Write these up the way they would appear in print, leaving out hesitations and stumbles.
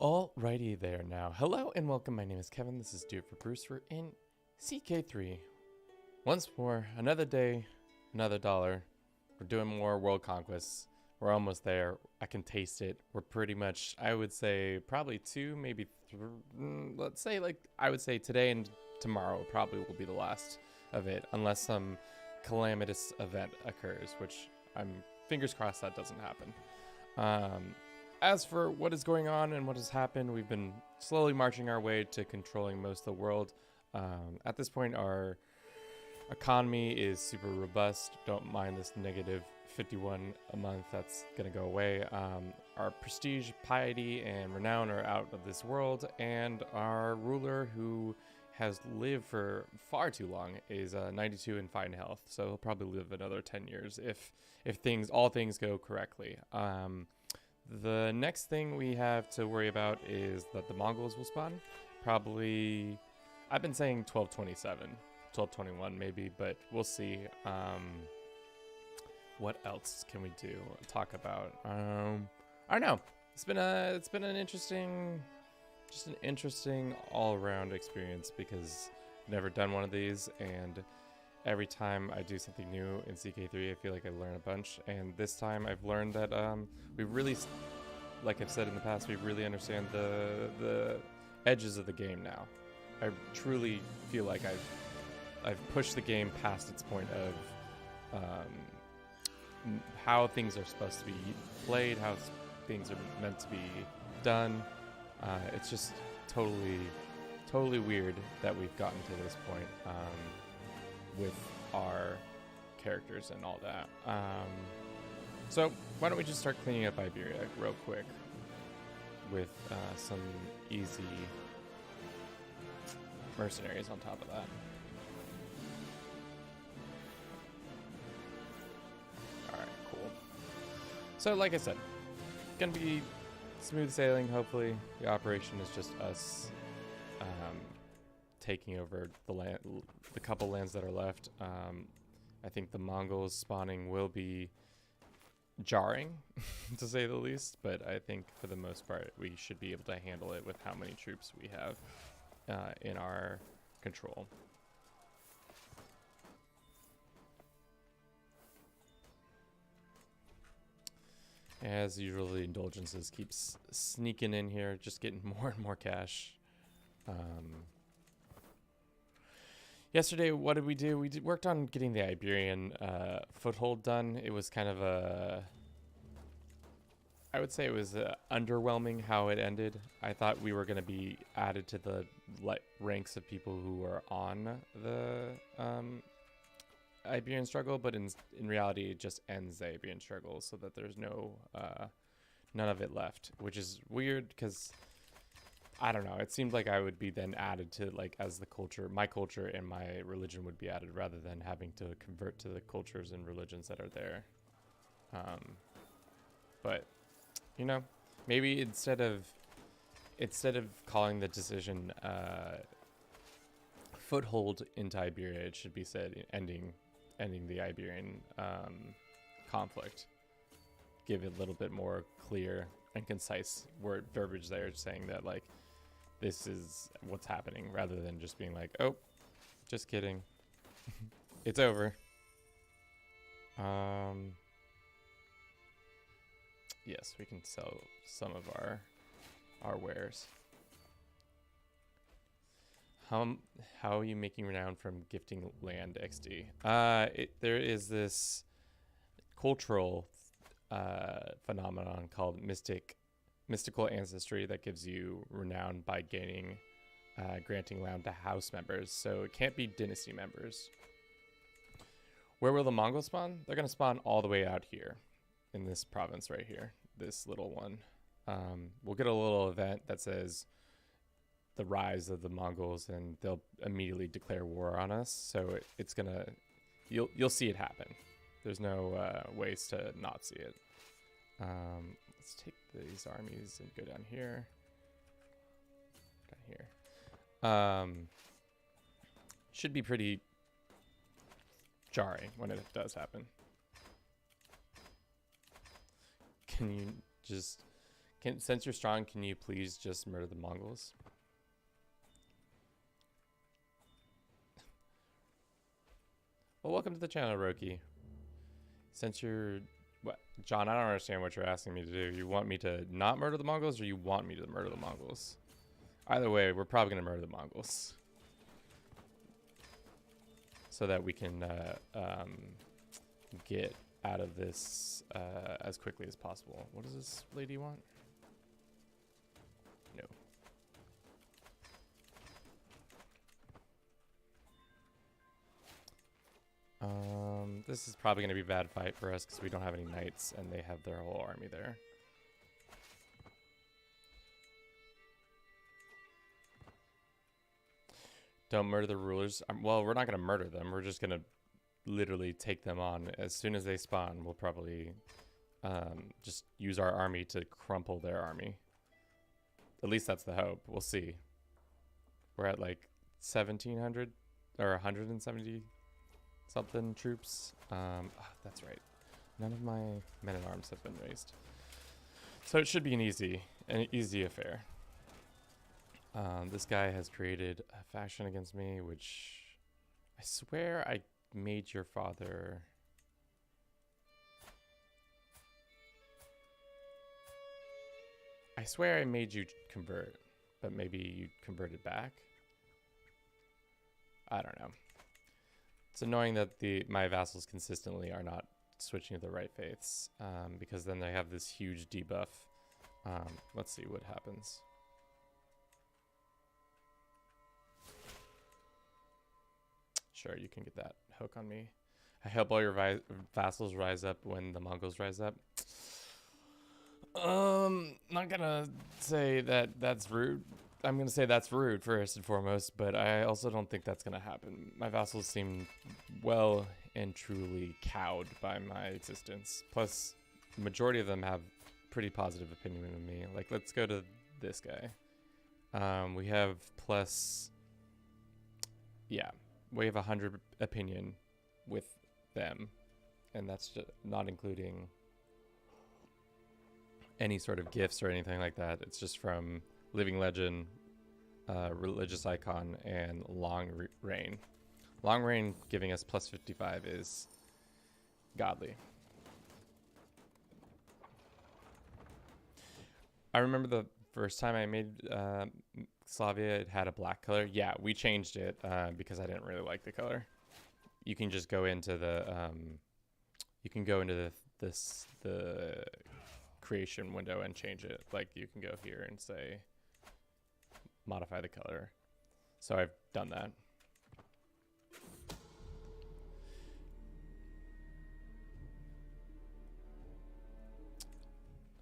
Alrighty there now. Hello and welcome. My name is Kevin. This is Do It for Bruce. We're in CK3. Once more, another day, another dollar. We're doing more world conquests. We're almost there. I can taste it. We're pretty much, I would say, probably two, maybe let's say I would say today and tomorrow probably will be the last of it, unless some calamitous event occurs, which I'm fingers crossed that doesn't happen. As for what is going on and what has happened, we've been slowly marching our way to controlling most of the world. At this point, our economy is super robust. Don't mind this negative 51 a month. That's going to go away. Our prestige, piety, and renown are out of this world. And our ruler, who has lived for far too long, is 92 in fine health. So he'll probably live another 10 years if all things go correctly. The next thing we have to worry about is that the Mongols will spawn. Probably, I've been saying 1227, 1221 maybe, but we'll see. What else can we do? Talk about? I don't know. It's been an interesting, just an interesting all-around experience because I've never done one of these, and every time I do something new in CK3, I feel like I learn a bunch. And this time I've learned that we really, like I've said in the past, we really understand the edges of the game now. I truly feel like I've pushed the game past its point of how things are supposed to be played, how things are meant to be done. It's just totally weird that we've gotten to this point. With our characters and all that. So why don't we just start cleaning up Iberia real quick with some easy mercenaries on top of that. Alright, cool. So like I said, gonna be smooth sailing, hopefully. The operation is just us taking over the land, the couple lands that are left. I think the Mongols spawning will be jarring, to say the least, but I think for the most part we should be able to handle it with how many troops we have in our control. As usual, the indulgences keeps sneaking in here, just getting more and more cash. Yesterday, what did we do? We worked on getting the Iberian foothold done. It was kind of I would say it was underwhelming how it ended. I thought we were going to be added to the ranks of people who were on the Iberian struggle, but in reality, it just ends the Iberian struggle so that there's none of it left, which is weird because I don't know. It seemed like I would be then added to, like, as the culture, my culture and my religion would be added rather than having to convert to the cultures and religions that are there. But, you know, maybe instead of calling the decision foothold into Iberia, it should be said ending the Iberian conflict. Give it a little bit more clear and concise verbiage there, saying that, like, this is what's happening, rather than just being like, oh, just kidding. It's over. Yes, we can sell some of our wares. How are you making renown from gifting land XD? There is this cultural phenomenon called mystical ancestry that gives you renown by granting land to house members. So it can't be dynasty members. Where will the Mongols spawn? They're going to spawn all the way out here in this province right here, this little one. We'll get a little event that says the rise of the Mongols, and they'll immediately declare war on us. So it's gonna, you'll see it happen. There's no ways to not see it. Let's take these armies and go down here. Should be pretty jarring when it does happen. Can you just Since you're strong, can you please just murder the Mongols? Well, welcome to the channel, Roki. Since you're... What? John, I don't understand what you're asking me to do. You want me to not murder the Mongols, or you want me to murder the Mongols? Either way, we're probably going to murder the Mongols. So that we can get out of this as quickly as possible. What does this lady want? No. This is probably going to be a bad fight for us because we don't have any knights and they have their whole army there. Don't murder the rulers. Well, we're not going to murder them. We're just going to literally take them on. As soon as they spawn, we'll probably just use our army to crumple their army. At least that's the hope. We'll see. We're at like 1,700 or 170 something troops. Oh, that's right. None of my men-at-arms have been raised. So it should be an easy affair. This guy has created a faction against me, which I swear I made your father... I swear I made you convert, but maybe you converted back? I don't know. It's annoying that my vassals consistently are not switching to the right faiths, because then they have this huge debuff. Let's see what happens. Sure, you can get that hook on me. I hope all your vassals rise up when the Mongols rise up. Not gonna say that that's rude. I'm gonna say that's rude first and foremost, but I also don't think that's gonna happen. My vassals seem well and truly cowed by my existence. Plus, the majority of them have pretty positive opinion of me. Like, let's go to this guy. We have plus... Yeah. We have 100 opinion with them, and that's just not including any sort of gifts or anything like that. It's just from living legend, religious icon, and long reign. Long reign giving us plus 55 is godly. I remember the first time I made Slavia, it had a black color. Yeah, we changed it because I didn't really like the color. You can just go into the the creation window and change it. Like, you can go here and say modify the color. So I've done that.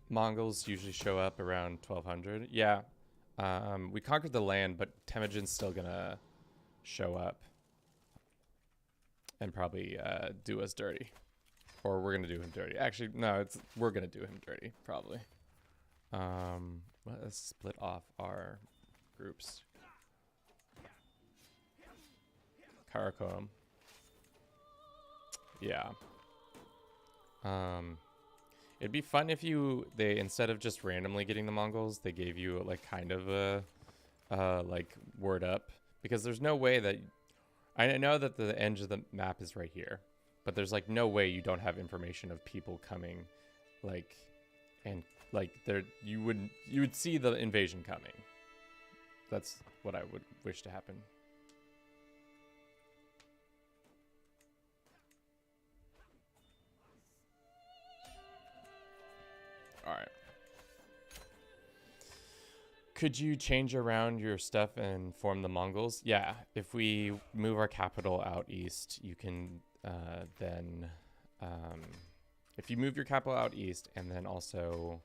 Mongols usually show up around 1200. Yeah. We conquered the land, but Temujin's still gonna show up and probably do us dirty. Or we're gonna do him dirty. Actually, no, we're gonna do him dirty, probably. Let's split off our groups. Karakorum. Yeah. It'd be fun if they instead of just randomly getting the Mongols, they gave you like kind of a like word up, because there's no way that I know that the edge of the map is right here, but there's like no way you don't have information of people coming, like, and like you would see the invasion coming. That's what I would wish to happen. All right. Could you change around your stuff and form the Mongols? Yeah, if we move our capital out east, you can then... if you move your capital out east and then also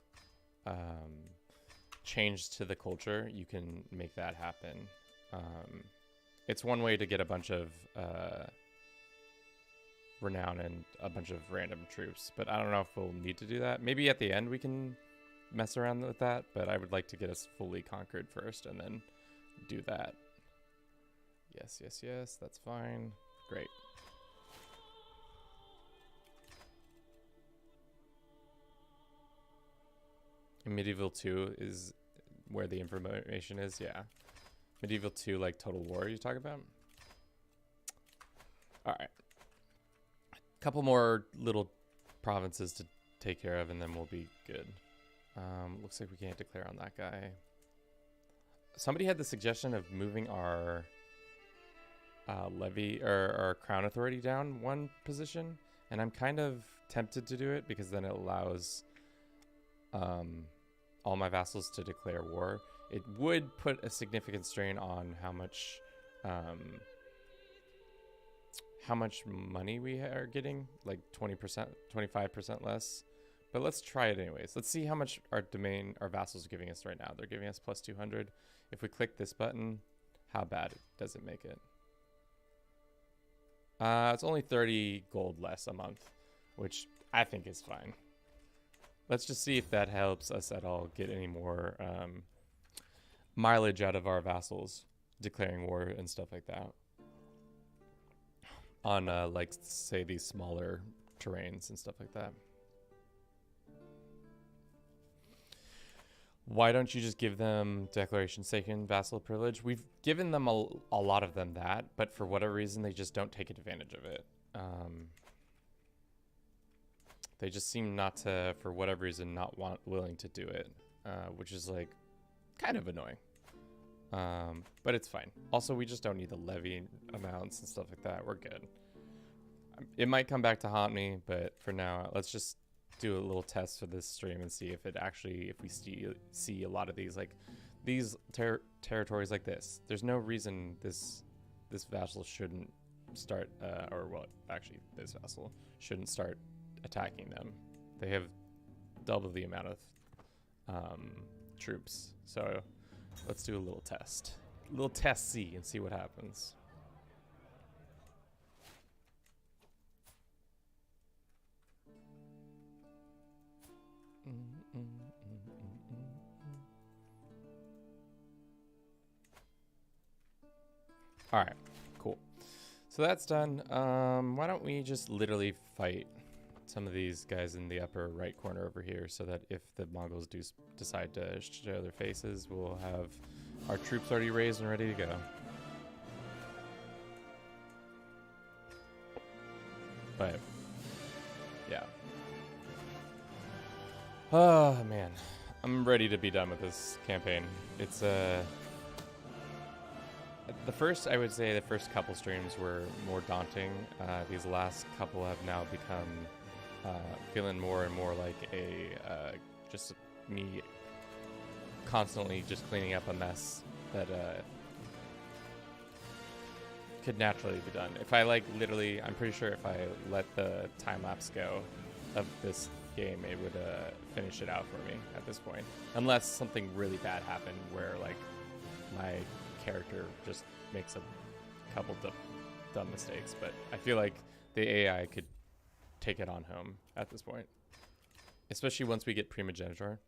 change to the culture, you can make that happen. It's one way to get a bunch of renown and a bunch of random troops, but I don't know if we'll need to do that. Maybe at the end we can mess around with that, but I would like to get us fully conquered first and then do that. Yes, yes, yes, that's fine. Great. Medieval 2 is where the information is. Yeah. Medieval 2, like Total War you talk about? All right. Couple more little provinces to take care of, and then we'll be good. Looks like we can't declare on that guy. Somebody had the suggestion of moving our levy or our crown authority down one position, and I'm kind of tempted to do it because then it allows all my vassals to declare war. It would put a significant strain on how much money we are getting, like 20%, 25% less. But let's try it anyways. Let's see how much our vassals are giving us right now. They're giving us plus 200. If we click this button, how bad does it make it? It's only 30 gold less a month, which I think is fine. Let's just see if that helps us at all get any more mileage out of our vassals declaring war and stuff like that. On, like, say, these smaller terrains and stuff like that. Why don't you just give them declaration sacred vassal privilege? We've given them a lot of them that, but for whatever reason, they just don't take advantage of it. They just seem not to, for whatever reason, not willing to do it, which is, like, kind of annoying. But it's fine. Also, we just don't need the levy amounts and stuff like that. We're good. It might come back to haunt me, but for now, let's just do a little test for this stream and see if it actually, if we see a lot of these, like these territories like this. There's no reason this vassal shouldn't start, or well, actually this vassal shouldn't start attacking them. They have double the amount of troops. So let's do a little test. A little test C and see what happens. All right, cool. So that's done. Why don't we just literally fight some of these guys in the upper right corner over here so that if the Mongols do decide to show their faces, we'll have our troops already raised and ready to go. But, yeah. Oh, man. I'm ready to be done with this campaign. It's, I would say the first couple streams were more daunting. These last couple have now become feeling more and more like just me constantly just cleaning up a mess that could naturally be done. If I literally, I'm pretty sure if I let the time lapse go of this game, it would finish it out for me at this point. Unless something really bad happened where my character just makes a couple dumb mistakes, but I feel like the AI could take it on home at this point, especially once we get primogeniture.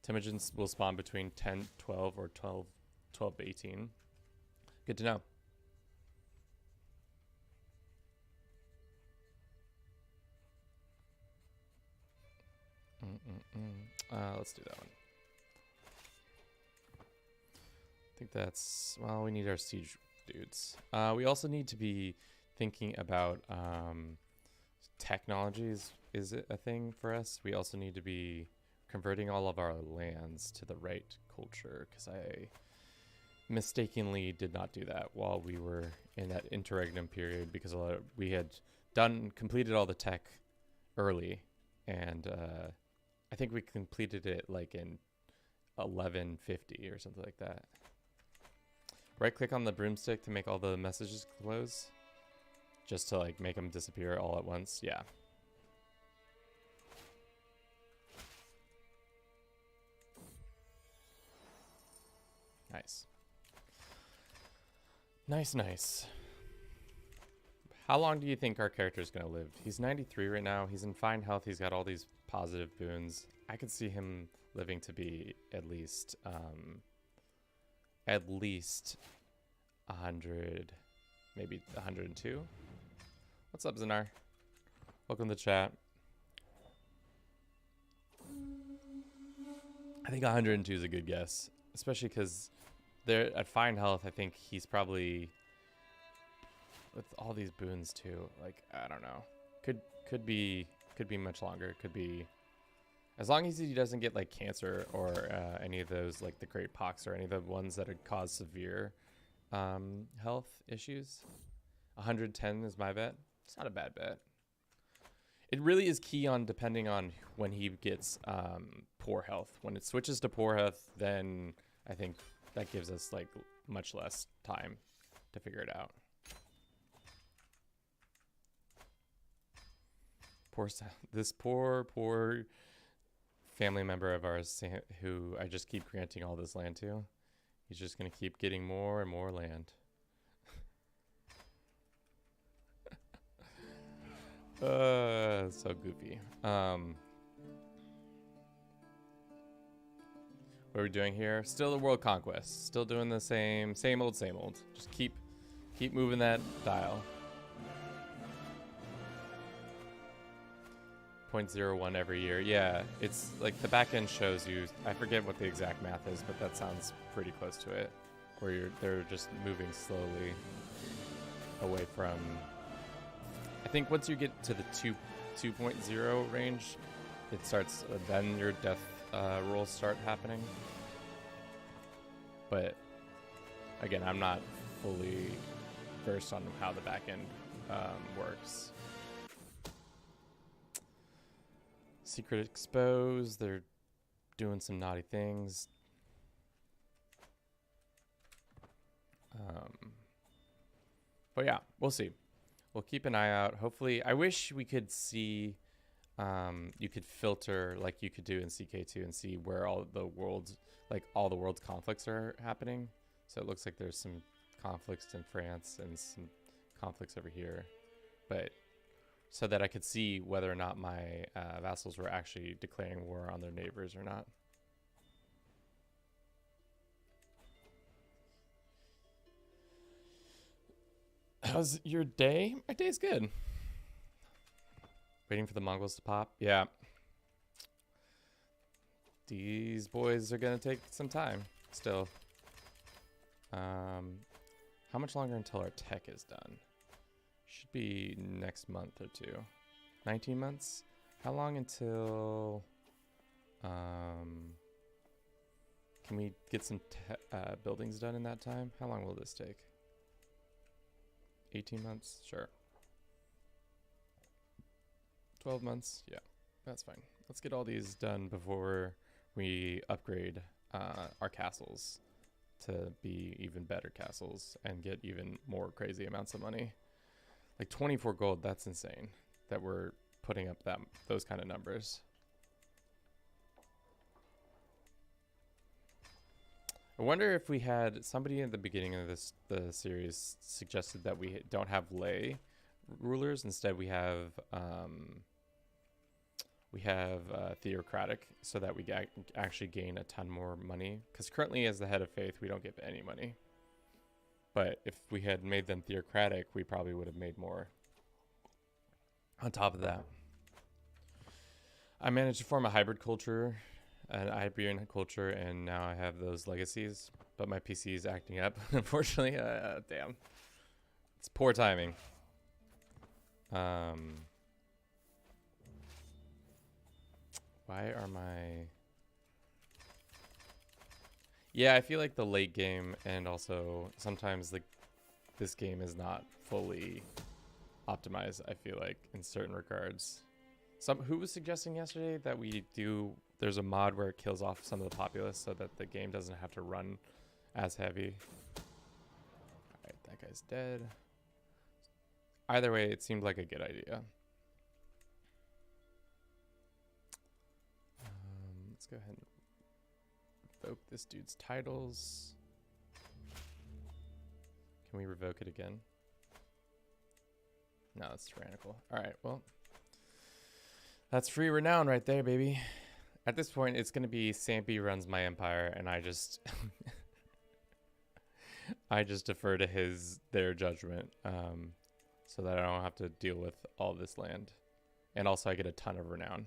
Temujins will spawn between 10, 12, or 12 to 18. Good to know. Let's do that one. I think that's, well, we need our siege dudes. We also need to be thinking about technologies. Is it a thing for us? We also need to be converting all of our lands to the right culture, because I mistakenly did not do that while we were in that interregnum period, because we had completed all the tech early, and I think we completed it in 1150 or something like that. Right click on the broomstick to make all the messages close, just to make them disappear all at once. Yeah. Nice. Nice. How long do you think our character is going to live? He's 93 right now. He's in fine health. He's got all these positive boons. I could see him living to be at least 100, maybe 102. What's up, Zanar? Welcome to the chat. I think 102 is a good guess, especially because they're at fine health. I think he's probably with all these boons too. Like, I don't know. Could be much longer. Could be as long as he doesn't get like cancer or any of those like the Great Pox or any of the ones that would cause severe health issues. 110 is my bet. It's not a bad bet. It really is key on depending on when he gets poor health. When it switches to poor health, then I think that gives us like much less time to figure it out. This poor family member of ours who I just keep granting all this land to. He's just going to keep getting more and more land. So goofy. What are we doing here? Still a world conquest. Still doing the same old. Just keep moving that dial. 0.01 every year. Yeah, it's like the back end shows you. I forget what the exact math is, but that sounds pretty close to it. Where they're just moving slowly away from. I think once you get to the 2.0 range, it starts. Then your death rolls start happening. But again, I'm not fully versed on how the back end works. Secret exposed. They're doing some naughty things. But yeah, we'll see. We'll keep an eye out. Hopefully, I wish we could see. You could filter like you could do in CK2 and see where all the world's conflicts are happening. So it looks like there's some conflicts in France and some conflicts over here, but so that I could see whether or not my vassals were actually declaring war on their neighbors or not. How's your day? My day's good. Waiting for the Mongols to pop. Yeah. These boys are going to take some time still. How much longer until our tech is done? Should be next month or two. 19 months? How long until... can we get some buildings done in that time? How long will this take? 18 months? Sure. 12 months? Yeah, that's fine. Let's get all these done before we upgrade our castles to be even better castles and get even more crazy amounts of money. Like 24 gold, that's insane that we're putting up those kind of numbers. I wonder if we had somebody in the beginning of the series suggested that we don't have lay rulers. Instead, we have theocratic, so that we actually gain a ton more money. Because currently, as the head of faith, we don't get any money. But if we had made them theocratic, we probably would have made more. On top of that, I managed to form a hybrid culture, an Iberian culture, and now I have those legacies. But my PC is acting up, unfortunately. Damn. It's poor timing. Why are my... Yeah, I feel like the late game and also sometimes this game is not fully optimized, I feel like, in certain regards. Who was suggesting yesterday that there's a mod where it kills off some of the populace so that the game doesn't have to run as heavy. Alright, that guy's dead. Either way, it seemed like a good idea. Let's go ahead and revoke this dude's titles. Can we revoke it again? No, it's tyrannical. Alright, well. That's free renown right there, baby. At this point, it's going to be Sampy runs my empire, and I just... I just defer to their judgment, so that I don't have to deal with all this land. And also, I get a ton of renown.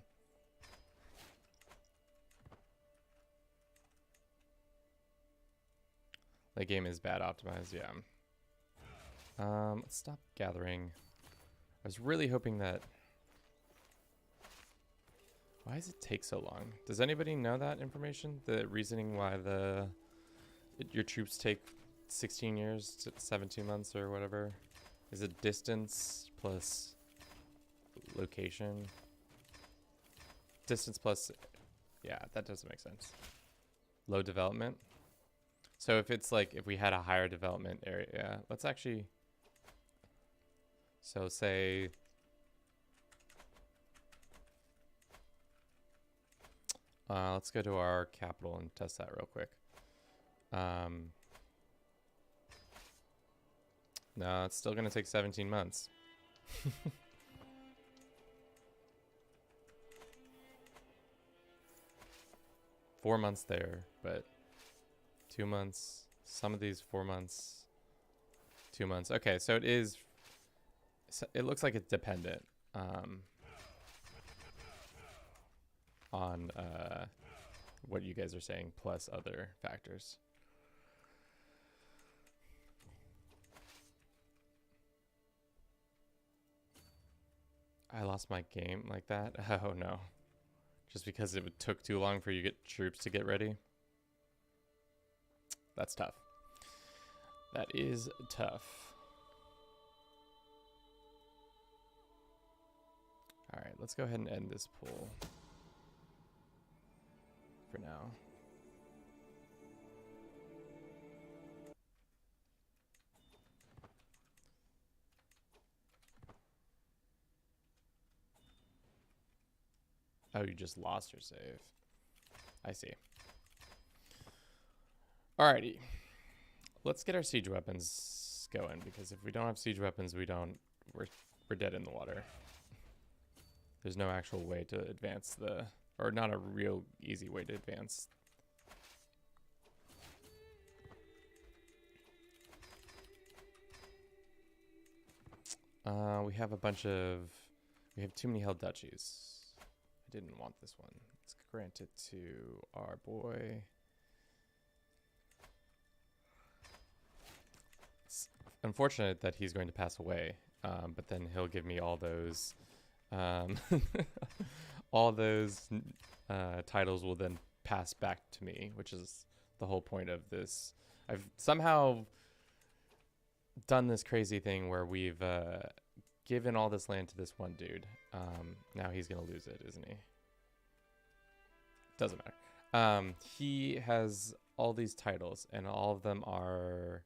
The game is bad optimized, yeah. Let's stop gathering. I was really hoping that... Why does it take so long? Does anybody know that information? The reasoning why your troops take 16 years to 17 months or whatever? Is it distance plus location? Distance plus... Yeah, that doesn't make sense. Low development. So if it's like, if we had a higher development area, let's actually... So say... let's go to our capital and test that real quick. No, it's still going to take 17 months. 4 months there, but 2 months. Some of these 4 months, 2 months. Okay, so it is. It looks like it's dependent on what you guys are saying, plus other factors. I lost my game like that. Oh no. Just because it took too long for you to get troops to get ready. That's tough. That is tough. All right, let's go ahead and end this poll for now. Oh, you just lost your save. I see. Alrighty. Let's get our siege weapons going, because if we don't have siege weapons, we're dead in the water. There's no actual way to advance or not a real easy way to advance. We have too many held duchies. I didn't want this one. Let's grant it to our boy. It's unfortunate that he's going to pass away, but then he'll give me all those titles will then pass back to me, which is the whole point of this. I've somehow done this crazy thing where we've given all this land to this one dude. Now he's gonna lose it, isn't he? Doesn't matter. He has all these titles, and all of them are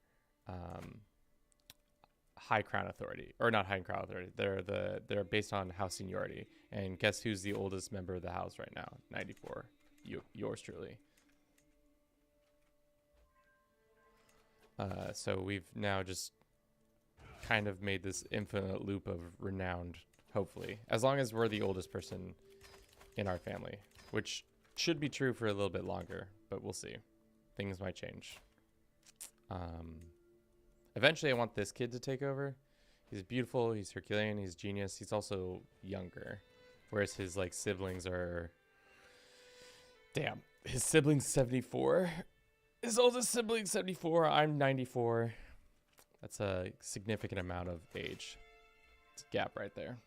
high crown authority, or not high crown authority. They're based on house seniority. And guess who's the oldest member of the house right now? 94. Yours truly. So we've now just kind of made this infinite loop of renowned, hopefully, as long as we're the oldest person in our family, which should be true for a little bit longer, but we'll see. Things might change. Eventually I want this kid to take over. He's beautiful, he's Herculean, he's genius. He's also younger, whereas his like siblings are... Damn, his sibling's 74. His oldest sibling's 74. I'm 94. That's a significant amount of age. It's a gap right there.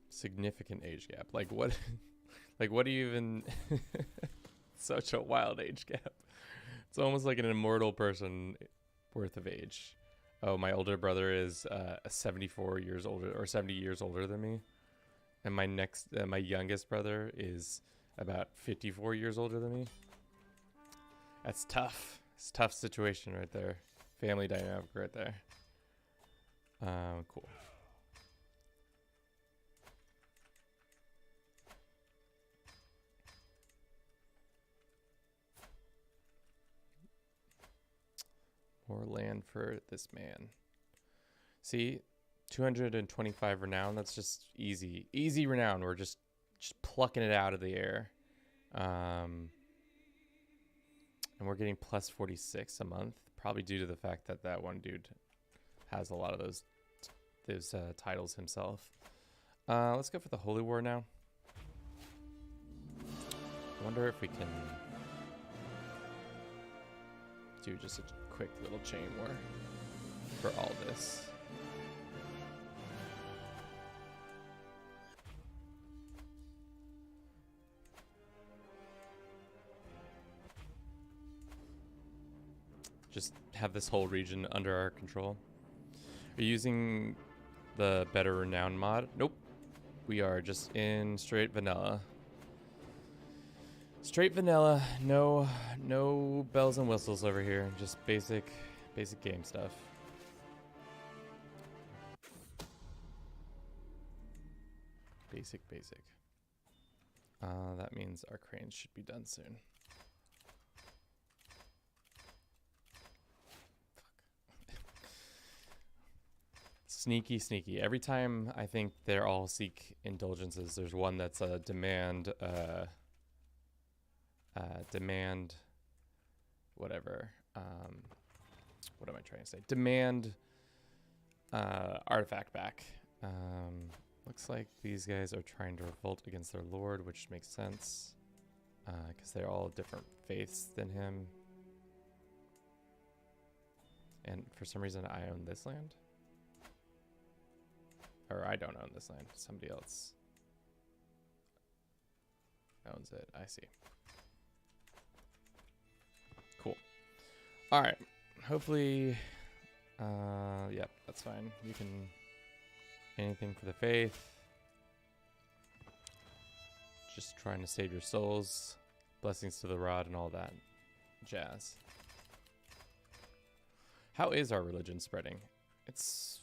Significant age gap. Like what? Like what do you even? Such a wild age gap. It's almost like an immortal person worth of age. Oh, my older brother is 74 years older, or 70 years older than me, and my youngest brother is about 54 years older than me. That's tough. It's a tough situation right there. Family dynamic right there. Cool. More land for this man. See, 225 renown. That's just easy renown. We're just plucking it out of the air, and we're getting plus 46 a month probably due to the fact that that one dude has a lot of those titles himself. Let's go for the Holy War now. I wonder if we can do just a quick little chain war for all this. Just have this whole region under our control. Are you using the better renown mod? Nope. We are just in straight vanilla. Straight vanilla, no bells and whistles over here. Just basic game stuff. Basic. That means our cranes should be done soon. Sneaky. Every time I think they're all seek indulgences, there's one that's a demand, whatever. What am I trying to say? Demand artifact back. Looks like these guys are trying to revolt against their lord, which makes sense because they're all different faiths than him. And for some reason, I own this land. Or I don't own this land. Somebody else owns it. I see. Cool. All right. Hopefully, yep, that's fine. You can anything for the faith. Just trying to save your souls. Blessings to the rod and all that jazz. How is our religion spreading? It's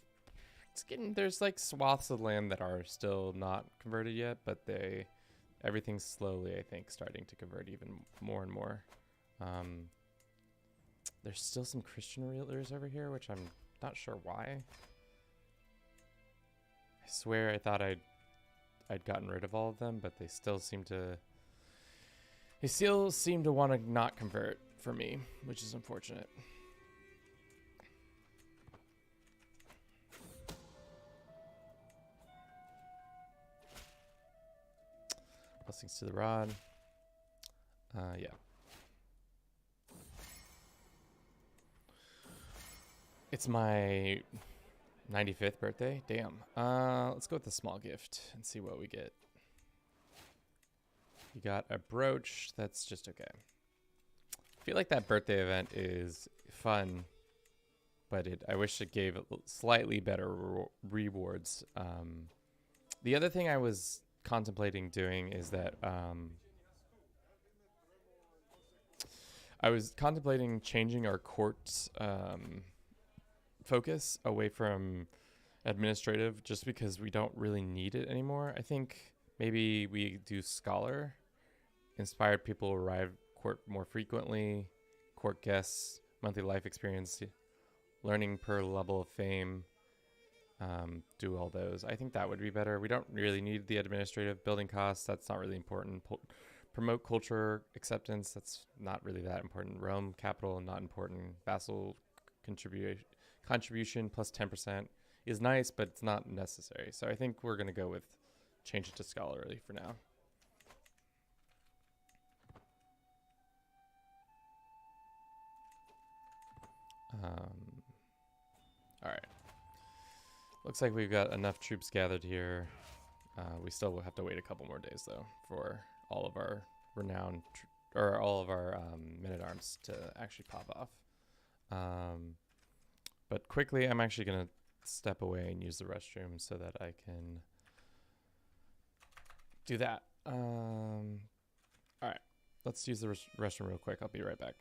getting, there's like swaths of land that are still not converted yet, but everything's slowly, I think, starting to convert even more and more. There's still some Christian rulers over here, which I'm not sure why. I swear I thought I'd gotten rid of all of them, but they still seem to want to not convert for me, which is unfortunate. Blessings to the rod. Yeah. It's my 95th birthday. Damn. Let's go with the small gift and see what we get. You got a brooch. That's just okay. I feel like that birthday event is fun, but I wish it gave slightly better rewards. The other thing I was contemplating doing is that I was contemplating changing our court's focus away from administrative, just because we don't really need it anymore. I think maybe we do scholar, inspired people arrive court more frequently, court guests, monthly life experience, learning per level of fame. Do all those. I think that would be better. We don't really need the administrative building costs. That's not really important. Promote culture acceptance. That's not really that important. Rome capital, not important. Vassal contribution plus 10% is nice, but it's not necessary. So I think we're going to go with change it to scholarly for now. All right. Looks like we've got enough troops gathered here. We still will have to wait a couple more days, though, for all of our renowned, or all of our men-at-arms to actually pop off. But quickly, I'm actually going to step away and use the restroom so that I can do that. All right, let's use the restroom real quick. I'll be right back.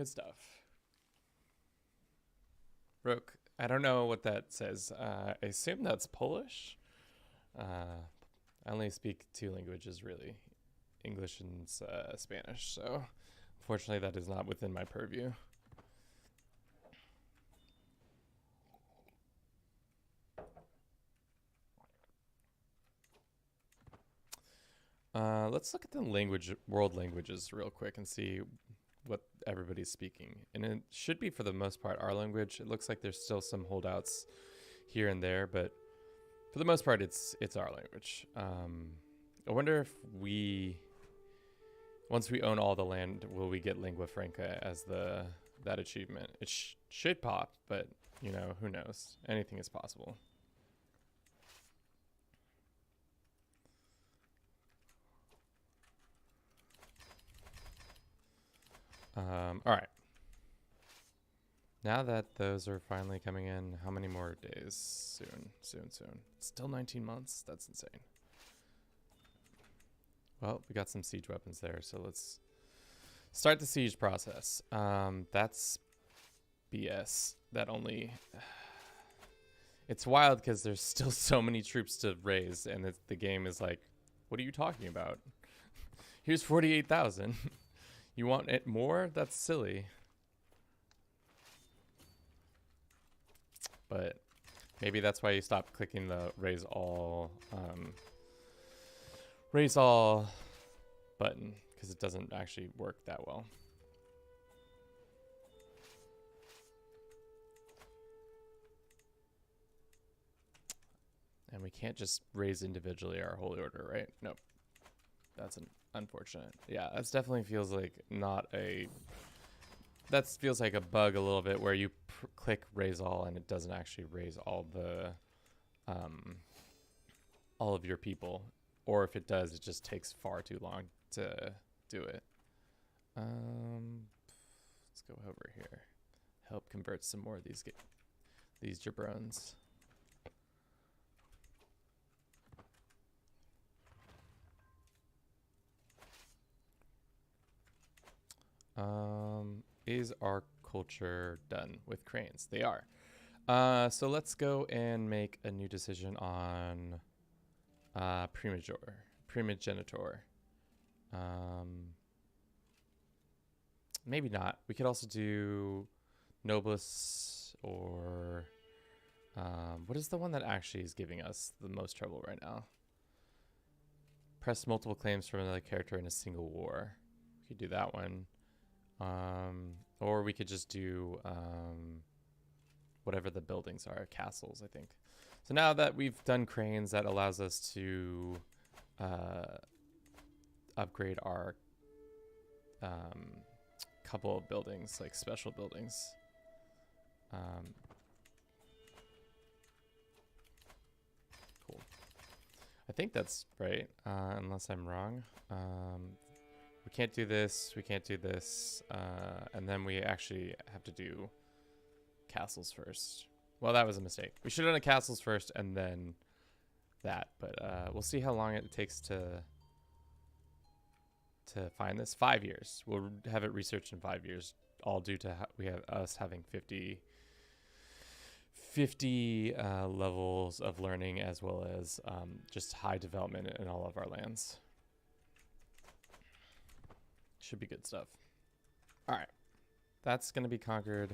Good stuff. Rook. I don't know what that says. I assume that's Polish. I only speak 2 languages, really. English and Spanish. So, unfortunately, that is not within my purview. Let's look at the world languages real quick and see what everybody's speaking. And it should be, for the most part, our language. It looks like there's still some holdouts here and there, but for the most part, it's our language. I wonder if once we own all the land, will we get lingua franca as that achievement? It should pop, but you know, who knows? Anything is possible. All right. Now that those are finally coming in, how many more days? Soon. Still 19 months? That's insane. Well, we got some siege weapons there, so let's start the siege process. That's BS. That only... It's wild because there's still so many troops to raise, and the game is like, what are you talking about? Here's 48,000. You want it more? That's silly. But maybe that's why you stopped clicking the raise all button, because it doesn't actually work that well. And we can't just raise individually our holy order, right? Nope. That's unfortunate. Yeah, that's definitely feels like that feels like a bug a little bit, where you click raise all and it doesn't actually raise all of your people, or if it does, it just takes far too long to do it. Let's go over here. Help convert some more of these jabrones. Is our culture done with cranes? They are. So let's go and make a new decision on primogenitor. Maybe not. We could also do noblesse, or what is the one that actually is giving us the most trouble right now? Press multiple claims from another character in a single war. We could do that one. Or we could just do whatever the buildings are, castles, I think. So now that we've done cranes, that allows us to upgrade our couple of buildings, like special buildings. Cool. I think that's right, unless I'm wrong. We can't do this, and then we actually have to do castles first. Well, that was a mistake. We should have done castles first and then that, but we'll see how long it takes to find this. 5 years. We'll have it researched in 5 years, all due to us having 50 levels of learning, as well as just high development in all of our lands. Should be good stuff. All right. That's going to be conquered.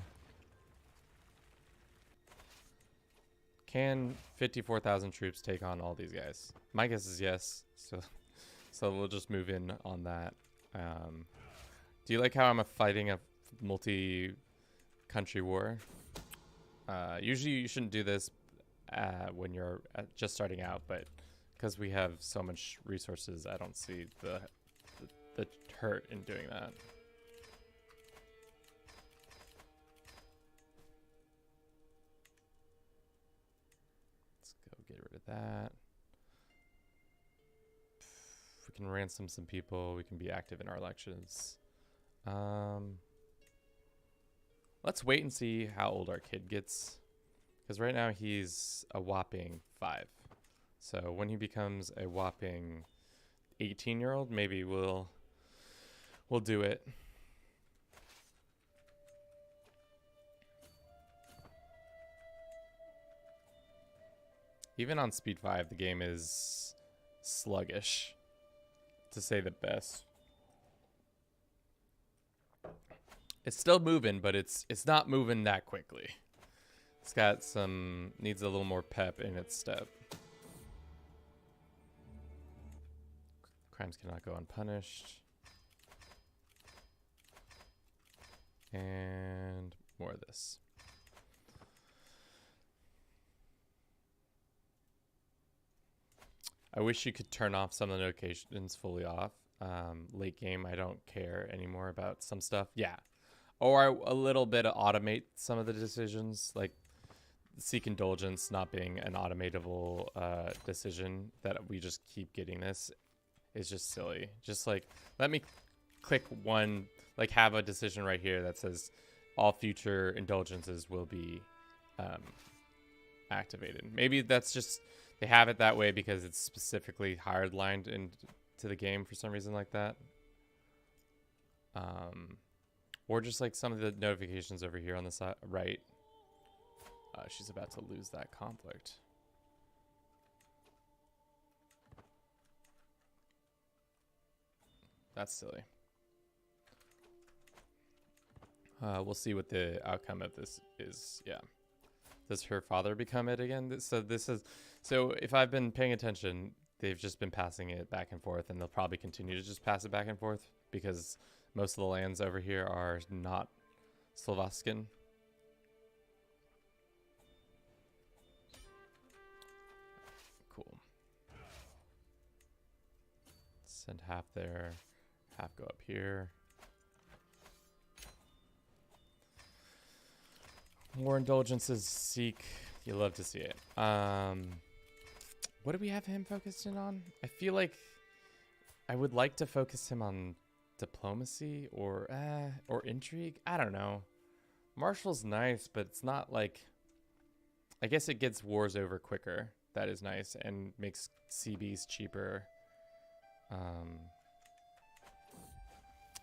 Can 54,000 troops take on all these guys? My guess is yes. So we'll just move in on that. Do you like how I'm fighting a multi-country war? Usually you shouldn't do this when you're just starting out, but because we have so much resources, I don't see the hurt in doing that. Let's go get rid of that. We can ransom some people. We can be active in our elections. Let's wait and see how old our kid gets, because right now he's a whopping 5. So when he becomes a whopping 18-year-old, maybe we'll do it. Even on speed 5, the game is sluggish, to say the best. It's still moving, but it's not moving that quickly. It's got some, needs a little more pep in its step. Crimes cannot go unpunished. And more of this. I wish you could turn off some of the notifications fully off. Late game, I don't care anymore about some stuff. Yeah. Or a little bit automate some of the decisions, like seek indulgence not being an automatable decision, that we just keep getting this is just silly. Just like, let me click one, like have a decision right here that says all future indulgences will be activated. Maybe that's just, they have it that way because it's specifically hardlined into the game for some reason like that. Or just like some of the notifications over here on the side, right? She's about to lose that conflict. That's silly. We'll see what the outcome of this is. Yeah. Does her father become it again? So if I've been paying attention, they've just been passing it back and forth, and they'll probably continue to just pass it back and forth because most of the lands over here are not Slavskan. Cool. Send half there, half go up here. More indulgences, seek. You love to see it. What do we have him focused in on? I feel like I would like to focus him on diplomacy or intrigue. I don't know. Martial's nice, but it's not like, I guess it gets wars over quicker. That is nice and makes CBs cheaper.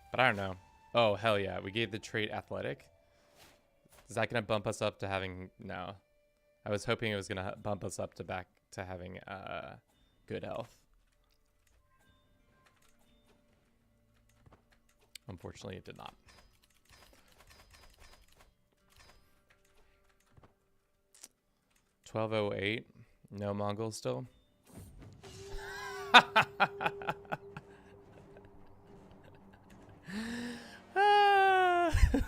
But I don't know. Oh, hell yeah. We gave the trait athletic. Is that going to bump us up to having... No. I was hoping it was going to bump us up to back to having good health. Unfortunately, it did not. $12.08. No Mongols still.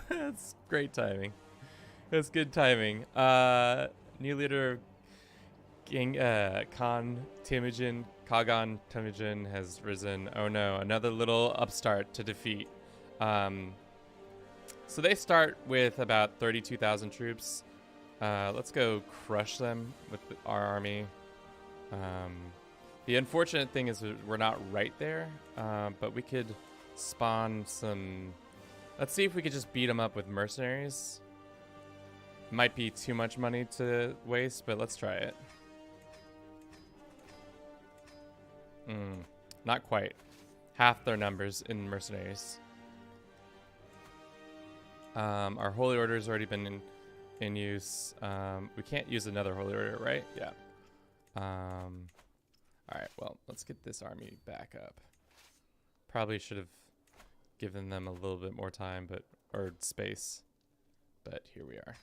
That's great timing. That's good timing. New leader Kagan Temujin has risen. Oh no, another little upstart to defeat. So they start with about 32,000 troops. Let's go crush them with our army. The unfortunate thing is we're not right there, but we could spawn some... Let's see if we could just beat them up with mercenaries. Might be too much money to waste, but let's try it. Not quite. Half their numbers in mercenaries. Our holy order has already been in use. We can't use another holy order, right? Yeah. All right, well, let's get this army back up. Probably should have given them a little bit more time, or space. But here we are.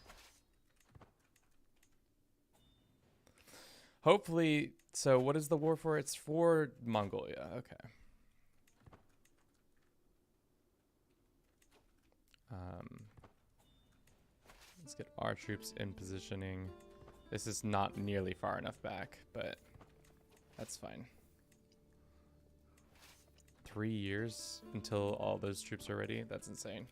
Hopefully, so what is the war for? It's for Mongolia. Okay. Let's get our troops in positioning. This is not nearly far enough back, but that's fine. 3 years until all those troops are ready. That's insane.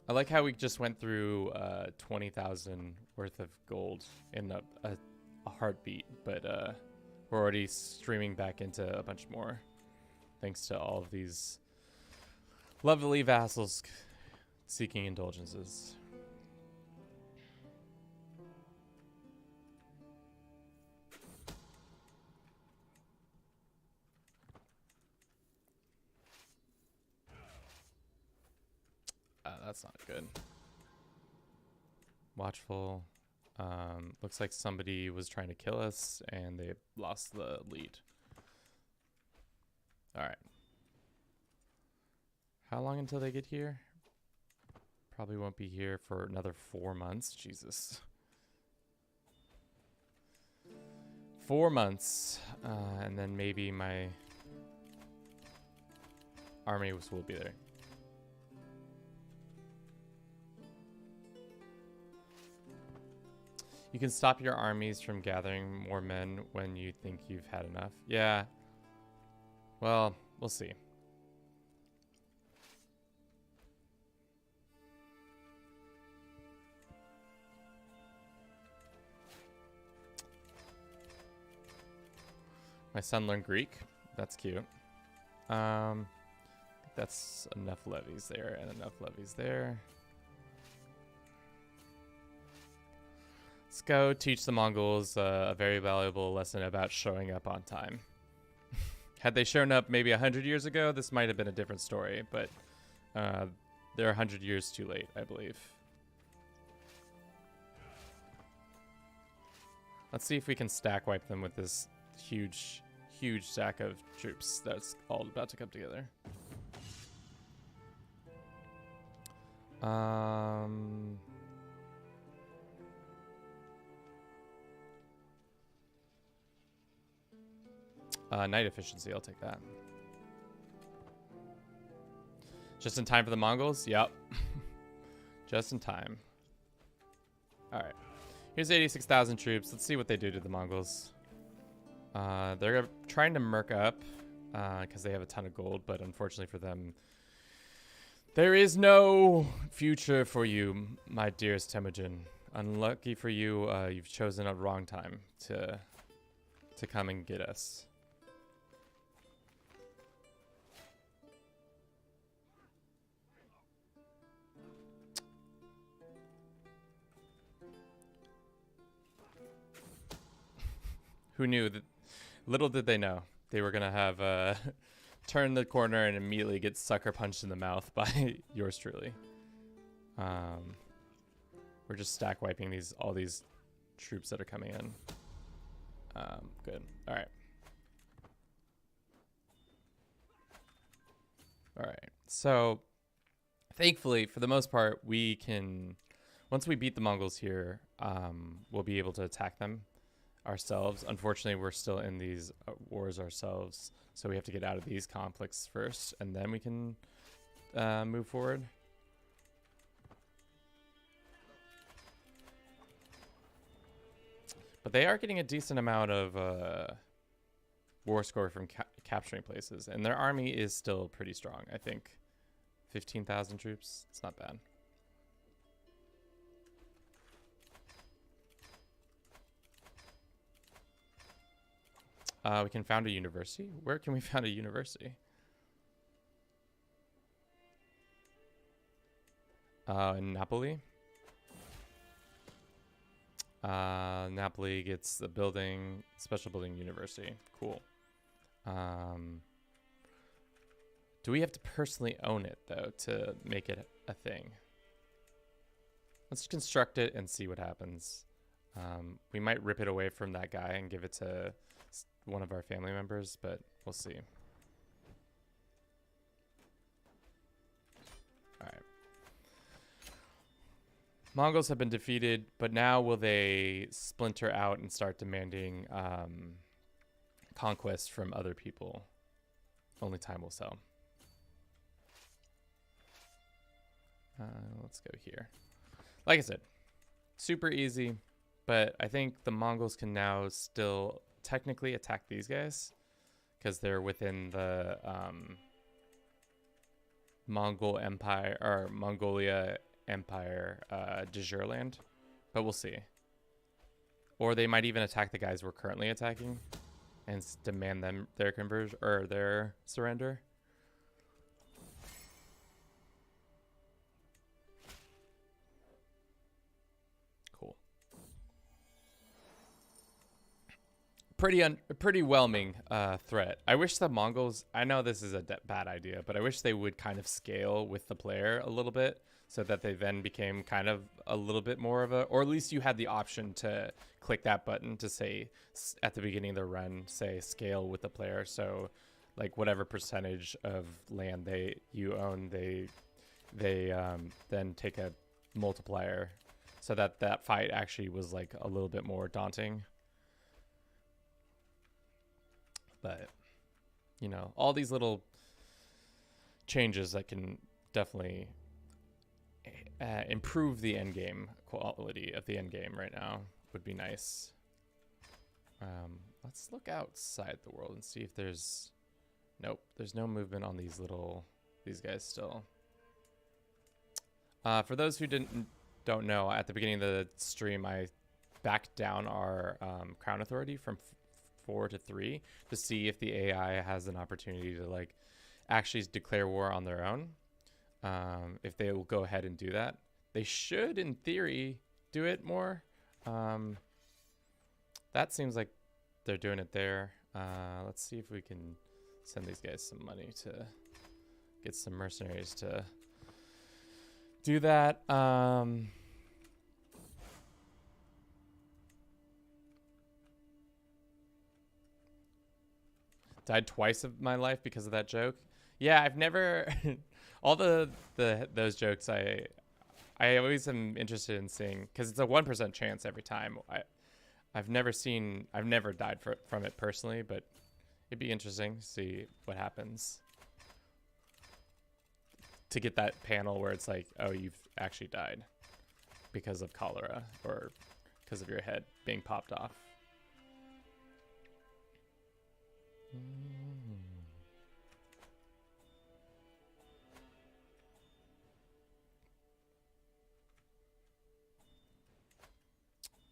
I like how we just went through 20,000 worth of gold in a heartbeat, but we're already streaming back into a bunch more thanks to all of these lovely vassals seeking indulgences. That's not good. Watchful. Looks like somebody was trying to kill us and they lost the lead. All right. How long until they get here? Probably won't be here for another 4 months. Jesus. 4 months. And then maybe my army will be there. You can stop your armies from gathering more men when you think you've had enough. Yeah. Well, we'll see. My son learned Greek. That's cute. That's enough levies there and enough levies there. Let's go teach the Mongols a very valuable lesson about showing up on time. Had they shown up maybe 100 years ago, this might have been a different story, but they're 100 years too late, I believe. Let's see if we can stack wipe them with this huge stack of troops that's all about to come together. Night efficiency, I'll take that. Just in time for the Mongols? Yep. Just in time. Alright. Here's 86,000 troops. Let's see what they do to the Mongols. They're trying to merc up because they have a ton of gold, but unfortunately for them, there is no future for you, my dearest Temujin. Unlucky for you, you've chosen a wrong time to come and get us. Who knew that? Little did they know they were gonna have turn the corner and immediately get sucker punched in the mouth by yours truly. We're just stack wiping all these troops that are coming in. Good. All right. All right. So, thankfully, for the most part, we can. Once we beat the Mongols here, we'll be able to attack them ourselves. Unfortunately, we're still in these wars ourselves, so we have to get out of these conflicts first, and then we can move forward. But they are getting a decent amount of war score from capturing places, and their army is still pretty strong. I think 15,000 troops. It's not bad. We can found a university. Where can we found a university? In Napoli. Napoli gets the building, special building university. Cool. Do we have to personally own it, though, to make it a thing? Let's construct it and see what happens. We might rip it away from that guy and give it to one of our family members, but we'll see. All right. Mongols have been defeated, but now will they splinter out and start demanding conquest from other people? Only time will tell. Let's go here. Like I said, super easy, but I think the Mongols can now still technically attack these guys because they're within the Mongol Empire or Mongolia Empire de jure land, but we'll see. Or they might even attack the guys we're currently attacking and demand them their conversion or their surrender. Cool. Pretty whelming threat. I wish the Mongols, I know this is a bad idea, but I wish they would kind of scale with the player a little bit so that they then became kind of a little bit more of a, or at least you had the option to click that button to say at the beginning of the run, say scale with the player. So like whatever percentage of land you own, they then take a multiplier, so that fight actually was like a little bit more daunting. But you know, all these little changes that can definitely improve the end game quality of the end game right now would be nice. Let's look outside the world and see if there's, nope, there's no movement on these guys still. For those who don't know, at the beginning of the stream, I backed down our crown authority from 4 to 3 to see if the AI has an opportunity to like actually declare war on their own. If they will go ahead and do that, they should, in theory, do it more. That seems like they're doing it there. Let's see if we can send these guys some money to get some mercenaries to do that. Died twice of my life because of that joke. Yeah, I've never all those jokes I always am interested in seeing, because it's a 1% chance every time. I've never died from it personally, but it'd be interesting to see what happens. To get that panel where it's like, oh, you've actually died because of cholera or because of your head being popped off.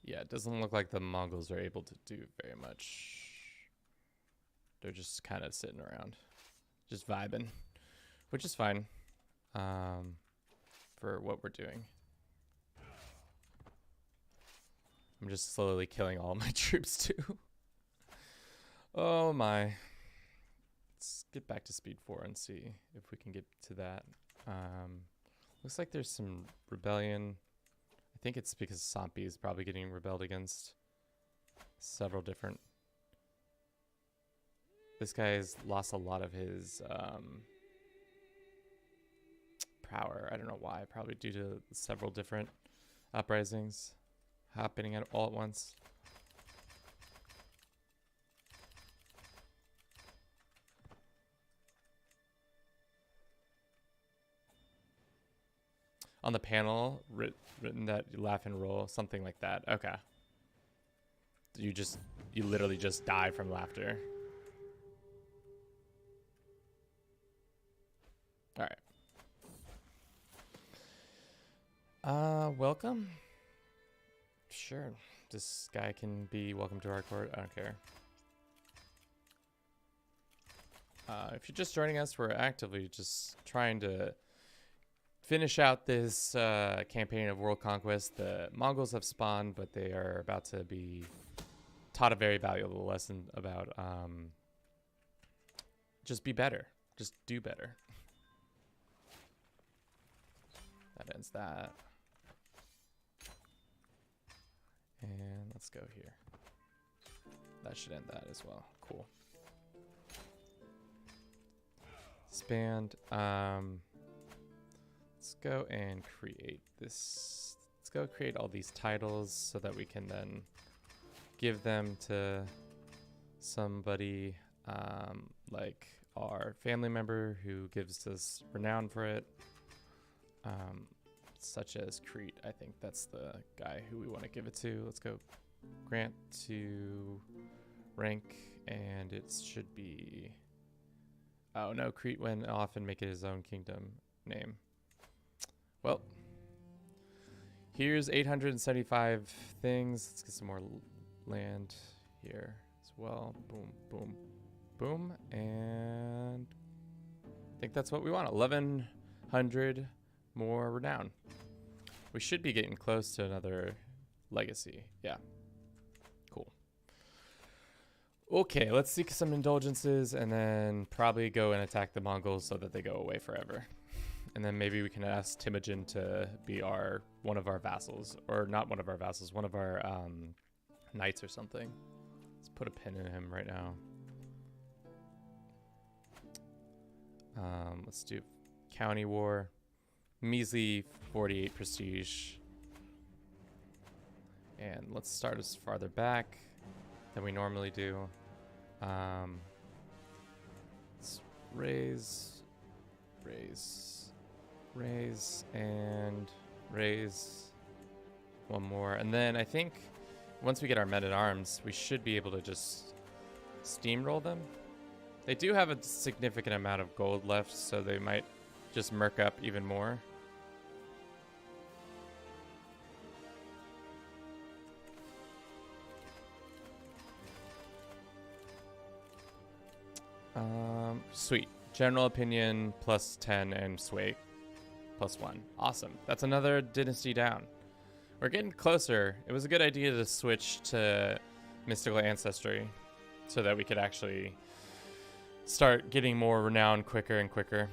Yeah, it doesn't look like the Mongols are able to do very much. They're just kind of sitting around, just vibing, which is fine for what we're doing. I'm just slowly killing all my troops too. Oh my. Let's get back to speed 4 and see if we can get to that. Looks like there's some rebellion. I think it's because Sampi is probably getting rebelled against several different. This guy's lost a lot of his power. I don't know why. Probably due to several different uprisings happening all at once. On the panel, written that you laugh and roll, something like that. Okay. You literally just die from laughter. All right. Welcome. Sure. This guy can be welcome to our court. I don't care. If you're just joining us, we're actively just trying to finish out this campaign of world conquest. The Mongols have spawned, but they are about to be taught a very valuable lesson about just be better. Just do better. That ends that. And let's go here. That should end that as well. Cool. Expand. Let's go and create this. Let's go create all these titles so that we can then give them to somebody like our family member who gives us renown for it. Such as Crete. I think that's the guy who we want to give it to. Let's go grant to rank, and it should be, oh no, Crete went off and make it his own kingdom name. Well, here's 875 things. Let's get some more land here as well. Boom, boom, boom. And I think that's what we want. 1,100 more renown. We should be getting close to another legacy. Yeah. Cool. Okay, let's seek some indulgences and then probably go and attack the Mongols so that they go away forever. And then maybe we can ask Temujin to be one of our vassals, or not one of our vassals, one of our knights or something. Let's put a pin in him right now. Let's do county war, measly 48 prestige, and let's start us farther back than we normally do. Let's raise, and raise one more, and then I think once we get our men-at-arms, we should be able to just steamroll them. They do have a significant amount of gold left, so they might just murk up even more. Sweet. General opinion plus 10 and sway plus 1. Awesome. That's another dynasty down. We're getting closer. It was a good idea to switch to mystical ancestry so that we could actually start getting more renown quicker and quicker.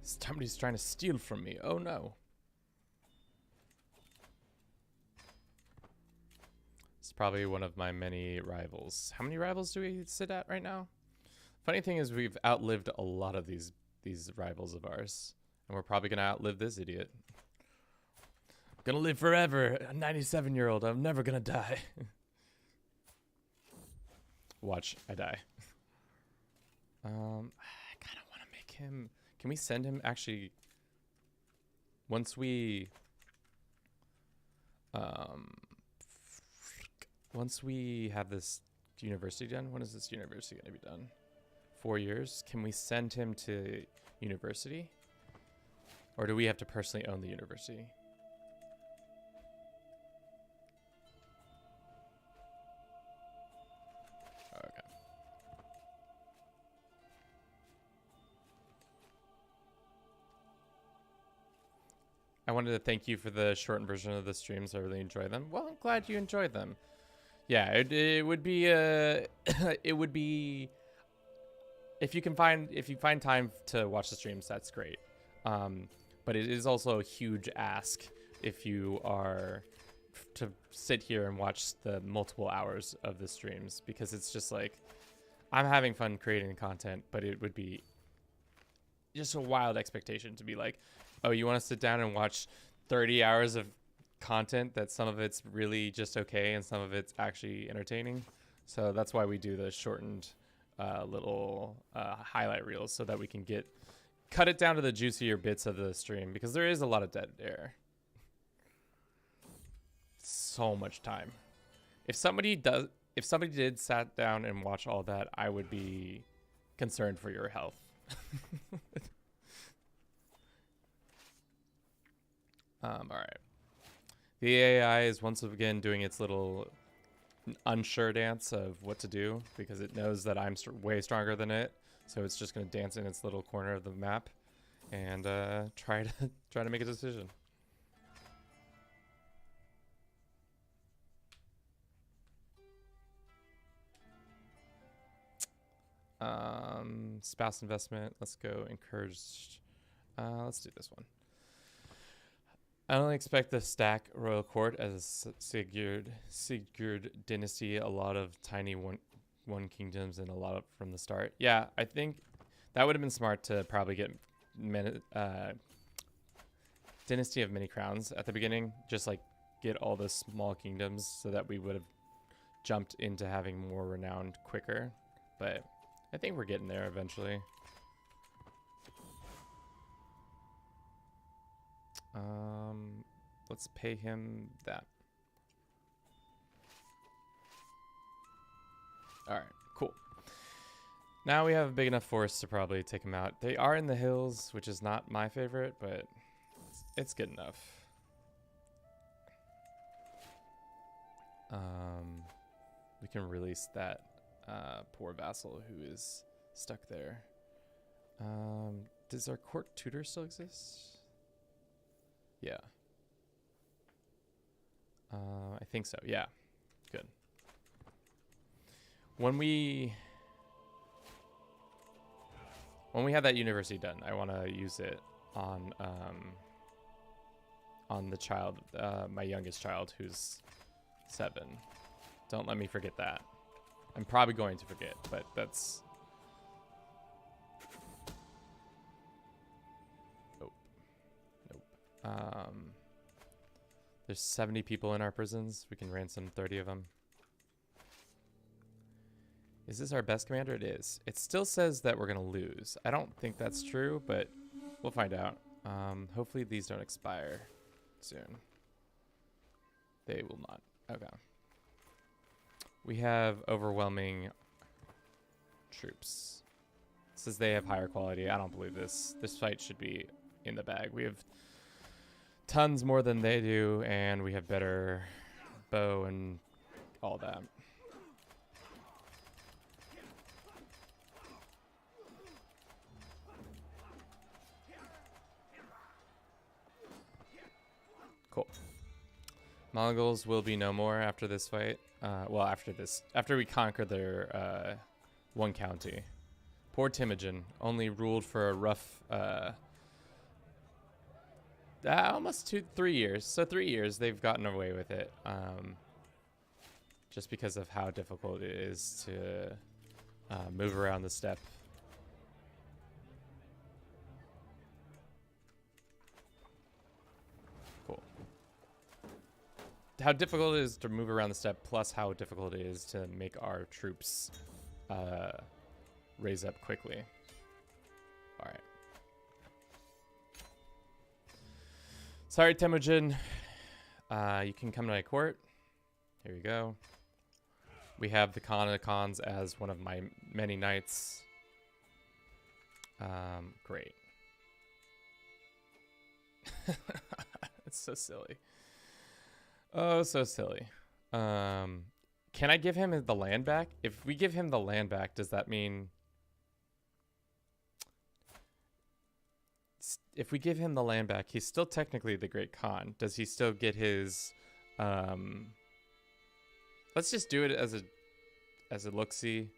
Somebody's trying to steal from me. Oh no. It's probably one of my many rivals. How many rivals do we sit at right now? Funny thing is we've outlived a lot of these rivals of ours. And we're probably going to outlive this idiot. I'm going to live forever. A 97-year-old. I'm never going to die. Watch, I die. I kind of want to make him... Can we send him actually... Once we have this university done, when is this university going to be done? 4 years? Can we send him to university? Or do we have to personally own the university? Okay. I wanted to thank you for the shortened version of the streams. I really enjoy them. Well, I'm glad you enjoyed them. Yeah, it would be it would be if you find time to watch the streams, that's great. But it is also a huge ask if you are to sit here and watch the multiple hours of the streams, because it's just like I'm having fun creating content, but it would be just a wild expectation to be like, oh, you want to sit down and watch 30 hours of content that some of it's really just okay and some of it's actually entertaining. So that's why we do the shortened little highlight reels, so that we can cut it down to the juicier bits of the stream, because there is a lot of dead air. So much time. If somebody did sat down and watch all that, I would be concerned for your health. All right. The AI is once again doing its little unsure dance of what to do, because it knows that I'm way stronger than it. So it's just going to dance in its little corner of the map and try to make a decision. Spouse investment. Let's go encouraged. Let's do this one. I only expect the stack royal court as Sigurd dynasty, a lot of tiny one kingdoms and a lot from the start. Yeah, I think that would have been smart to probably get dynasty of many crowns at the beginning, just like get all the small kingdoms so that we would have jumped into having more renowned quicker. But I think we're getting there eventually. Let's pay him that. All right, cool. Now we have a big enough force to probably take him out. They are in the hills, which is not my favorite, but it's good enough. We can release that poor vassal who is stuck there. Does our court tutor still exist? Yeah. I think so. Yeah. Good. When we have that university done, I want to use it on the child, my youngest child, who's 7. Don't let me forget that. I'm probably going to forget, but that's... Nope. Nope. There's 70 people in our prisons. We can ransom 30 of them. Is this our best commander? It is. It still says that we're going to lose. I don't think that's true, but we'll find out. Hopefully these don't expire soon. They will not. Okay. We have overwhelming troops. It says they have higher quality. I don't believe this. This fight should be in the bag. We have tons more than they do, and we have better bow and all that. Cool. Mongols will be no more after this fight. Well, after we conquer their one county. Poor Temujin only ruled for a rough, almost 3 years. So 3 years they've gotten away with it, just because of how difficult it is to move around the steppe. How difficult it is to move around the steppe, plus how difficult it is to make our troops raise up quickly. All right. Sorry, Temujin. You can come to my court. Here you go. We have the Khan of the Khans as one of my many knights. Great. It's so silly. Oh, so silly. Can I give him the land back? If we give him the land back, does that mean... If we give him the land back, he's still technically the Great Khan. Does he still get his... Let's just do it as a look-see.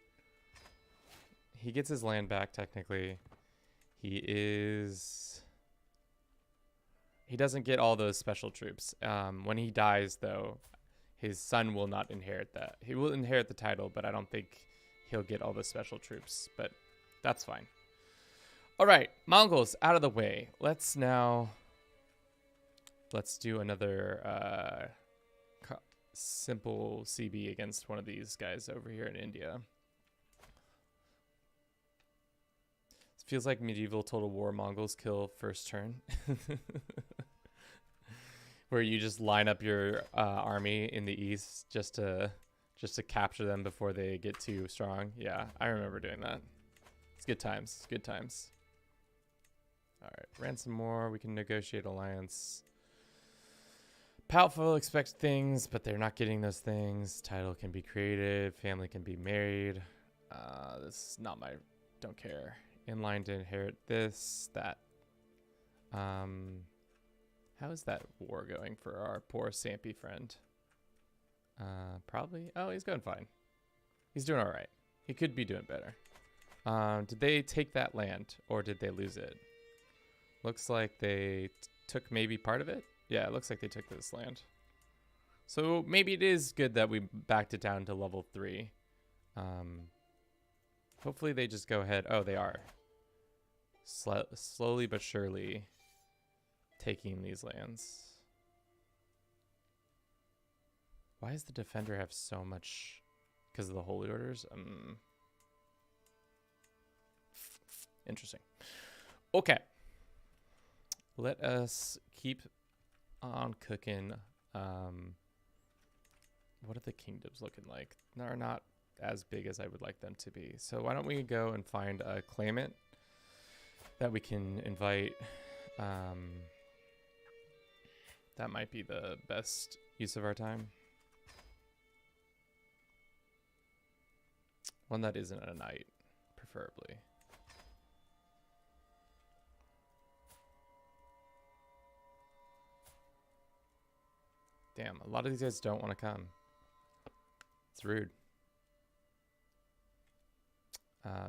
He gets his land back, technically. He doesn't get all those special troops. When he dies, though, his son will not inherit that. He will inherit the title, but I don't think he'll get all the special troops. But that's fine. All right, Mongols out of the way. Let's do another simple CB against one of these guys over here in India. Feels like medieval Total War. Mongols kill first turn. Where you just line up your army in the east just to capture them before they get too strong. Yeah, I remember doing that. It's good times. Good times. All right, ransom more. We can negotiate alliance. Powerful expect things, but they're not getting those things. Title can be created. Family can be married. This is not my... Don't care. In line to inherit this, that. How is that war going for our poor Sampy friend? Probably. Oh, he's going fine. He's doing all right. He could be doing better. Did they take that land or did they lose it? Looks like they took maybe part of it. Yeah, it looks like they took this land. So maybe it is good that we backed it down to level 3. Hopefully they just go ahead. Oh, they are. Slowly but surely taking these lands. Why does the defender have so much? Because of the holy orders? Interesting. Okay. Let us keep on cooking. What are the kingdoms looking like? They're not as big as I would like them to be. So why don't we go and find a claimant that we can invite. That might be the best use of our time. One that isn't a knight, preferably. Damn, a lot of these guys don't want to come. It's rude.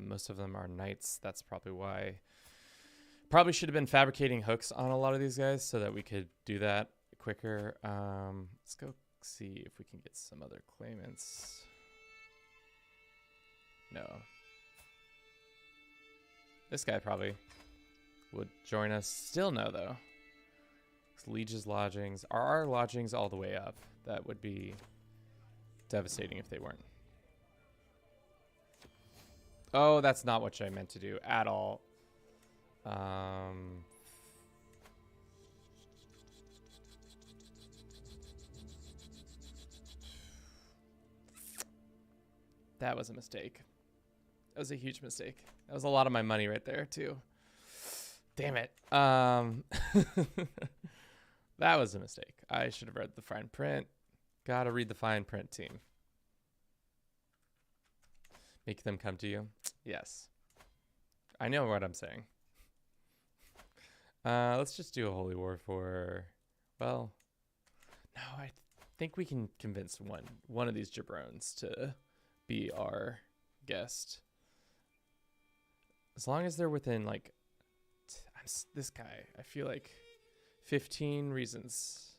Most of them are knights. That's probably why. Probably should have been fabricating hooks on a lot of these guys so that we could do that quicker. Let's go see if we can get some other claimants. No. This guy probably would join us. Still no, though. Liege's lodgings. Are our lodgings all the way up? That would be devastating if they weren't. Oh, that's not what I meant to do at all. That was a mistake. That was a huge mistake. That was a lot of my money right there, too. Damn it. That was a mistake. I should have read the fine print. Gotta read the fine print, team. Make them come to you? Yes. I know what I'm saying. Let's just do a holy war for... Well, no, I think we can convince one of these jabrones to be our guest. As long as they're within, like... this guy, I feel like 15 reasons.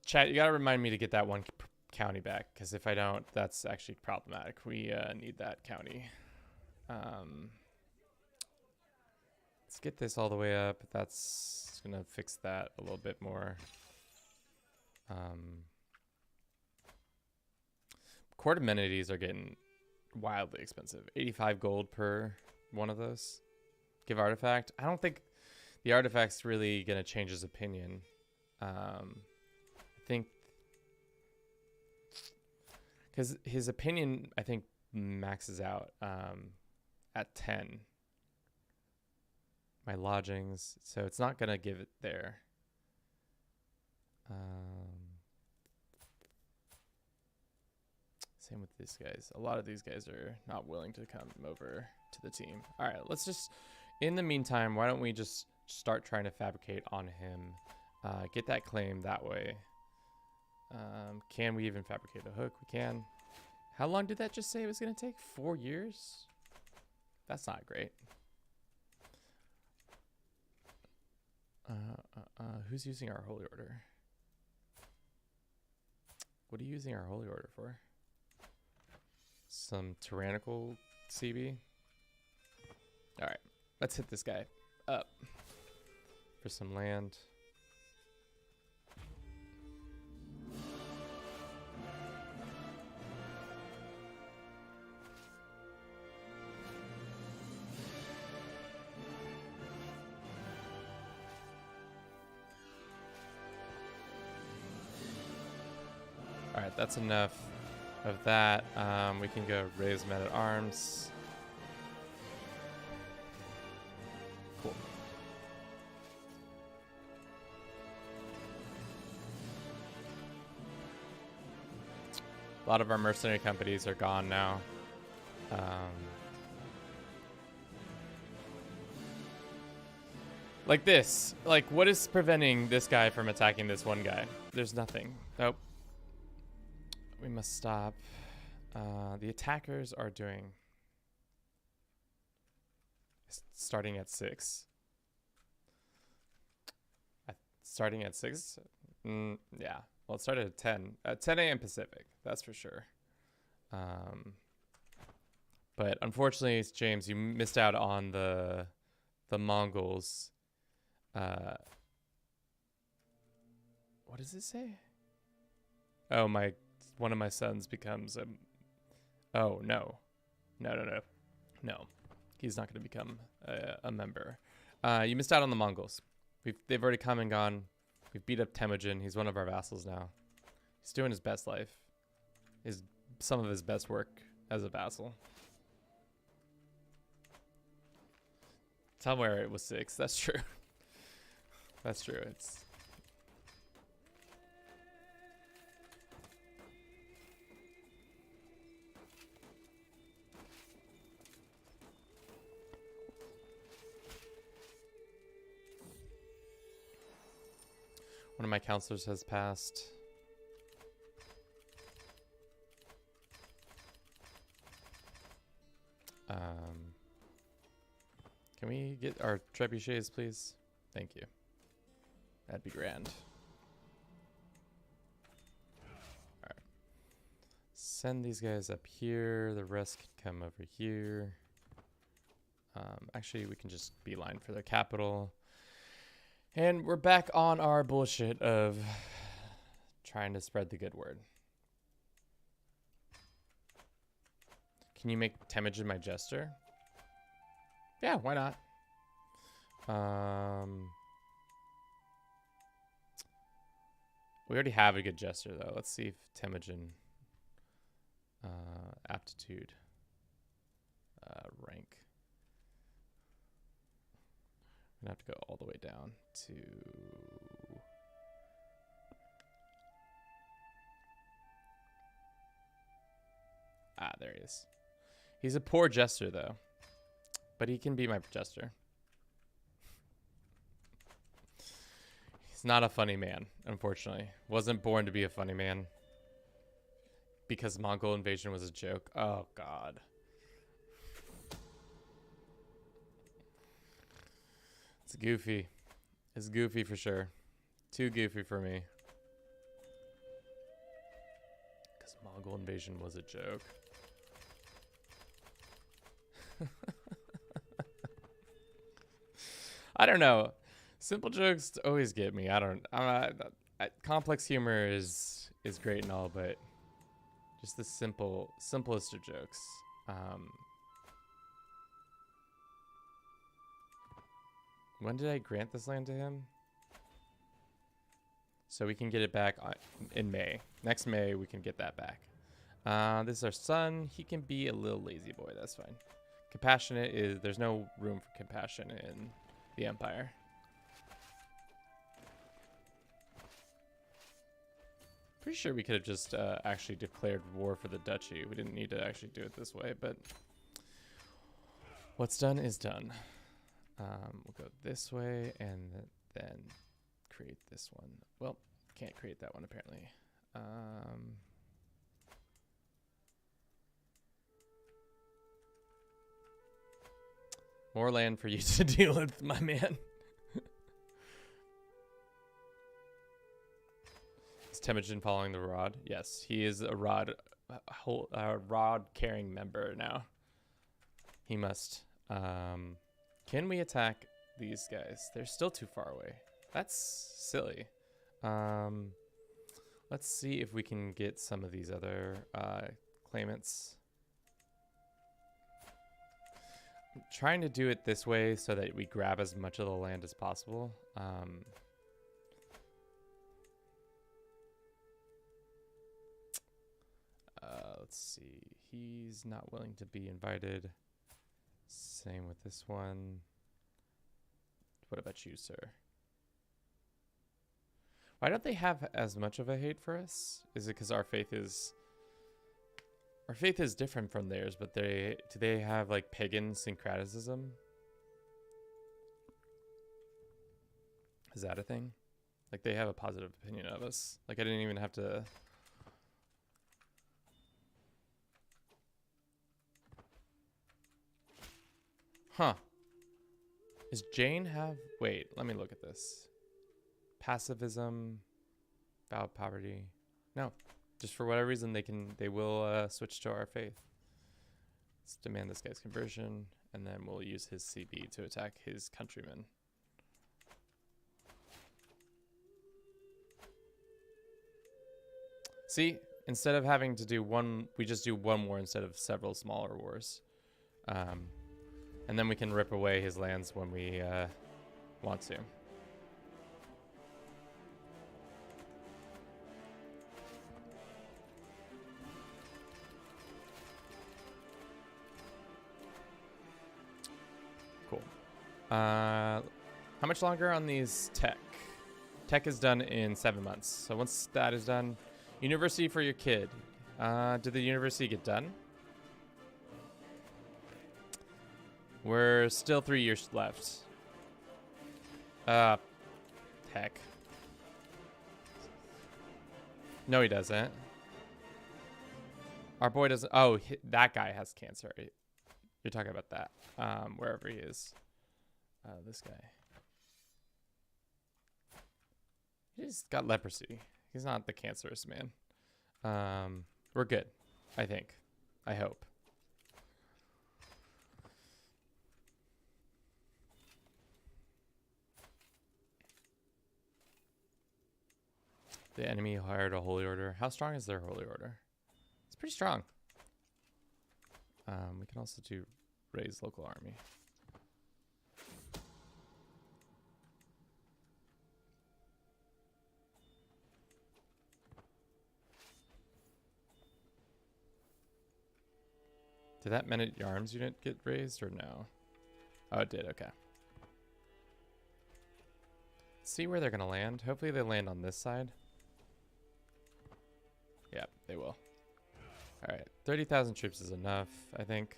Chat, you gotta remind me to get that one county back, because if I don't, that's actually problematic. We need that county. Let's get this all the way up. That's gonna fix that a little bit more. Court amenities are getting wildly expensive. 85 gold per one of those. Give artifact. I don't think the artifact's really gonna change his opinion. I think because his opinion, I think, maxes out at 10. My lodgings, so it's not gonna give it there. Same with these guys. A lot of these guys are not willing to come over to the team. All right, let's just, in the meantime, why don't we just start trying to fabricate on him, get that claim that way. Can we even fabricate a hook? We can. How long did that just say it was going to take? 4 years? That's not great. Who's using our holy order? What are you using our holy order for? Some tyrannical CB? Alright, let's hit this guy up for some land. Alright, that's enough of that. We can go raise men at arms. Cool. A lot of our mercenary companies are gone now. Like this. Like, what is preventing this guy from attacking this one guy? There's nothing. Nope. We must stop. The attackers are doing... starting at 6. Starting at 6? Yeah. Well, it started at 10. 10 a.m. Pacific. That's for sure. But unfortunately, James, you missed out on the Mongols. What does it say? Oh, one of my sons becomes a... Oh, no. No. He's not going to become a member. You missed out on the Mongols. They've already come and gone. We've beat up Temujin. He's one of our vassals now. He's doing his best life. Some of his best work as a vassal. Tell where it was 6. That's true. That's true. It's... One of my counselors has passed. Can we get our trebuchets, please? Thank you. That'd be grand. Alright. Send these guys up here. The rest can come over here. Actually, we can just beeline for the capital. And we're back on our bullshit of trying to spread the good word. Can you make Temujin my jester? Yeah, why not? We already have a good jester, though. Let's see if Temujin aptitude rank. I'm gonna have to go all the way down to there he is. He's a poor jester, though, but he can be my jester. He's not a funny man, unfortunately. Wasn't born to be a funny man because Mongol invasion was a joke. Oh God. It's goofy. It's goofy for sure. Too goofy for me. Because Mongol invasion was a joke. I don't know. Simple jokes always get me. Complex humor is great and all, but just the simplest of jokes. When did I grant this land to him? So we can get it back in May. Next May, we can get that back. This is our son. He can be a little lazy boy. That's fine. Compassionate is... There's no room for compassion in the Empire. Pretty sure we could have just actually declared war for the duchy. We didn't need to actually do it this way, but... What's done is done. We'll go this way and then create this one. Well, can't create that one apparently. More land for you to deal with, my man. Is Temujin following the rod? Yes, he is a rod carrying member now. He must. Can we attack these guys? They're still too far away. That's silly. Let's see if we can get some of these other claimants. I'm trying to do it this way so that we grab as much of the land as possible. Let's see. He's not willing to be invited. Same with this one. What about you, sir? Why don't they have as much of a hate for us? Is it because our faith is different from theirs, but do they have like pagan syncretism? Is that a thing? Like they have a positive opinion of us. Like I didn't even have to. Huh. Is Jane have... Wait, let me look at this. Pacifism. Vow poverty. No. Just for whatever reason, they will switch to our faith. Let's demand this guy's conversion, and then we'll use his CB to attack his countrymen. See? Instead of having to do one... We just do one war instead of several smaller wars. And then we can rip away his lands when we want to. Cool. How much longer on these tech? Tech is done in 7 months. So once that is done, university for your kid. Did the university get done? We're still 3 years left. Heck. No, he doesn't. Our boy doesn't. Oh, that guy has cancer. You're talking about that. Wherever he is. This guy. He's got leprosy. He's not the cancerous man. We're good. I think. I hope. The enemy hired a holy order. How strong is their holy order? It's pretty strong. We can also do raise local army. Did that men-at-arms unit get raised or no? Oh, it did. Okay. Let's see where they're going to land. Hopefully they land on this side. Yeah, they will. All right. 30,000 troops is enough, I think,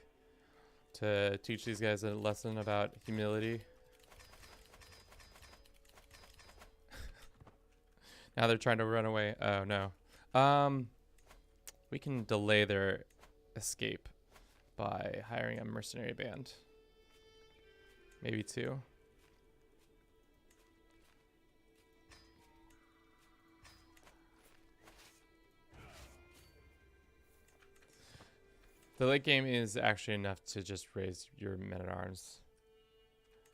to teach these guys a lesson about humility. Now they're trying to run away. Oh, no. We can delay their escape by hiring a mercenary band. Maybe 2. The late game is actually enough to just raise your men-at-arms.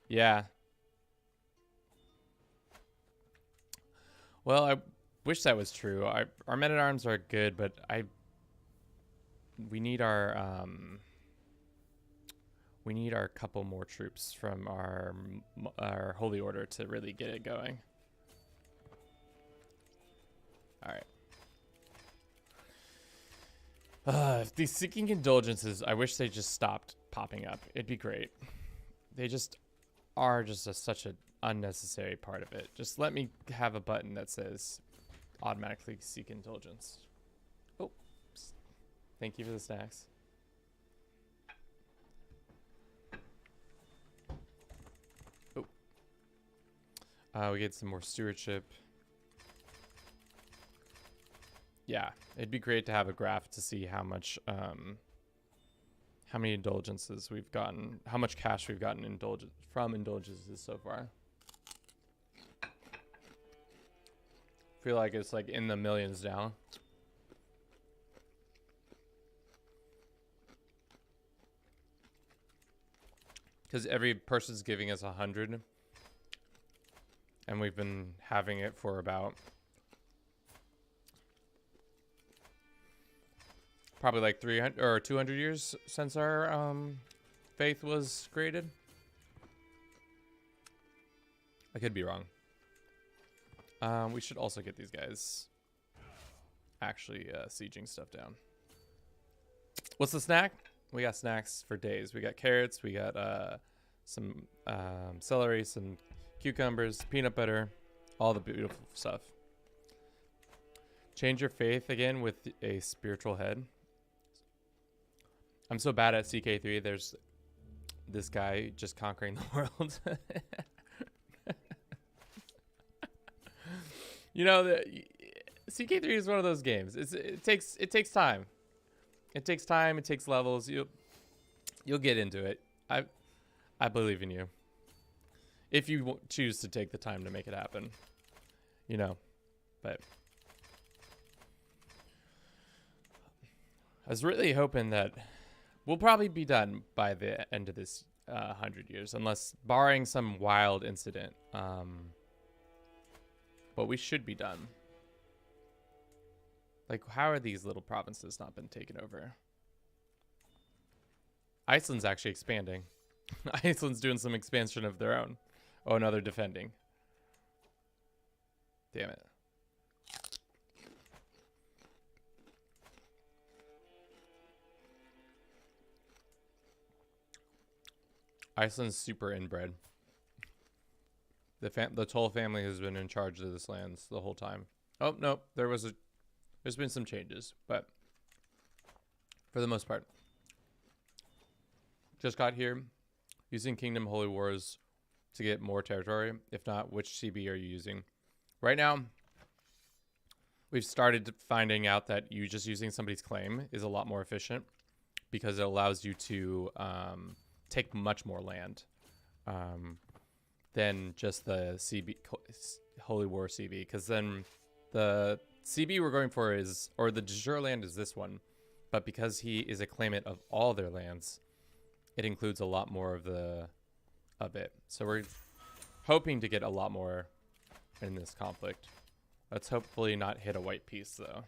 Yeah. Well, I wish that was true. Our men-at-arms are good, but we need our couple more troops from our holy order to really get it going. All right. These seeking indulgences, I wish they just stopped popping up. It'd be great. They just are just such an unnecessary part of it. Just let me have a button that says automatically seek indulgence. Oh, thank you for the snacks. Oh, we get some more stewardship. Yeah, it'd be great to have a graph to see how much, how many indulgences we've gotten, how much cash we've gotten from indulgences so far. Feel like it's like in the millions now. Because every person's giving us 100, and we've been having it for about probably like 300 or 200 years since our faith was created. I could be wrong. We should also get these guys actually sieging stuff down. What's the snack? We got snacks for days. We got carrots. We got some celery, some cucumbers, peanut butter, all the beautiful stuff. Change your faith again with a spiritual head. I'm so bad at CK3. There's this guy just conquering the world. You know, CK3 is one of those games. It takes time. It takes time. It takes levels. You'll get into it. I believe in you. If you choose to take the time to make it happen, you know. But I was really hoping that we'll probably be done by the end of this 100 years, unless barring some wild incident. But we should be done. Like, how are these little provinces not been taken over? Iceland's actually expanding. Iceland's doing some expansion of their own. Oh, no, they're defending. Damn it. Iceland's super inbred. The Toll family has been in charge of this land the whole time. Oh, no, there's been some changes, but for the most part. Just got here using Kingdom Holy Wars to get more territory. If not, which CB are you using? Right now, we've started finding out that you just using somebody's claim is a lot more efficient because it allows you to take much more land than just the CB Holy War CB. Because then the CB we're going for is, or the de jure land is this one, but because he is a claimant of all their lands, it includes a lot more of it. So we're hoping to get a lot more in this conflict. Let's hopefully not hit a white piece though.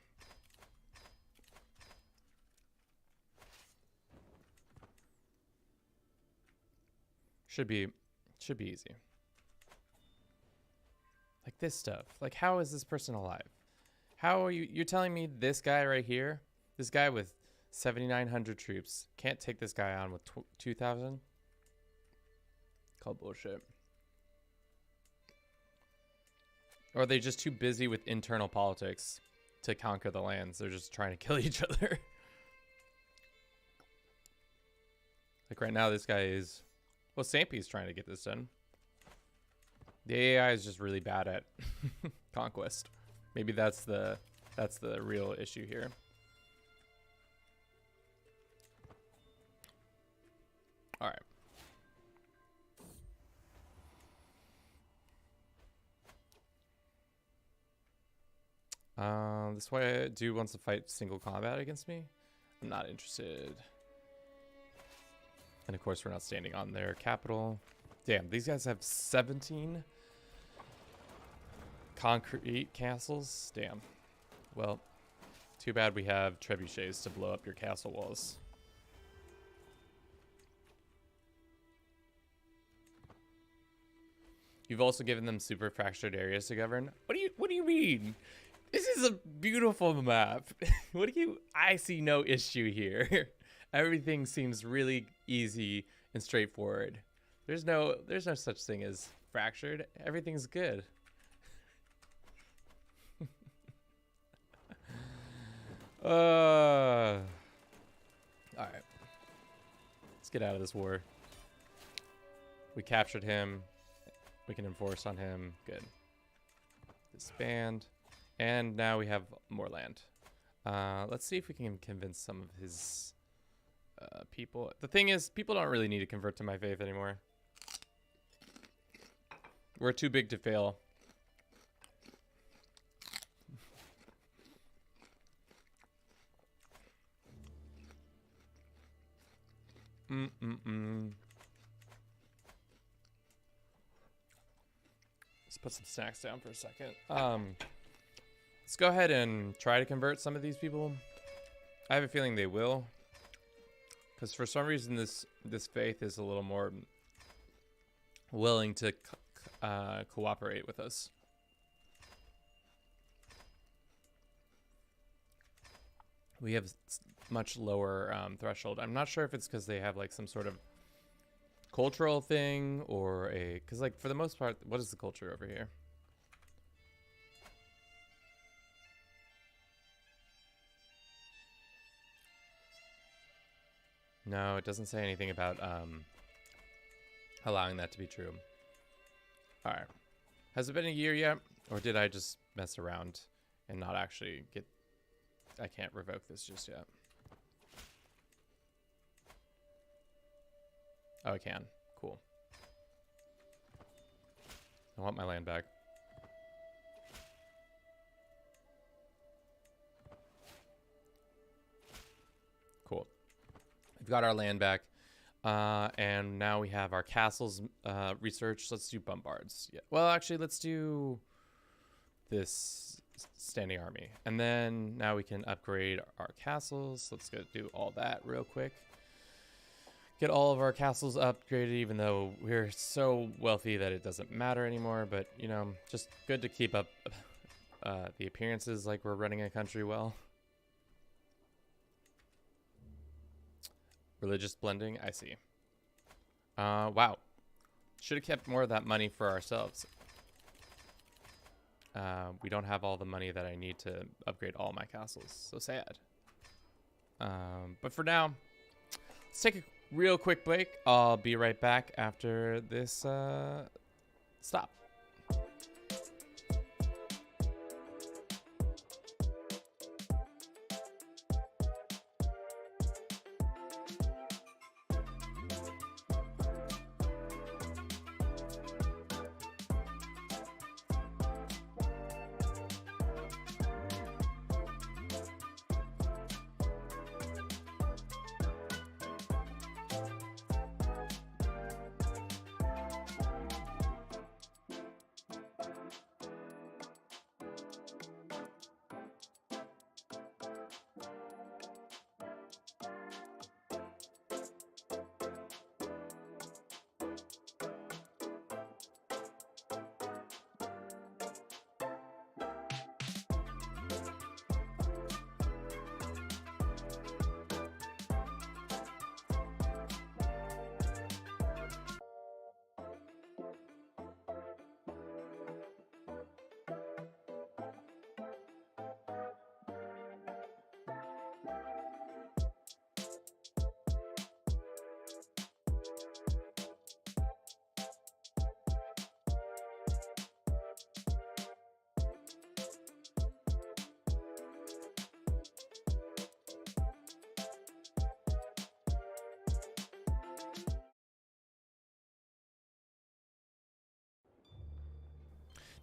Should be easy. Like this stuff. Like, how is this person alive? How are you're telling me this guy right here, this guy with 7,900 troops, can't take this guy on with 2,000? Call bullshit. Or are they just too busy with internal politics to conquer the lands? They're just trying to kill each other. Like right now, this guy is... Well, Sampi's trying to get this done. The AI is just really bad at Conquest. Maybe that's the real issue here. All right. This way, dude wants to fight single combat against me. I'm not interested. And of course, we're not standing on their capital. Damn, these guys have 17 concrete castles. Damn. Well, too bad we have trebuchets to blow up your castle walls. You've also given them super fractured areas to govern. What do you mean? This is a beautiful map. I see no issue here. Everything seems really easy and straightforward. There's no such thing as fractured. Everything's good. All right. Let's get out of this war. We captured him. We can enforce on him. Good. Disband. And now we have more land. Let's see if we can convince some of his people. The thing is, people don't really need to convert to my faith anymore. We're too big to fail. Let's put some snacks down for a second. Let's go ahead and try to convert some of these people. I have a feeling they will, because for some reason this faith is a little more willing to cooperate with us. We have much lower threshold. I'm not sure if it's because they have like some sort of cultural thing or because like for the most part, what is the culture over here? No, it doesn't say anything about allowing that to be true. All right. Has it been a year yet? Or did I just mess around and not actually get... I can't revoke this just yet. Oh, I can. Cool. I want my land back. Cool. We've got our land back. And now we have our castles researched. Let's do bombards. Yeah. Well, actually, let's do this standing army. And then now we can upgrade our castles. Let's go do all that real quick. Get all of our castles upgraded, even though we're so wealthy that it doesn't matter anymore. But, you know, just good to keep up the appearances like we're running a country well. Religious blending, I see. Wow. Should have kept more of that money for ourselves. We don't have all the money that I need to upgrade all my castles. So sad. But for now, let's take a real quick break. I'll be right back after this stop.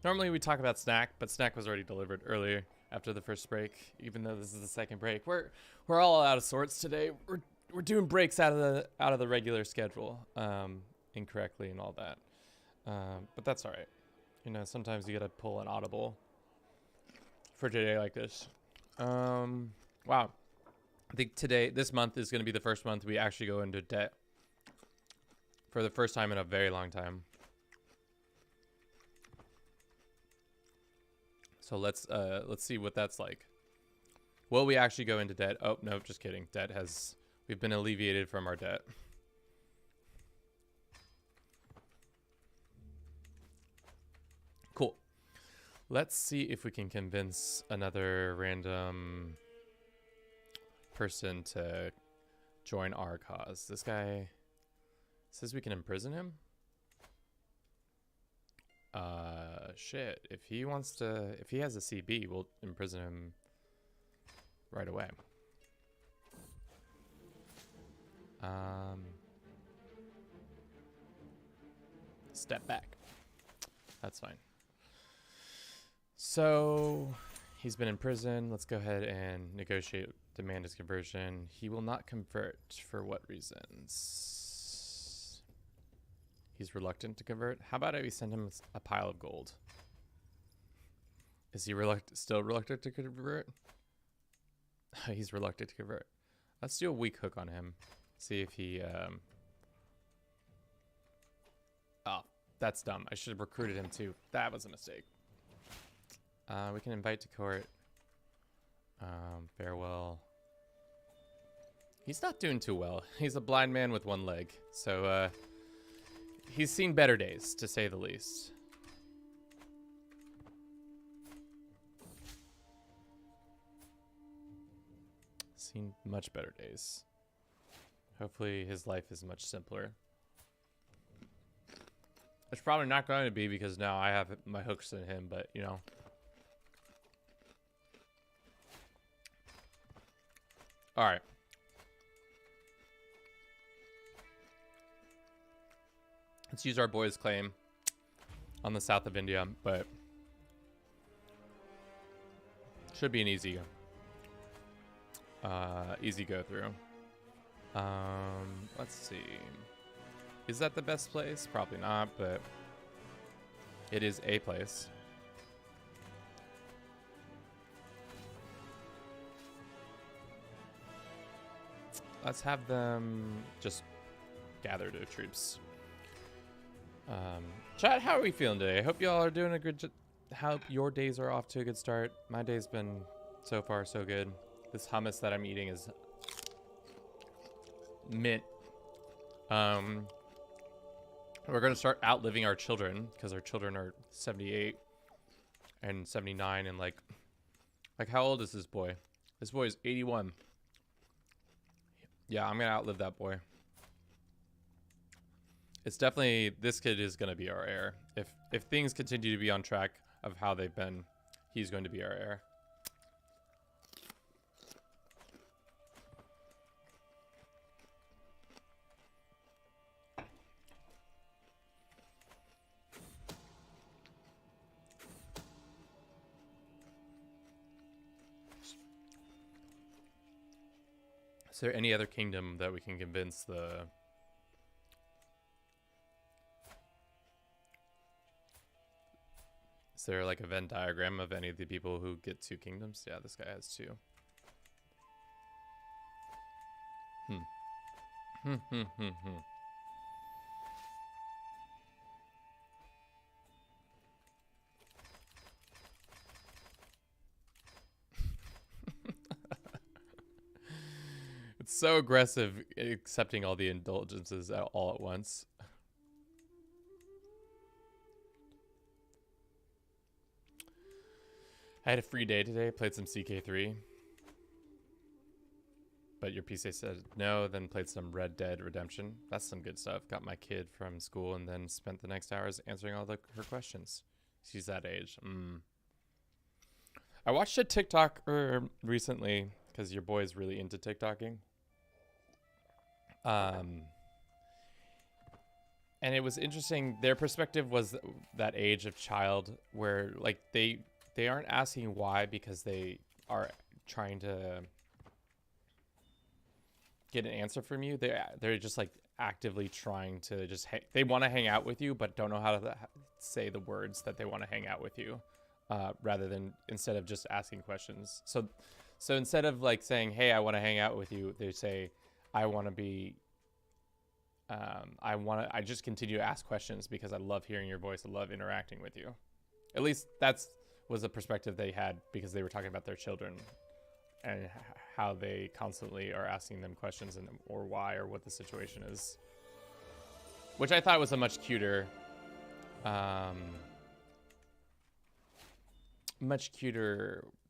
Normally we talk about Snack, but Snack was already delivered earlier after the first break. Even though this is the second break, we're all out of sorts today. We're doing breaks out of the regular schedule, incorrectly and all that. But that's all right. You know, sometimes you gotta pull an audible for today like this. Wow. I think this month is gonna be the first month we actually go into debt for the first time in a very long time. So let's see what that's like. Will we actually go into debt? Oh, no, just kidding. We've been alleviated from our debt. Cool. Let's see if we can convince another random person to join our cause. This guy says we can imprison him. Shit. If he has a CB, we'll imprison him right away. Step back. That's fine. So he's been in prison. Let's go ahead and negotiate, demand his conversion. He will not convert. For what reasons? He's reluctant to convert. How about we send him a pile of gold? Is he still reluctant to convert? He's reluctant to convert. Let's do a weak hook on him. See if he... Oh, that's dumb. I should have recruited him too. That was a mistake. We can invite to court. Farewell. He's not doing too well. He's a blind man with one leg. So, he's seen better days, to say the least. Seen much better days. Hopefully his life is much simpler. It's probably not going to be because now I have my hooks in him, but you know. All right. Let's use our boys' claim on the south of India, but should be an easy go through. Let's see. Is that the best place? Probably not, but it is a place. Let's have them just gather their troops. Chat, how are we feeling today? I hope y'all are doing a good hope your days are off to a good start. My day's been so far so good. This hummus that I'm eating is mint. We're gonna start outliving our children because our children are 78 and 79 and like how old is this boy? This boy is 81. Yeah, I'm gonna outlive that boy. It's definitely, this kid is gonna be our heir. If things continue to be on track of how they've been, he's going to be our heir. Is there any other kingdom that we can convince the... Is there like a Venn diagram of any of the people who get 2 kingdoms? Yeah, this guy has 2. It's so aggressive accepting all the indulgences all at once. I had a free day today, played some CK3. But your PC said no, then played some Red Dead Redemption. That's some good stuff. Got my kid from school and then spent the next hours answering all her questions. She's that age. I watched a TikTok recently, because your boy is really into TikToking. And it was interesting. Their perspective was that age of child where like they aren't asking why because they are trying to get an answer from you. They're just like actively trying to just they want to hang out with you, but don't know how to say the words that they want to hang out with you, rather than instead of just asking questions. So instead of like saying, "Hey, I want to hang out with you," they say, "I want to be." I just continue to ask questions because I love hearing your voice. I love interacting with you. At least was the perspective they had because they were talking about their children and how they constantly are asking them questions or why or what the situation is, which I thought was a much cuter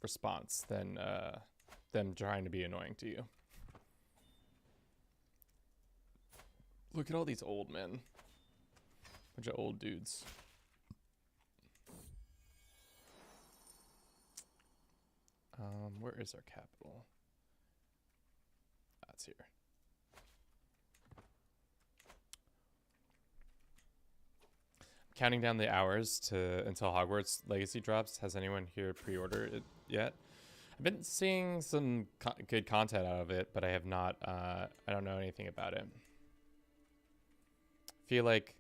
response than them trying to be annoying to you. Look at all these old men. Bunch of old dudes. Where is our capital? That's here. Counting down the hours until Hogwarts Legacy drops. Has anyone here pre-ordered it yet? I've been seeing some good content out of it, but I have not. I don't know anything about it. Feel like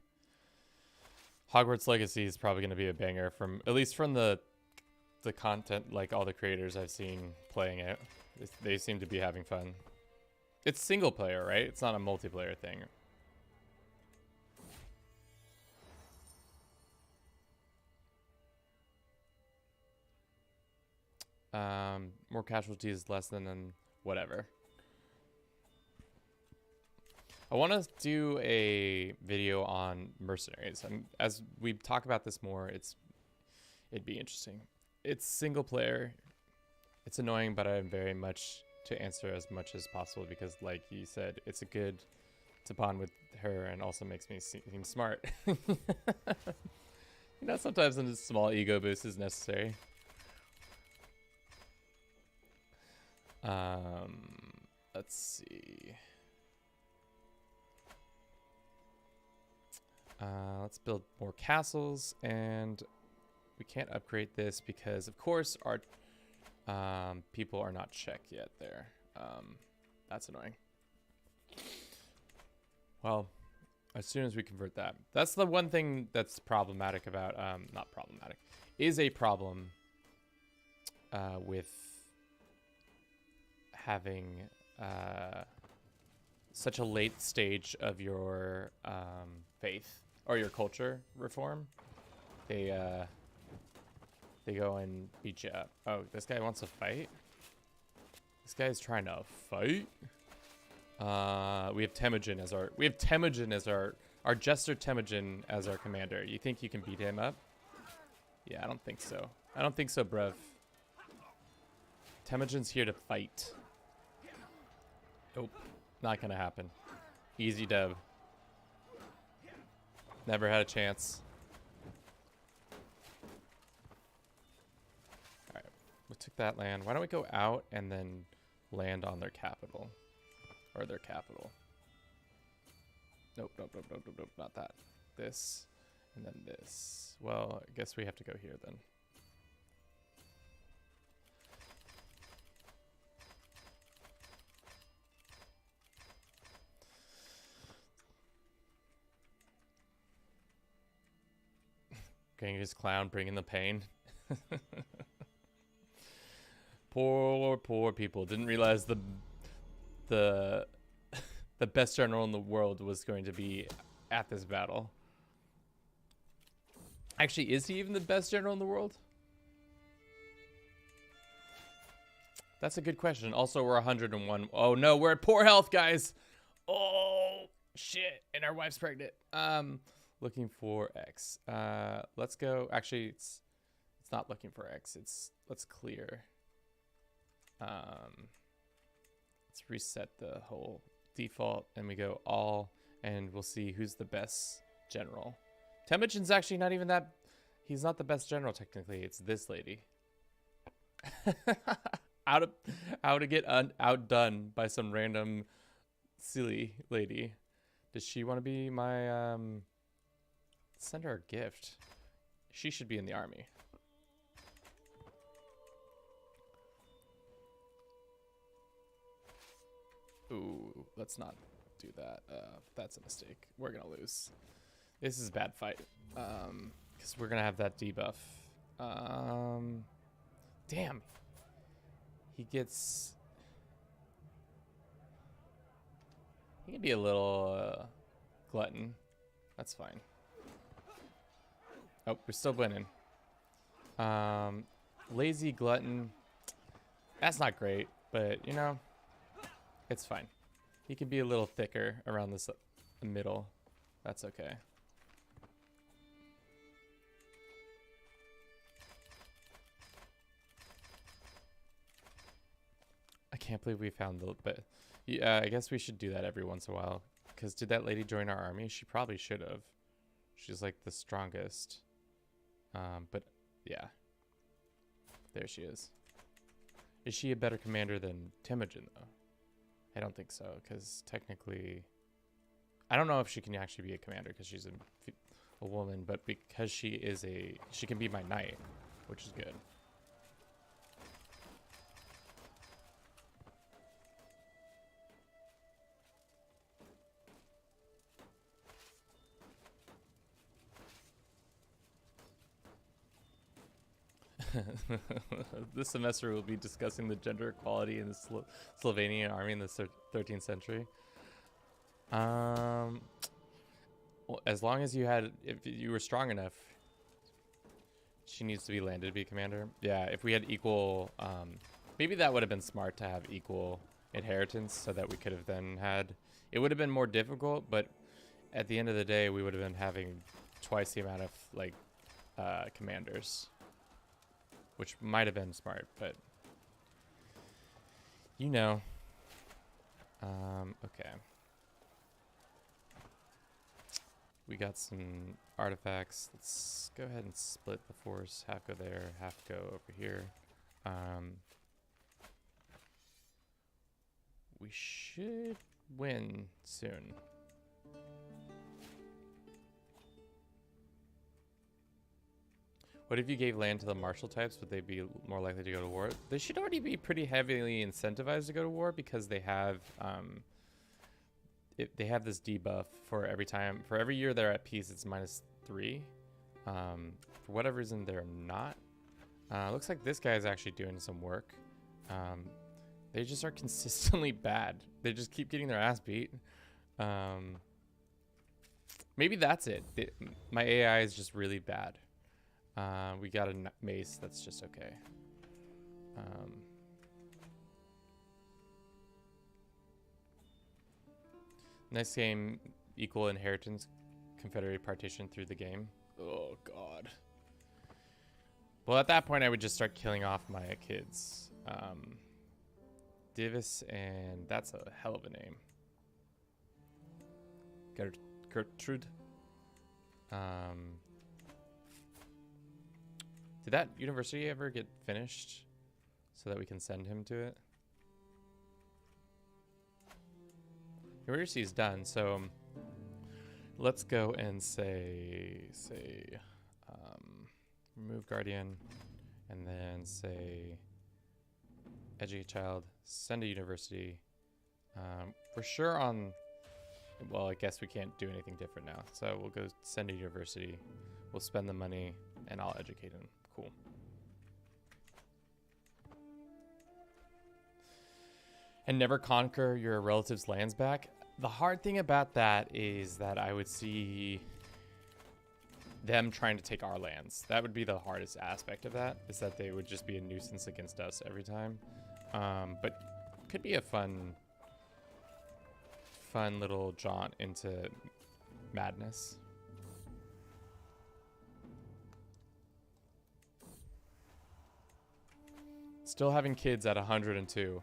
Hogwarts Legacy is probably going to be a banger at least from the content, like all the creators I've seen playing it. They seem to be having fun. It's single player, right? It's not a multiplayer thing. More casualties, less than whatever. I want to do a video on mercenaries, and as we talk about this more, it'd be interesting. It's single player. It's annoying, but I'm very much to answer as much as possible because, like you said, it's a good to bond with her and also makes me seem smart. You know, sometimes a small ego boost is necessary. Let's see. Let's build more castles, and we can't upgrade this because, of course, our people are not checked yet there. That's annoying. Well, as soon as we convert that. That's the one thing that's problematic about, not problematic, is a problem with having such a late stage of your faith or your culture reform. They go and beat you up. Oh, this guy wants to fight? This guy's trying to fight? We have Temujin as our Jester Temujin as our commander. You think you can beat him up? Yeah, I don't think so. I don't think so, bruv. Temujin's here to fight. Nope, not gonna happen. Easy dub. Never had a chance. Alright, we took that land. Why don't we go out and then land on their capital? Or their capital. Nope, not that. This, and then this. Well, I guess we have to go here then. Genghis Clown bringing the pain. Poor people. Didn't realize the best general in the world was going to be at this battle. Actually, is he even the best general in the world? That's a good question. Also, we're 101. Oh no, we're at poor health, guys. Oh shit, and our wife's pregnant. Looking for X. Let's go. Actually, it's not looking for X. Let's clear. Let's reset the whole default, and we go all, and we'll see who's the best general. Temujin's actually not even that. He's not the best general technically. It's this lady. How to get outdone by some random silly lady. Does she want to be my send her a gift. She should be in the army. Ooh, let's not do that. That's a mistake. We're gonna lose. This is a bad fight. Because we're gonna have that debuff. Damn. He gets... He can be a little glutton. That's fine. Oh, we're still winning. Lazy glutton. That's not great, but you know, it's fine. He can be a little thicker around this middle. That's okay. I can't believe we found the bit. Yeah, I guess we should do that every once in a while. Because did that lady join our army? She probably should have. She's like the strongest. But yeah. There she is. Is she a better commander than Temujin though? I don't think so, because technically... I don't know if she can actually be a commander because she's a woman, but because she is a... She can be my knight, which is good. This semester we'll be discussing the gender equality in the Slovenian army in the 13th century. Well, as long as you had, if you were strong enough, she needs to be landed to be commander. Yeah, if we had equal, maybe that would have been smart to have equal inheritance so that we could have then had, it would have been more difficult, but at the end of the day, we would have been having twice the amount of like commanders. Which might have been smart, but you know. Okay. We got some artifacts. Let's go ahead and split the force. Half go there, half go over here. We should win soon. What if you gave land to the martial types? Would they be more likely to go to war? They should already be pretty heavily incentivized to go to war because they have they have this debuff for every time. For every year they're at peace, it's -3. For whatever reason, they're not. Looks like this guy is actually doing some work. They just are consistently bad. They just keep getting their ass beat. Maybe that's it. My AI is just really bad. We got a mace, that's just okay. Next game, equal inheritance, confederate partition through the game. Oh god. Well, at that point I would just start killing off my kids. Divis, and that's a hell of a name. Gertrude. Did that university ever get finished so that we can send him to it? University is done, so let's go and say remove guardian, and then say educate child, send to university. We're sure on, well, I guess we can't do anything different now, so we'll go send to university. We'll spend the money and I'll educate him. Cool. And never conquer your relatives' lands back. The hard thing about that is that I would see them trying to take our lands. That would be the hardest aspect of that, is that they would just be a nuisance against us every time. But could be a fun little jaunt into madness. Still having kids at 102.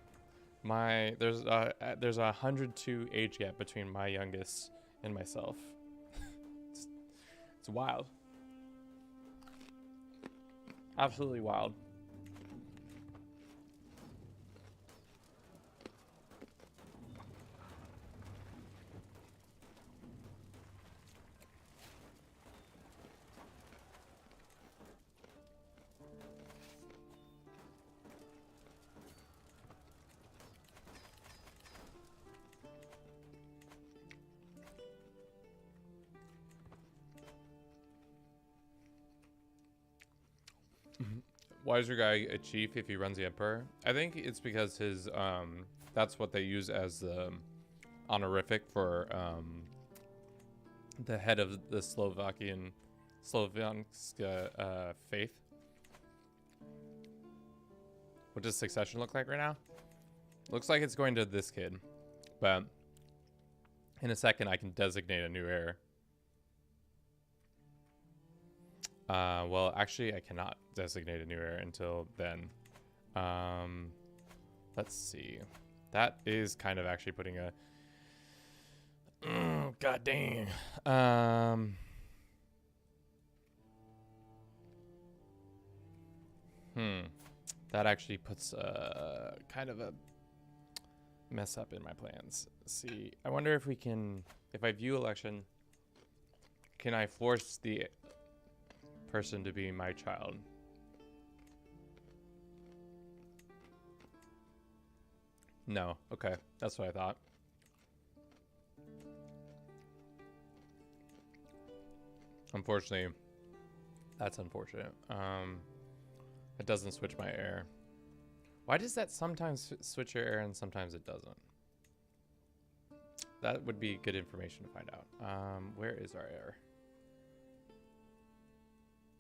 There's a 102 age gap between my youngest and myself. It's wild. Absolutely wild. Why is your guy a chief if he runs the emperor? I think it's because his that's what they use as the honorific for the head of the Slaviansk faith. What does succession look like right now? Looks like it's going to this kid, but in a second I can designate a new heir. Well, actually, I cannot designate a new heir until then. Let's see. That is kind of actually putting a... God dang. That actually puts kind of a mess up in my plans. Let's see. I wonder if we can... If I view election, can I force the person to be my child? No. Okay. That's what I thought. Unfortunately, that's unfortunate. It doesn't switch my heir. Why does that sometimes switch your heir and sometimes it doesn't? That would be good information to find out. Where is our heir?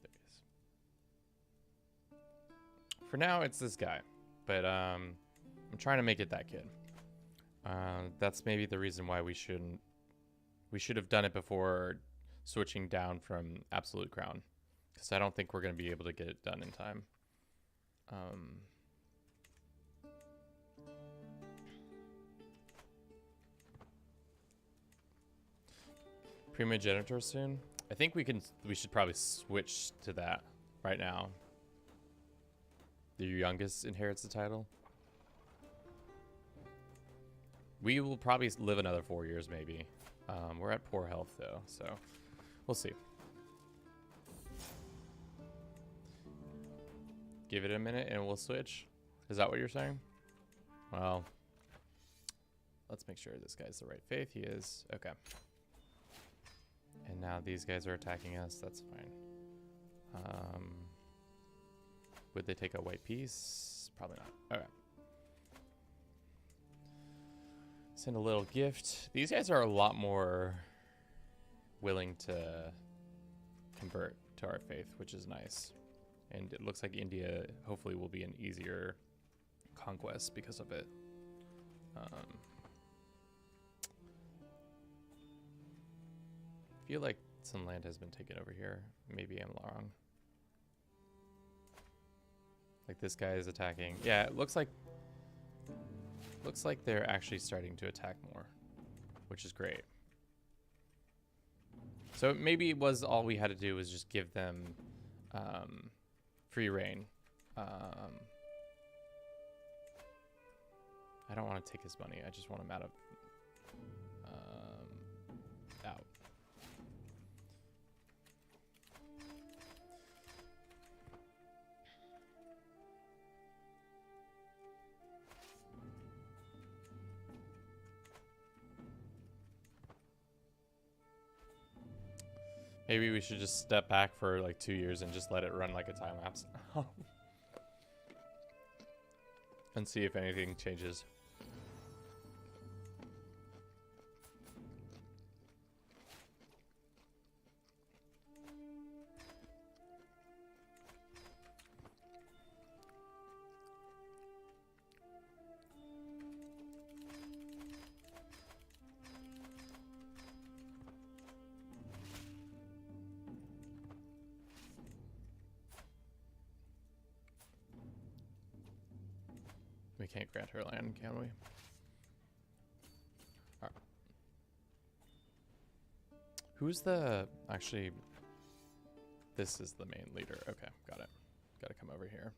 There he is. For now, it's this guy, but I'm trying to make it that kid. That's maybe the reason why we should have done it before switching down from absolute crown, because I don't think we're going to be able to get it done in time. Primogenitor soon. I think we should probably switch to that right now. The youngest inherits the title. We will probably live another 4 years, maybe. We're at poor health, though, so we'll see. Give it a minute and we'll switch. Is that what you're saying? Well, let's make sure this guy's the right faith. He is. Okay. And now these guys are attacking us. That's fine. Would they take a white piece? Probably not. Okay. Send a little gift. These guys are a lot more willing to convert to our faith, which is nice. And it looks like India hopefully will be an easier conquest because of it. I feel like some land has been taken over here. Maybe I'm wrong. Like this guy is attacking. Yeah, it looks like they're actually starting to attack more, which is great. So maybe it was all we had to do was just give them free reign. I don't want to take his money. I just want him out. Maybe we should just step back for like 2 years and just let it run like a time lapse. And see if anything changes. We can't grant her land, can we? All right. Who's the... Actually, this is the main leader. Okay, got it. Got to come over here.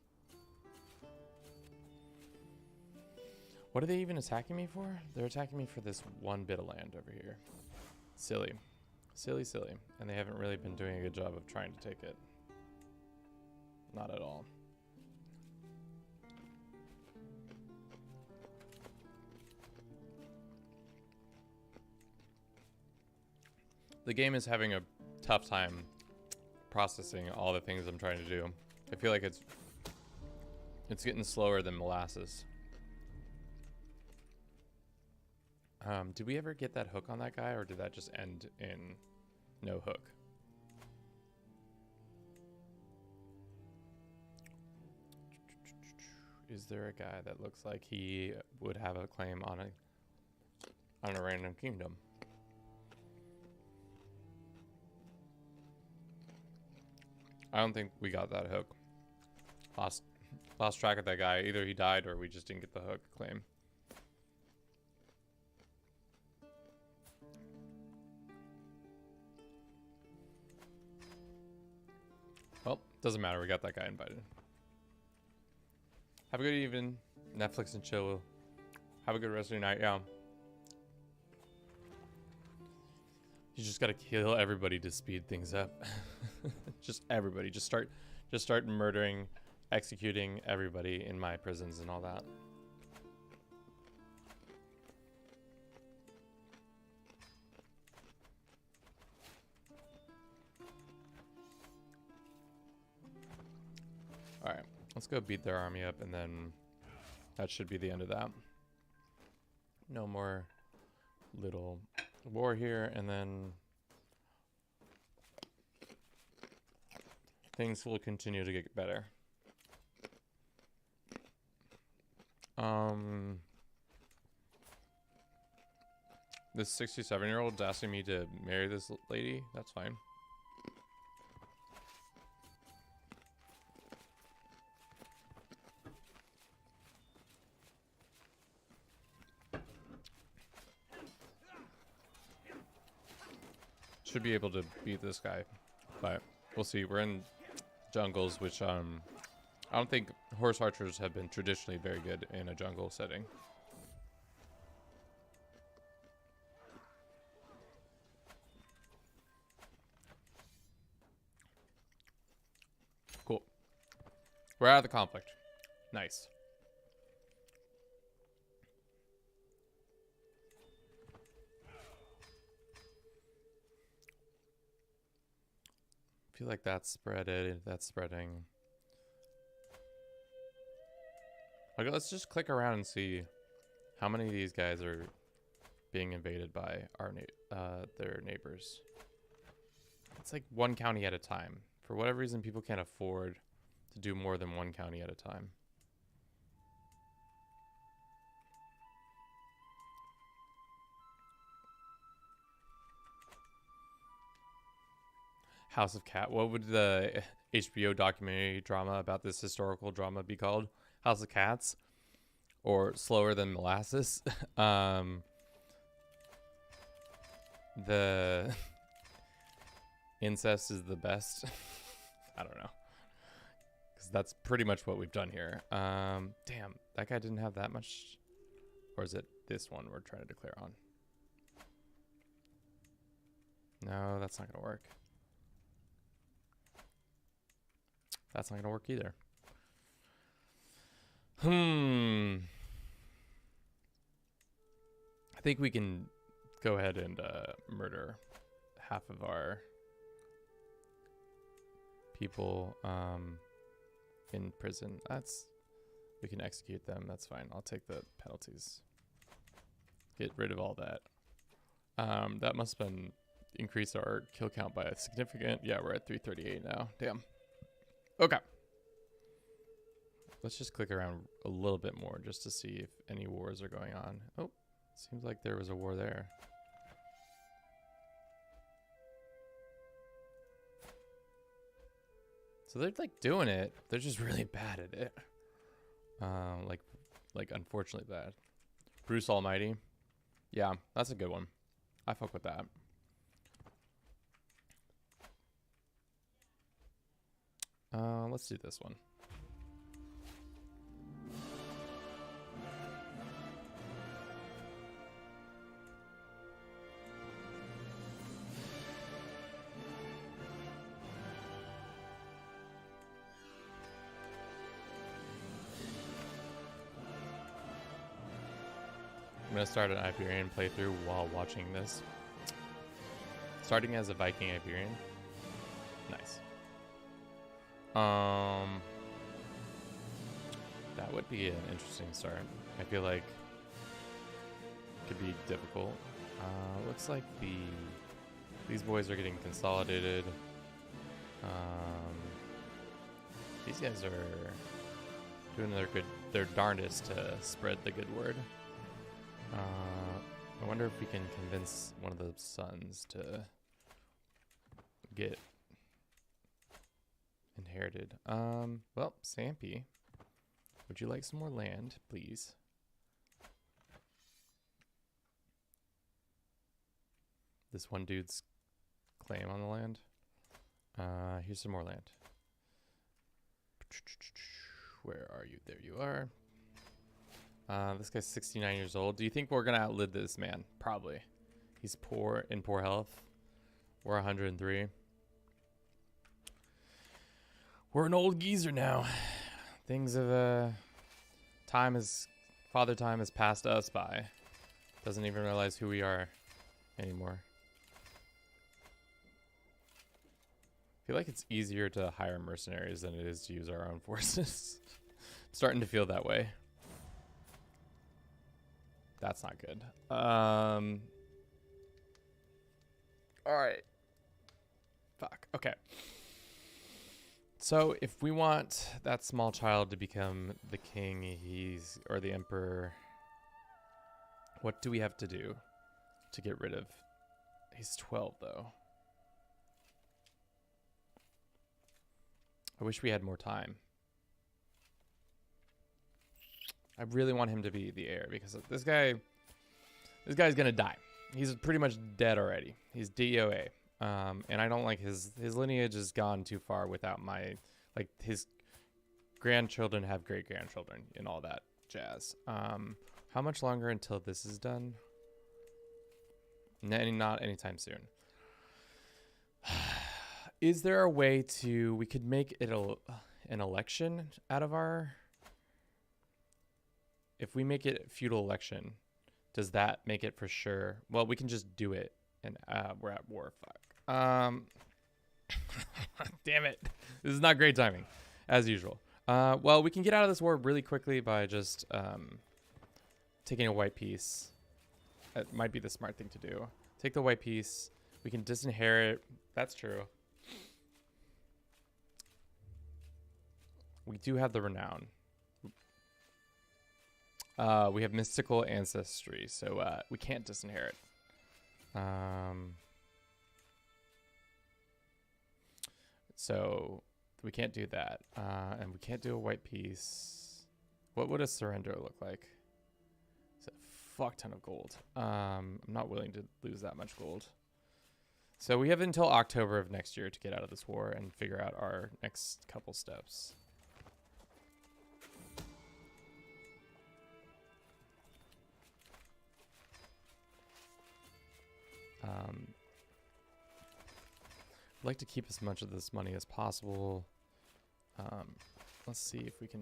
What are they even attacking me for? They're attacking me for this one bit of land over here. Silly. Silly, silly. And they haven't really been doing a good job of trying to take it. Not at all. The game is having a tough time processing all the things I'm trying to do. I feel like it's It's getting slower than molasses. Did we ever get that hook on that guy, or did that just end in no hook? Is there a guy that looks like he would have a claim on a random kingdom? I don't think we got that hook. Lost track of that guy. Either he died or we just didn't get the hook claim. Well, doesn't matter. We got that guy invited. Have a good evening. Netflix and chill. Have a good rest of your night. Yeah. You just gotta kill everybody to speed things up. Just everybody. Just start murdering, executing everybody in my prisons and all that. Alright, let's go beat their army up, and then that should be the end of that. No more little war here, and then things will continue to get better. This 67-year-old is asking me to marry this lady. That's fine. Should be able to beat this guy, but we'll see. We're in jungles, which I don't think horse archers have been traditionally very good in a jungle setting. Cool. We're out of the conflict. Nice. I feel like that's spreaded. That's spreading. Okay, let's just click around and see how many of these guys are being invaded by their neighbors. It's like one county at a time. For whatever reason, people can't afford to do more than one county at a time. House of Cat. What would the HBO documentary drama about this historical drama be called? House of Cats? Or Slower Than Molasses? The incest is the best. I don't know. Because that's pretty much what we've done here. Damn, that guy didn't have that much. Or is it this one we're trying to declare on? No, that's not going to work. That's not going to work either. I think we can go ahead and murder half of our people in prison. We can execute them. That's fine. I'll take the penalties. Get rid of all that. That must have been increased our kill count by a significant. Yeah, we're at 338 now. Damn. Okay. Let's just click around a little bit more just to see if any wars are going on. Oh, seems like there was a war there. So they're like doing it. They're just really bad at it. Like unfortunately bad. Bruce Almighty. Yeah, that's a good one. I fuck with that. Let's do this one. I'm gonna start an Iberian playthrough while watching this. Starting as a Viking Iberian. Nice. That would be an interesting start. I feel like it could be difficult. Looks like these boys are getting consolidated. These guys are doing their darndest to spread the good word. I wonder if we can convince one of the sons to get inherited. Well, Sampy, would you like some more land, please? This one dude's claim on the land. Here's some more land. Where are you? There you are. This guy's 69 years old. Do you think we're gonna outlive this man? Probably. He's poor, in poor health. We're 103. We're an old geezer now. Things of Father Time has passed us by. Doesn't even realize who we are anymore. I feel like it's easier to hire mercenaries than it is to use our own forces. Starting to feel that way. That's not good. All right. Fuck. Okay. So if we want that small child to become the king, or the emperor, what do we have to do to get rid of? He's 12 though. I wish we had more time. I really want him to be the heir because this guy's gonna die. He's pretty much dead already. He's DOA. And I don't like his lineage has gone too far without his grandchildren have great grandchildren and all that jazz. How much longer until this is done? Not anytime soon. Is there a way we could make it an election out of if we make it a feudal election, does that make it for sure? Well, we can just do it and we're at war. Fuck. Damn it. This is not great timing, as usual. Well, we can get out of this war really quickly by just taking a white piece. That might be the smart thing to do. Take the white piece. We can disinherit. That's true. We do have the renown. We have mystical ancestry, so we can't disinherit. So we can't do that. And we can't do a white piece. What would a surrender look like? It's a fuck ton of gold. I'm not willing to lose that much gold. So we have until October of next year to get out of this war and figure out our next couple steps. I'd like to keep as much of this money as possible. Let's see if we can...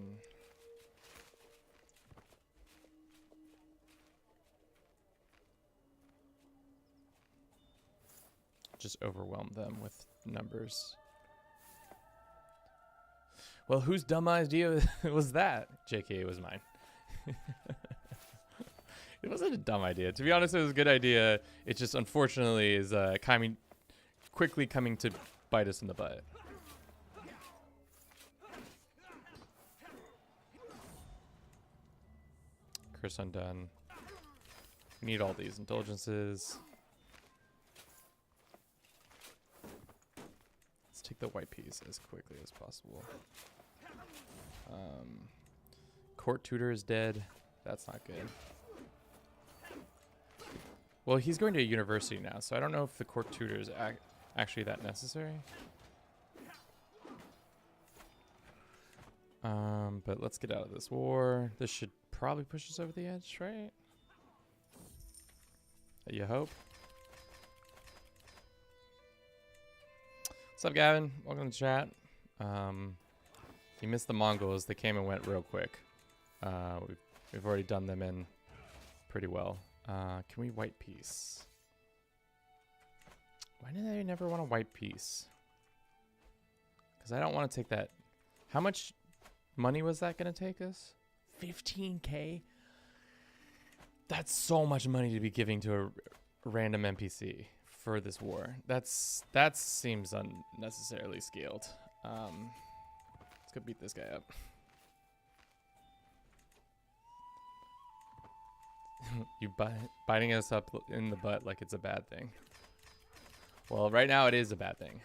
just overwhelm them with numbers. Well, whose dumb idea was that? JK, it was mine. It wasn't a dumb idea. To be honest, it was a good idea. It just unfortunately is quickly coming to bite us in the butt. Curse undone. We need all these indulgences. Let's take the white piece as quickly as possible. Court tutor is dead. That's not good. Well, he's going to a university now, so I don't know if the court tutor is actually that necessary. But let's get out of this war. This should probably push us over the edge, right? You hope. What's up, Gavin? Welcome to chat. You missed the Mongols. They came and went real quick. We've already done them in pretty well. Can we white piece? Why do they never want a white piece? Because I don't want to take that. How much money was that going to take us? 15k? That's so much money to be giving to a random NPC for this war. That seems unnecessarily scaled. Let's go beat this guy up. You biting us up in the butt like it's a bad thing. Well, right now it is a bad thing.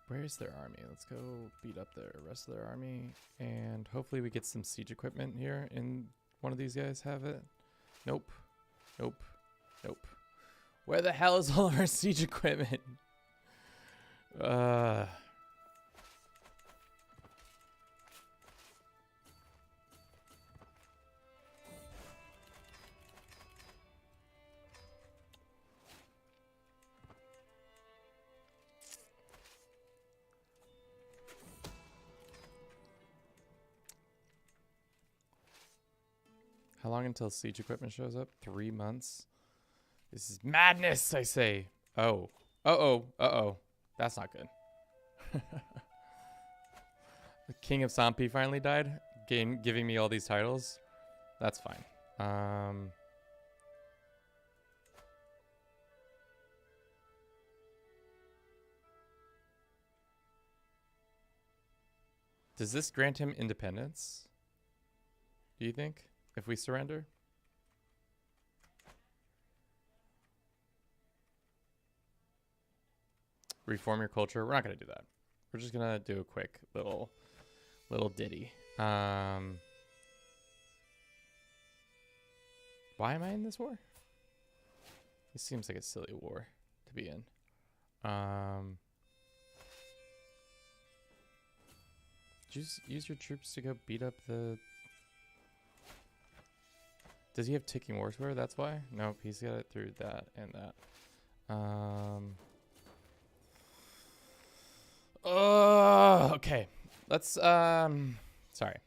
Where's their army? Let's go beat up the rest of their army, and hopefully we get some siege equipment here. In one of these guys have it? Nope. Nope. Nope. Where the hell is all of our siege equipment? How long until siege equipment shows up? 3 months? This is madness, I say. Oh. Uh-oh. Uh-oh. That's not good. The King of Sampi finally died, giving me all these titles. That's fine. Does this grant him independence? Do you think? If we surrender? Reform your culture. We're not going to do that. We're just going to do a quick little ditty. Why am I in this war? This seems like a silly war to be in. Just use your troops to go beat up the... Does he have ticking war square? That's why? Nope, he's got it through that and that. Okay. Let's sorry.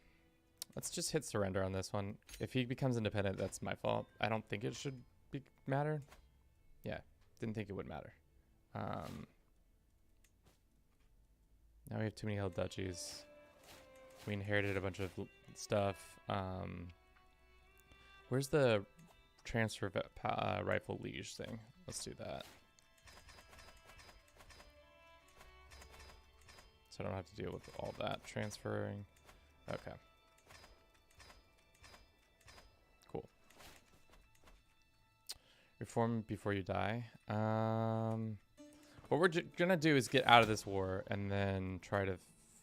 Let's just hit surrender on this one. If he becomes independent, that's my fault. I don't think it should matter. Yeah, didn't think it would matter. Now we have too many held duchies. We inherited a bunch of stuff. Where's the transfer rifle liege thing? Let's do that. So I don't have to deal with all that transferring. Okay. Cool. Reform before you die. What we're gonna do is get out of this war and then try to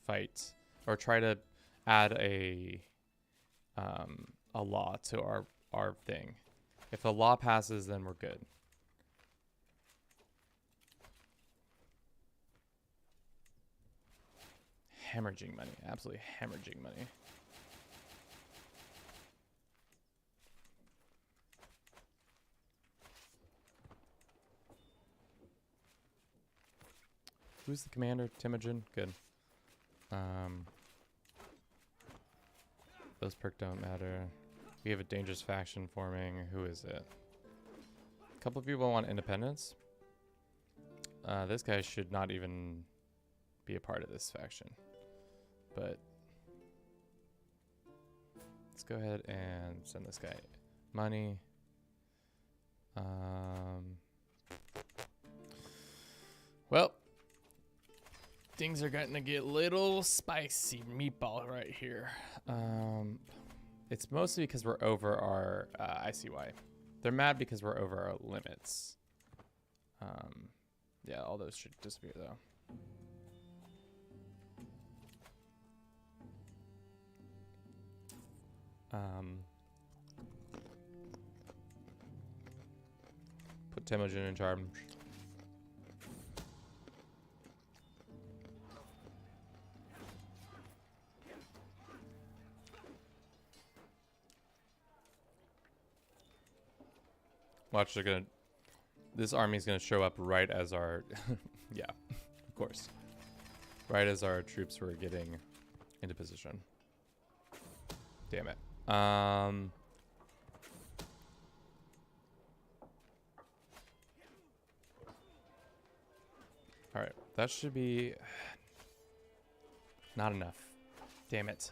fight, or try to add a law to our thing. If a law passes, then we're good. Hemorrhaging money. Absolutely hemorrhaging money. Who's the commander? Temujin? Good. Those perks don't matter. We have a dangerous faction forming. Who is it? A couple of people want independence. This guy should not even be a part of this faction. But let's go ahead and send this guy money. Well, things are going to get a little spicy meatball right here. It's mostly because we're over our ICY. They're mad because we're over our limits. Yeah, all those should disappear though. Put Temujin in charge. Watch, they're gonna... This army's gonna show up right as our... yeah, of course. Right as our troops were getting into position. Damn it. All right, that should be not enough. Damn it.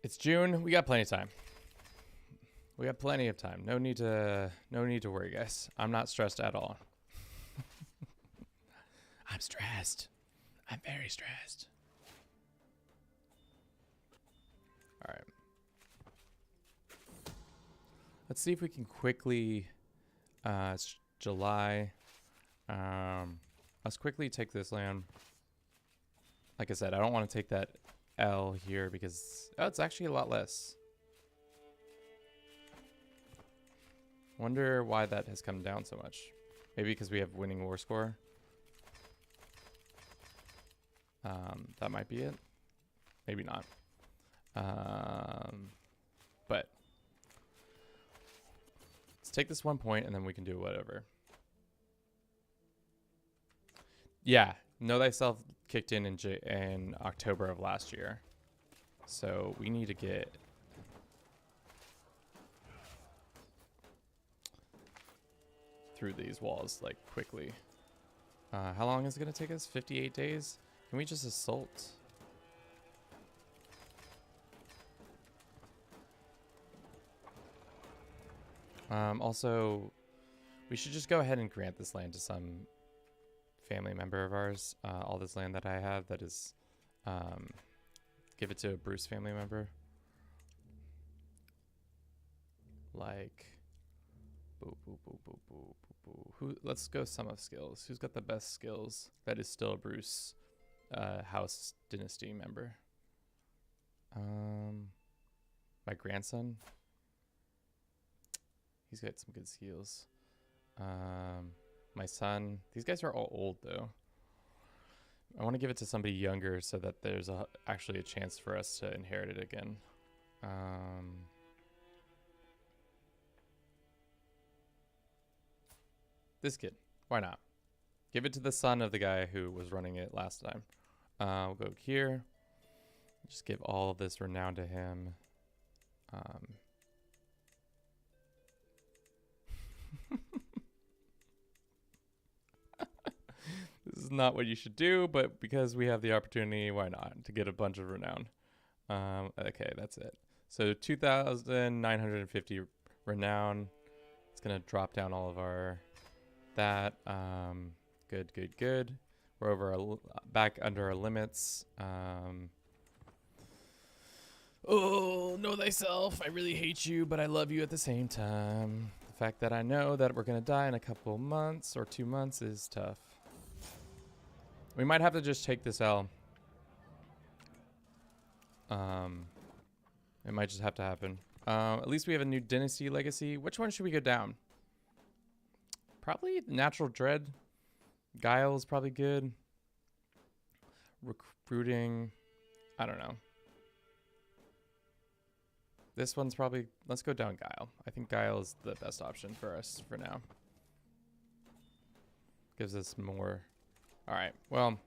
It's June. We got plenty of time. We got plenty of time. No need to worry, guys. I'm not stressed at all. I'm stressed. I'm very stressed. All right. Let's see if we can quickly, it's July. Let's quickly take this land. Like I said, I don't want to take that L here because, oh, it's actually a lot less. Wonder why that has come down so much. Maybe because we have winning war score. That might be it. Maybe not. But let's take this 1 point and then we can do whatever. Yeah, Know Thyself kicked in October of last year. So we need to get through these walls like quickly. How long is it going to take us? 58 days? Can we just assault? Also, we should just go ahead and grant this land to some family member of ours. All this land that I have, that is, give it to a Bruce family member. Like, boo, boo, boo, boo, boo, boo, boo. Let's go sum of skills. Who's got the best skills that is still a Bruce house dynasty member? My grandson. He's got some good skills. My son. These guys are all old though. I want to give it to somebody younger so that there's actually a chance for us to inherit it again. This kid. Why not? Give it to the son of the guy who was running it last time. We'll go here. Just give all of this renown to him. This is not what you should do, but because we have the opportunity, why not? To get a bunch of renown. Okay, that's it. So 2,950 renown. It's going to drop down all of our... That. Good, good, good. We're over back under our limits. Oh, know thyself. I really hate you, but I love you at the same time. The fact that I know that we're going to die in a couple months or 2 months is tough. We might have to just take this L. It might just have to happen. At least we have a new dynasty legacy. Which one should we go down? Probably Natural Dread. Guile is probably good. Recruiting. I don't know. This one's probably... Let's go down Guile. I think Guile is the best option for us for now. Gives us more... Alright, well...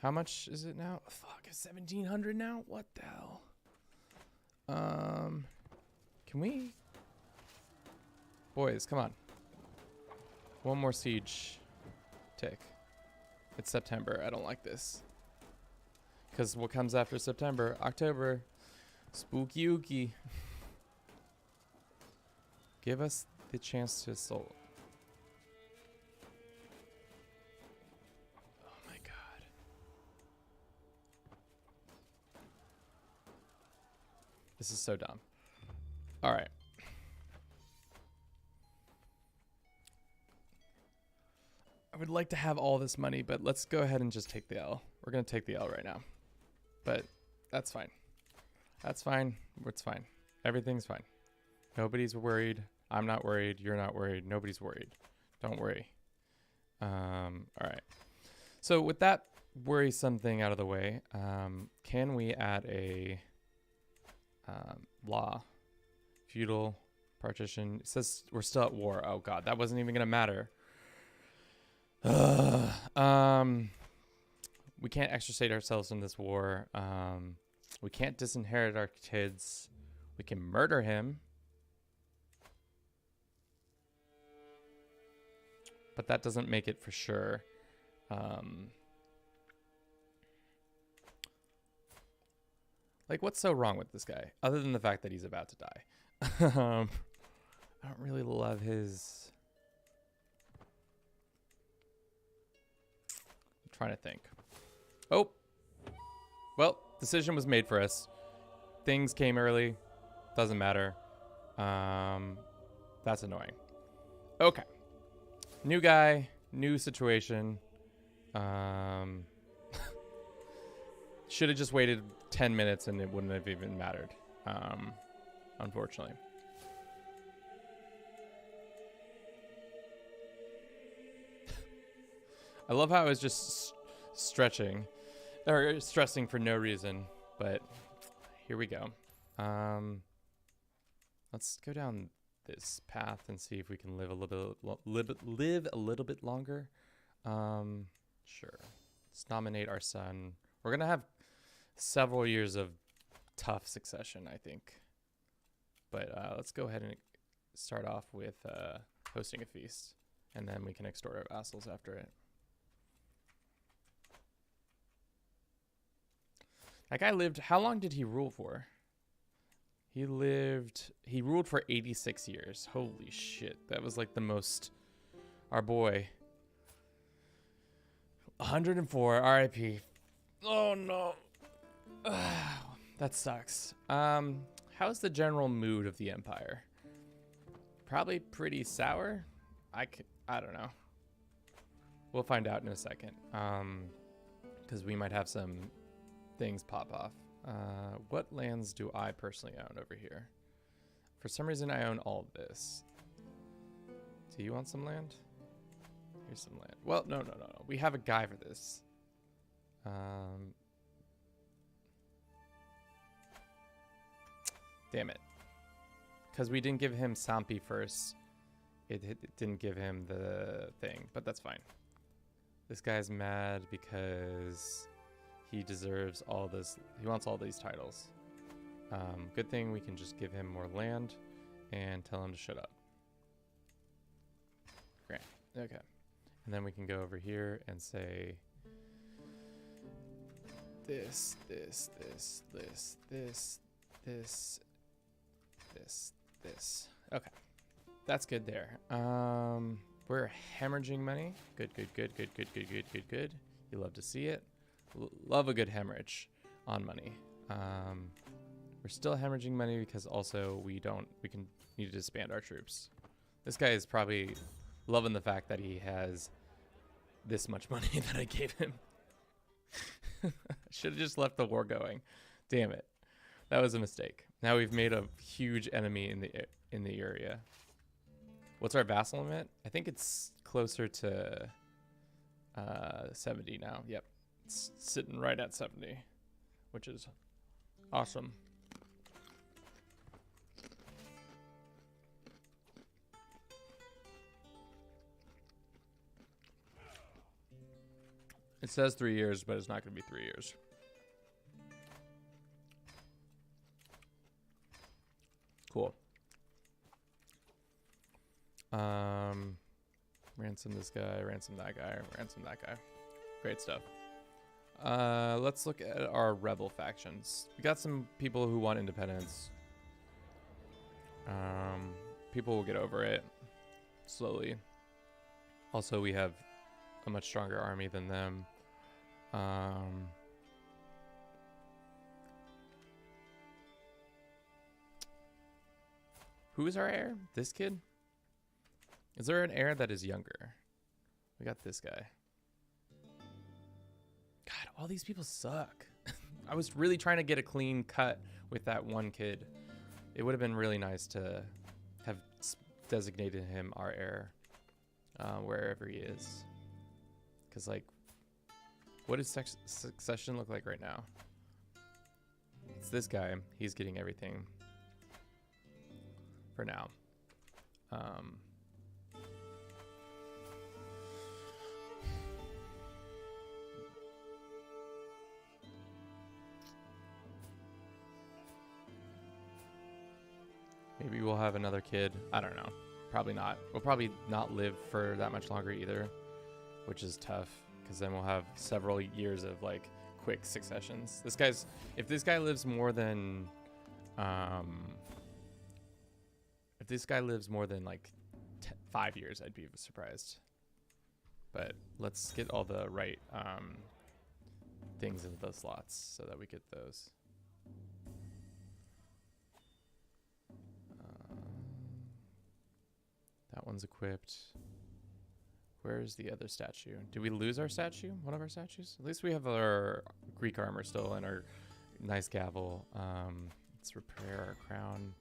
How much is it now? Fuck, it's 1,700 now? What the hell? Can we... Boys, come on. One more siege tick. It's September. I don't like this. Because what comes after September? October. Spooky ooky. Give us the chance to assault. Oh my god. This is so dumb. Alright. I would like to have all this money, but let's go ahead and just take the L. We're going to take the L right now. But that's fine. That's fine. It's fine. Everything's fine. Nobody's worried. I'm not worried. You're not worried. Nobody's worried. Don't worry. All right. So with that worrisome thing out of the way, can we add a law? Feudal partition. It says we're still at war. Oh, God. That wasn't even going to matter. We can't extricate ourselves in this war. We can't disinherit our kids. We can murder him. but that doesn't make it for sure. Like, what's so wrong with this guy, other than the fact that he's about to die? I don't really love his... I'm trying to think. Oh! Well, decision was made for us. Things came early. Doesn't matter. That's annoying. Okay. New guy, new situation. Should have just waited 10 minutes and it wouldn't have even mattered. Unfortunately. I love how I was just stretching or stressing for no reason, but here we go. Let's go down this path and see if we can live a little bit longer. Sure. Let's nominate our son. We're gonna have several years of tough succession, I think. But let's go ahead and start off with hosting a feast, and then we can extort our vassals after it. That guy lived, how long did he rule for? He ruled for 86 years. Holy shit. That was like the most, our boy. 104, RIP. Oh no. That sucks. How's the general mood of the empire? Probably pretty sour. I don't know. We'll find out in a second. Because we might have some things pop off. What lands do I personally own over here? For some reason, I own all of this. Do you want some land? Here's some land. Well, no. We have a guy for this. Damn it. Because we didn't give him Sampi first. It didn't give him the thing, but that's fine. This guy's mad because he deserves all this. He wants all these titles. Good thing we can just give him more land and tell him to shut up. Great. Okay. And then we can go over here and say this. Okay. That's good there. We're hemorrhaging money. Good. You love to see it. Love a good hemorrhage on money. We're still hemorrhaging money because also we need to disband our troops. This guy is probably loving the fact that he has this much money that I gave him. Should have just left the war going. Damn it. That was a mistake. Now we've made a huge enemy in the area. What's our vassal limit? I think it's closer to 70 now. Yep. It's sitting right at 70, which is awesome. It says 3 years, but it's not going to be 3 years. Cool. Ransom this guy, ransom that guy, ransom that guy. Great stuff. Let's look at our rebel factions. We got some people who want independence. People will get over it slowly. Also, we have a much stronger army than them. Who is our heir? This kid? Is there an heir that is younger? We got this guy. God, all these people suck. I was really trying to get a clean cut with that one kid. It would have been really nice to have designated him our heir wherever he is. Because, like, what does succession look like right now? It's this guy. He's getting everything for now. Maybe we'll have another kid. I don't know. Probably not. We'll probably not live for that much longer either, which is tough because then we'll have several years of like quick successions. If this guy lives more than like 5 years, I'd be surprised. But let's get all the right things into those slots so that we get those. That one's equipped. Where's the other statue? Did we lose our statue? One of our statues? At least we have our Greek armor still and our nice gavel. Let's repair our crown.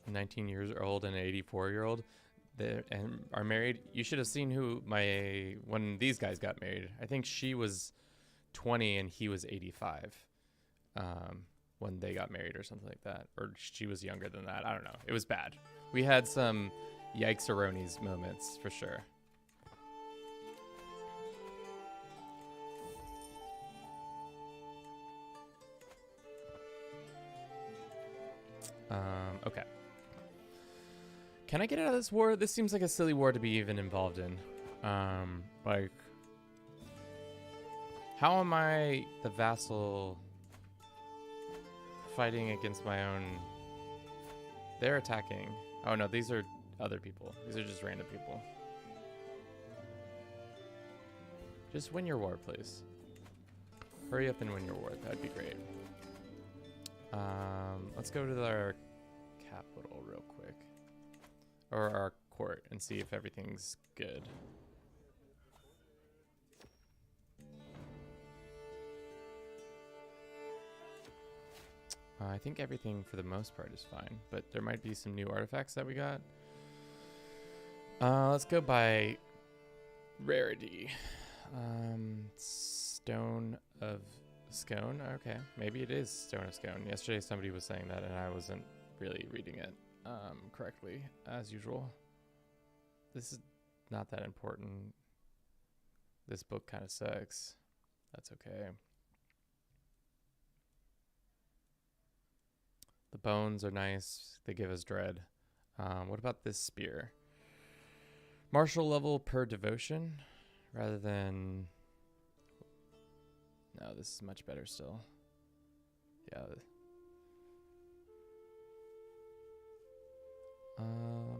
A 19 years old and an 84-year-old. And are married. You should have seen when these guys got married. I think she was 20 and he was 85 when they got married or something like that. Or she was younger than that. I don't know. It was bad. We had some yikes-a-ronies moments for sure. Okay. Can I get out of this war? This seems like a silly war to be even involved in. Like, how am I the vassal fighting against my own? They're attacking. Oh no, these are other people. These are just random people. Just win your war, please. Hurry up and win your war. That'd be great. Let's go to our capital real quick. Or our court and see if everything's good. I think everything for the most part is fine, but there might be some new artifacts that we got. Let's go by rarity. Stone of Scone. Okay, maybe it is Stone of Scone. Yesterday somebody was saying that and I wasn't really reading it correctly as usual. This is not that important. This book kind of sucks. That's okay. The bones are nice. They give us dread. What about this spear? Martial level per devotion rather than... No, this is much better still. Yeah.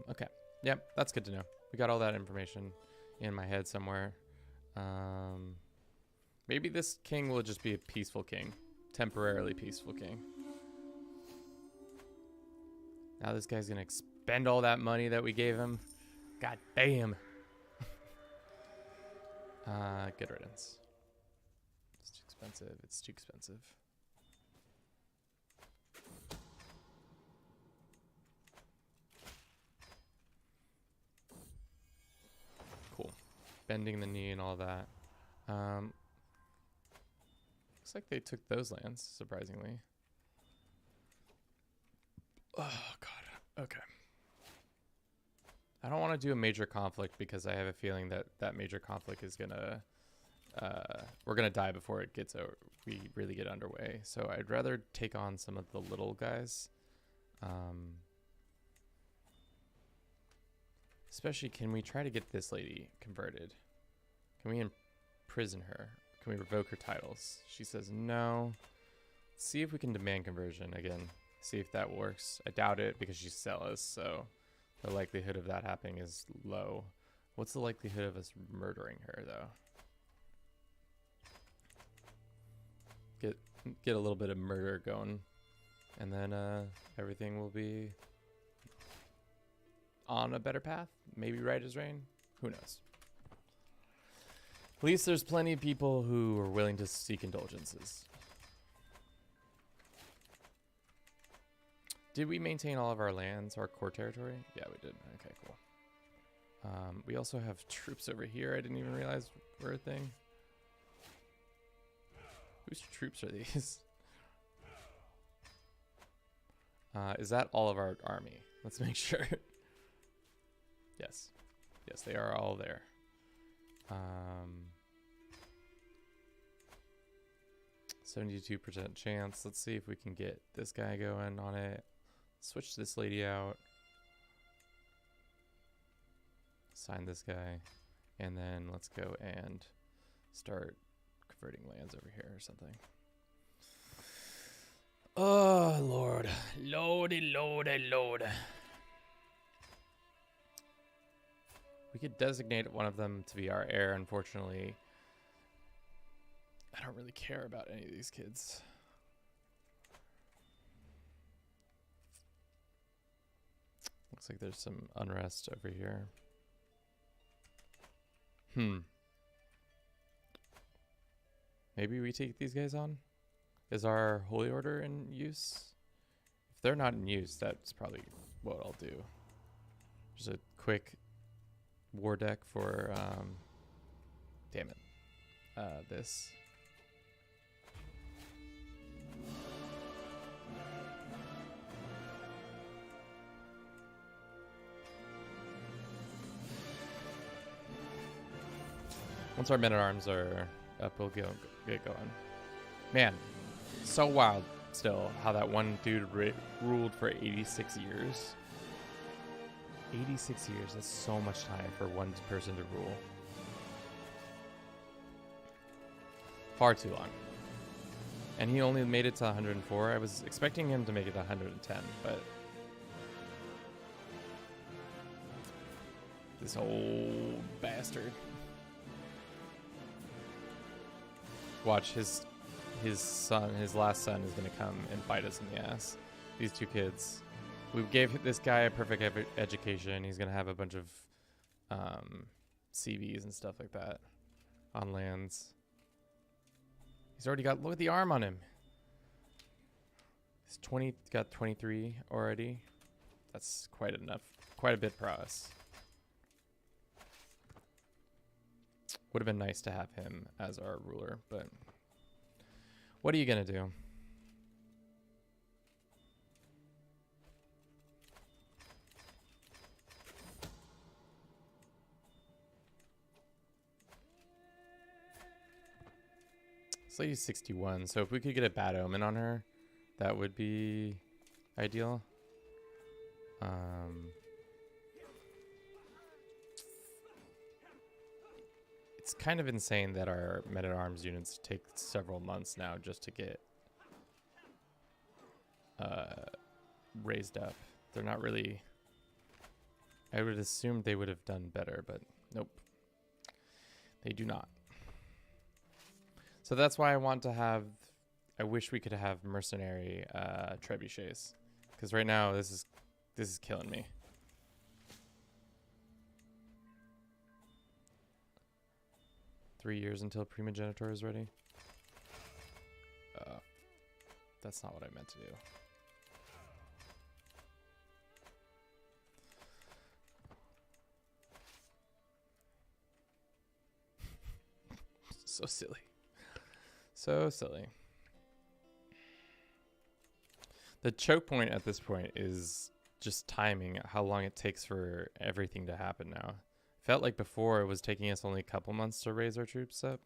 Okay. Yep, that's good to know. We got all that information in my head somewhere. Maybe this king will just be a peaceful king. Temporarily peaceful king. Now this guy's gonna expend all that money that we gave him. God damn. Good riddance. It's too expensive. It's too expensive. Cool. Bending the knee and all that. Looks like they took those lands, surprisingly. Oh, God. Okay. I don't want to do a major conflict because I have a feeling that that major conflict is going to... we're going to die before it gets over. We really get underway. So I'd rather take on some of the little guys. Especially, can we try to get this lady converted? Can we imprison her? Can we revoke her titles? She says no. Let's see if we can demand conversion again. See if that works. I doubt it because she's zealous, so the likelihood of that happening is low. What's the likelihood of us murdering her, though? Get a little bit of murder going, and then everything will be on a better path. Maybe right as rain. Who knows? At least there's plenty of people who are willing to seek indulgences. Did we maintain all of our lands, our core territory? Yeah, we did. Okay, cool. We also have troops over here. I didn't even realize were a thing. Whose troops are these? Is that all of our army? Let's make sure. Yes. Yes, they are all there. 72% chance. Let's see if we can get this guy going on it. Switch this lady out. Sign this guy. And then let's go and start converting lands over here or something. Oh, Lord. Lordy, lordy, lord. We could designate one of them to be our heir. Unfortunately, I don't really care about any of these kids. Looks like there's some unrest over here. Maybe we take these guys on? Is our holy order in use? If they're not in use, that's probably what I'll do. Just a quick war deck for, damn it, this. Once our men-at-arms are up, we'll get going. Man, so wild still how that one dude ruled for 86 years. 86 years, that's so much time for one person to rule. Far too long. And he only made it to 104. I was expecting him to make it to 110, but this old bastard. Watch, his son, his last son, is going to come and bite us in the ass. These two kids. We gave this guy a perfect education. He's going to have a bunch of CVs and stuff like that on lands. He's already got, look at the arm on him. He's got 23 already. That's quite enough, quite a bit for us. Would have been nice to have him as our ruler, but what are you going to do? This lady's 61, so if we could get a bad omen on her, that would be ideal. It's kind of insane that our men-at-arms units take several months now just to get raised up. They're not really... I would assume they would have done better, but nope. They do not. So that's why I want to have... I wish we could have mercenary trebuchets. Because right now, this is killing me. Three years until primogenitor is ready. That's not what I meant to do. So silly. So silly. The choke point at this point is just timing, how long it takes for everything to happen now. Felt like before it was taking us only a couple months to raise our troops up.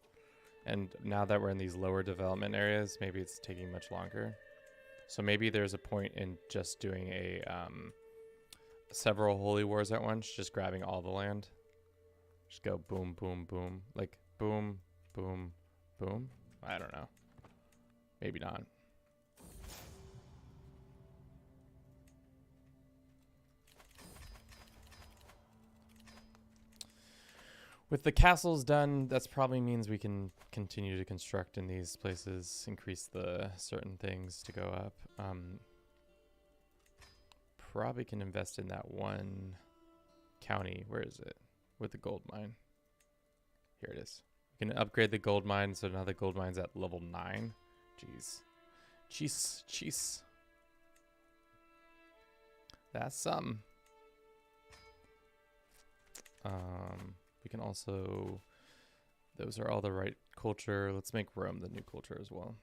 And now that we're in these lower development areas, maybe it's taking much longer. So maybe there's a point in just doing a several holy wars at once, just grabbing all the land. Just go boom, boom, boom. Like boom, boom, boom. I don't know. Maybe not. With the castles done, that probably means we can continue to construct in these places, increase the certain things to go up. Probably can invest in that one county. Where is it? With the gold mine. Here it is. We can upgrade the gold mine, so now the gold mine's at level 9. Jeez. Jeez. That's something. We can also, those are all the right culture. Let's make Rome the new culture as well.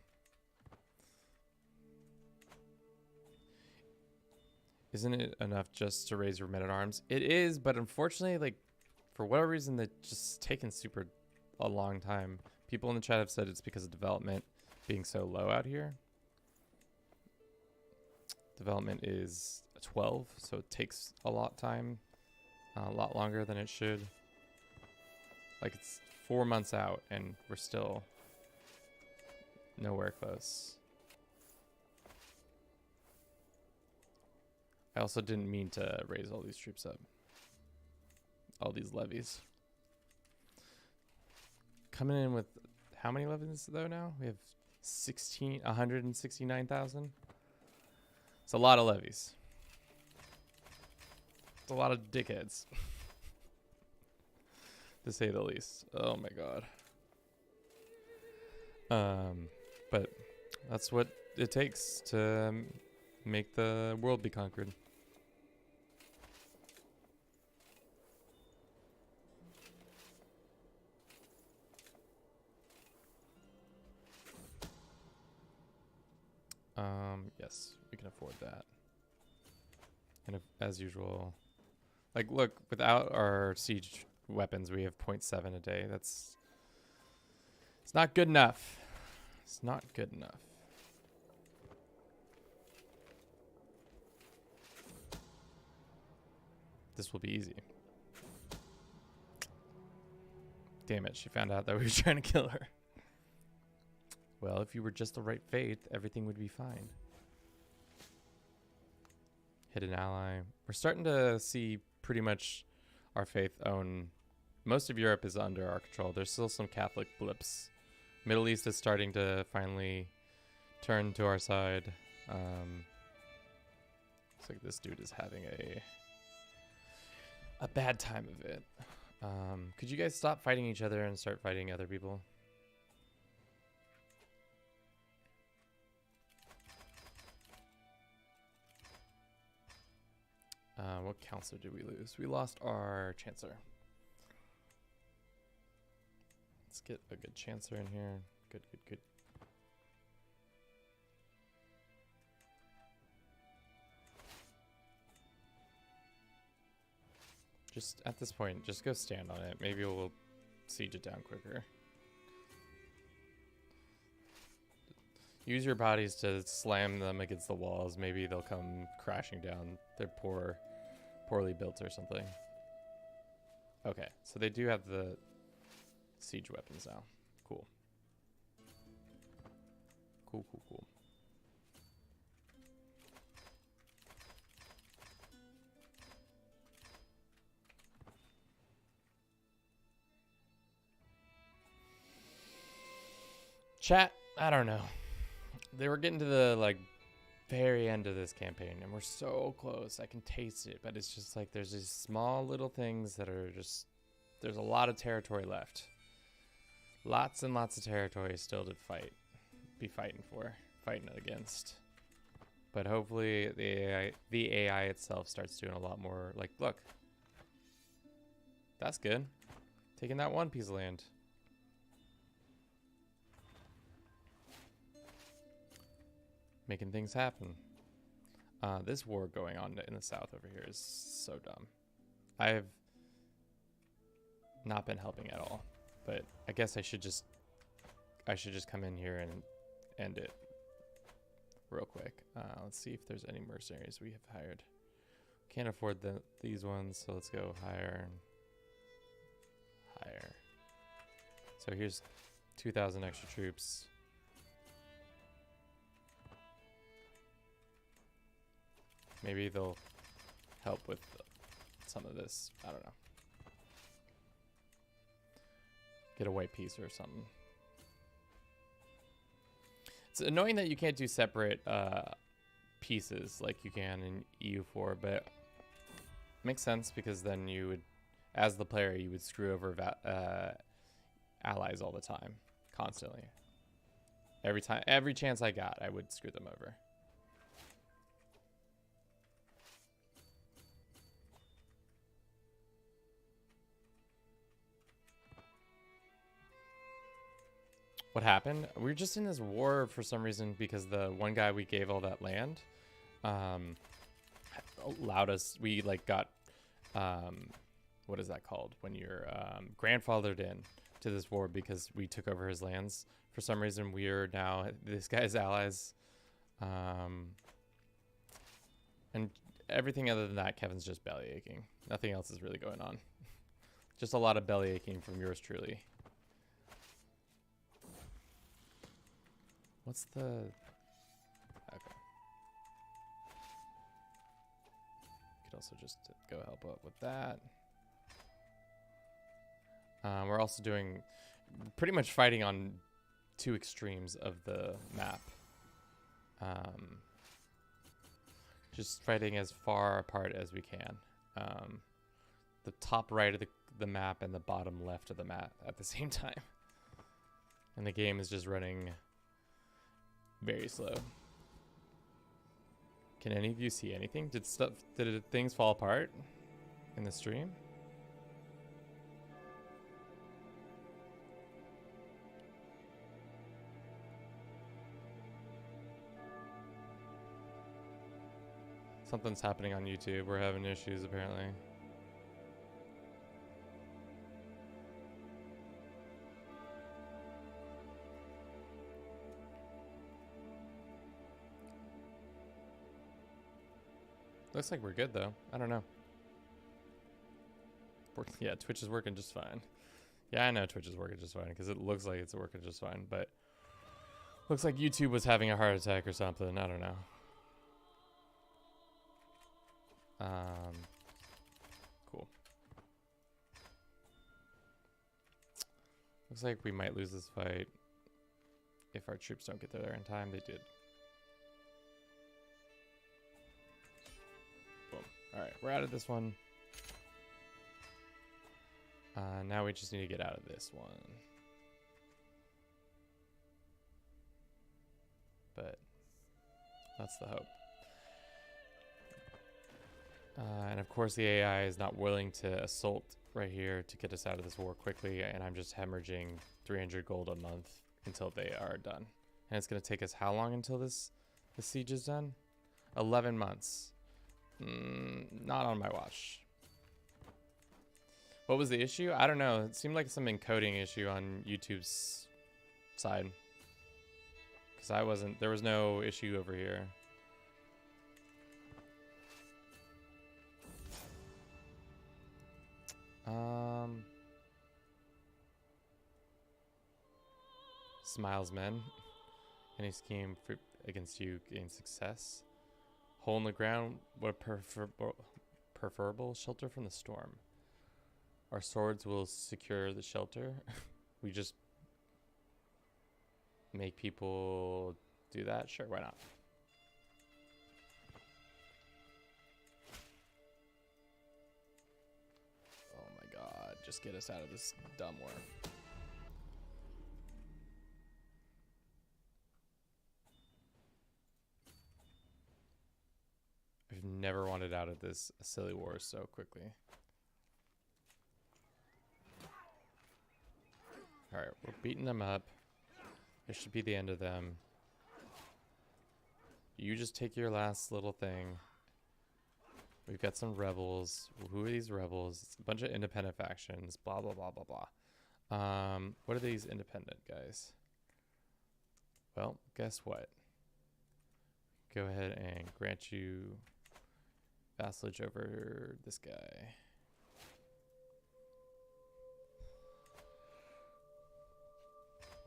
Isn't it enough just to raise your men-at-arms? It is, but unfortunately, like, for whatever reason, it's just taken a long time. People in the chat have said it's because of development. being so low out here. Development is 12, so it takes a lot longer than it should. Like, it's 4 months out and we're still nowhere close. I also didn't mean to raise all these troops up. All these levies. Coming in with how many levies though now? We have 169,000. It's a lot of levies. It's a lot of dickheads. To say the least. Oh my god. But that's what it takes to make the world be conquered. Yes, we can afford that. And if, as usual, like, look, without our siege weapons, we have 0.7 a day. It's not good enough. It's not good enough. This will be easy. Damn it, she found out that we were trying to kill her. Well, if you were just the right faith, everything would be fine. Hidden ally. We're starting to see pretty much our faith own. Most of Europe is under our control. There's still some Catholic blips. Middle East is starting to finally turn to our side. Looks like this dude is having a bad time of it. Could you guys stop fighting each other and start fighting other people? What counselor did we lose? We lost our chancellor. Let's get a good chancellor in here. Good, good, good. Just at this point, just go stand on it. Maybe we'll siege it down quicker. Use your bodies to slam them against the walls. Maybe they'll come crashing down. They're poorly built or something. Okay, so they do have the siege weapons now. Cool. Cool, cool, cool. Chat, I don't know. They were getting to the, like, very end of this campaign, and we're so close. I can taste it, but it's just like there's these small little things that are just... There's a lot of territory left. Lots and lots of territory still to be fighting against. But hopefully the AI itself starts doing a lot more. Like, look. That's good. Taking that one piece of land. Making things happen. This war going on in the south over here is so dumb. I've not been helping at all, but I guess I should just come in here and end it real quick. Let's see if there's any mercenaries we have hired. Can't afford these ones, so let's go higher and higher. So here's 2,000 extra troops. Maybe they'll help with some of this. I don't know. Get a white piece or something. It's annoying that you can't do separate pieces like you can in EU4, but it makes sense because then you would, as the player, you would screw over allies all the time, constantly. Every chance I got, I would screw them over. What happened? We were just in this war for some reason because the one guy we gave all that land allowed us, we like got, what is that called? When you're grandfathered in to this war because we took over his lands. For some reason, we are now this guy's allies. And everything other than that, Kevin's just belly aching. Nothing else is really going on. Just a lot of belly aching from yours truly. What's the... Okay. Could also just go help out with that. We're also doing... pretty much fighting on two extremes of the map. Just fighting as far apart as we can. The top right of the map and the bottom left of the map at the same time. And the game is just running very slow. Can any of you see anything? Did things fall apart in the stream? Something's happening on YouTube. We're having issues apparently. Looks like we're good though. I don't know. Yeah, Twitch is working just fine. Yeah, I know Twitch is working just fine because it looks like it's working just fine, but looks like YouTube was having a heart attack or something. I don't know. Cool. Looks like we might lose this fight if our troops don't get there in time. They did. Boom. Alright, we're out of this one. Now we just need to get out of this one. But that's the hope. And of course the AI is not willing to assault right here to get us out of this war quickly, and I'm just hemorrhaging 300 gold a month until they are done. And it's going to take us how long until the siege is done? 11 months. Not on my watch. What was the issue? I don't know. It seemed like some encoding issue on YouTube's side. Because there was no issue over here. Smiles men. Any scheme against you gain success. Hole in the ground. What preferable shelter from the storm. Our swords will secure the shelter. We just make people do that? Sure, why not? Oh my god, just get us out of this dumb war. I've never wanted out of this silly war so quickly. Alright, we're beating them up. This should be the end of them. You just take your last little thing. We've got some rebels. Who are these rebels? It's a bunch of independent factions. Blah, blah, blah, blah, blah. What are these independent guys? Well, guess what? Go ahead and grant you vassalage over this guy.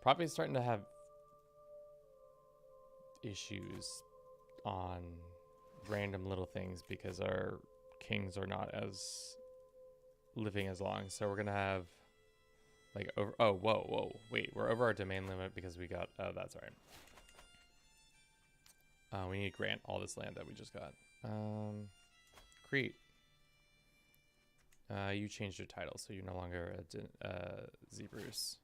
Probably starting to have issues on random little things because our kings are not as living as long. So we're gonna have like over. Oh, whoa, wait, we're over our domain limit because we got. Oh, that's right. We need to grant all this land that we just got. Crete. You changed your title, so you're no longer a Zebrus.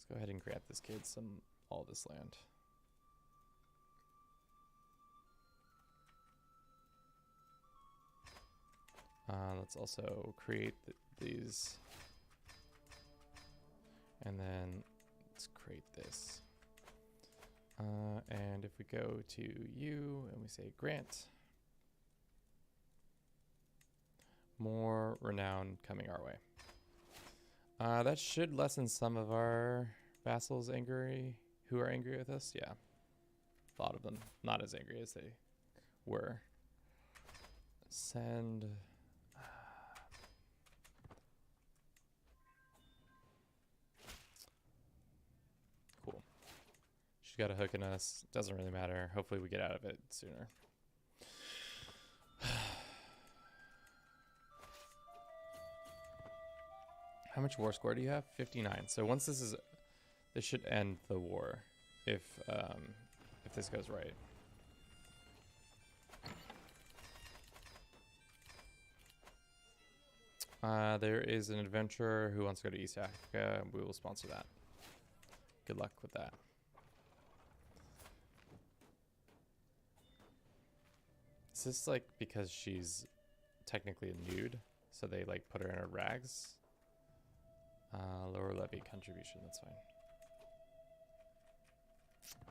Go ahead and grant this kid all this land. Let's also create these. And then let's create this. And if we go to you and we say grant, more renown coming our way. That should lessen some of our vassals who are angry with us. Yeah, a lot of them not as angry as they were. Send. Cool. She's got a hook in us. Doesn't really matter. Hopefully we get out of it sooner. How much war score do you have? 59. So once this should end the war if this goes right. There is an adventurer who wants to go to East Africa. We will sponsor that. Good luck with that. Is this like because she's technically a nude, so they like put her in her rags? Lower levy contribution, that's fine.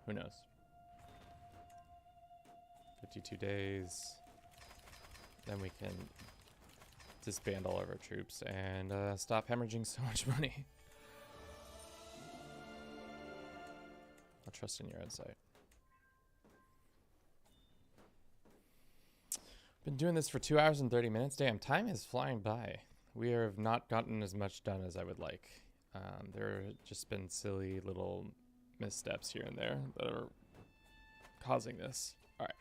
Who knows? 52 days. Then we can disband all of our troops and stop hemorrhaging so much money. I'll trust in your insight. Been doing this for 2 hours and 30 minutes. Damn, time is flying by. We have not gotten as much done as I would like. There have just been silly little missteps here and there that are causing this. All right.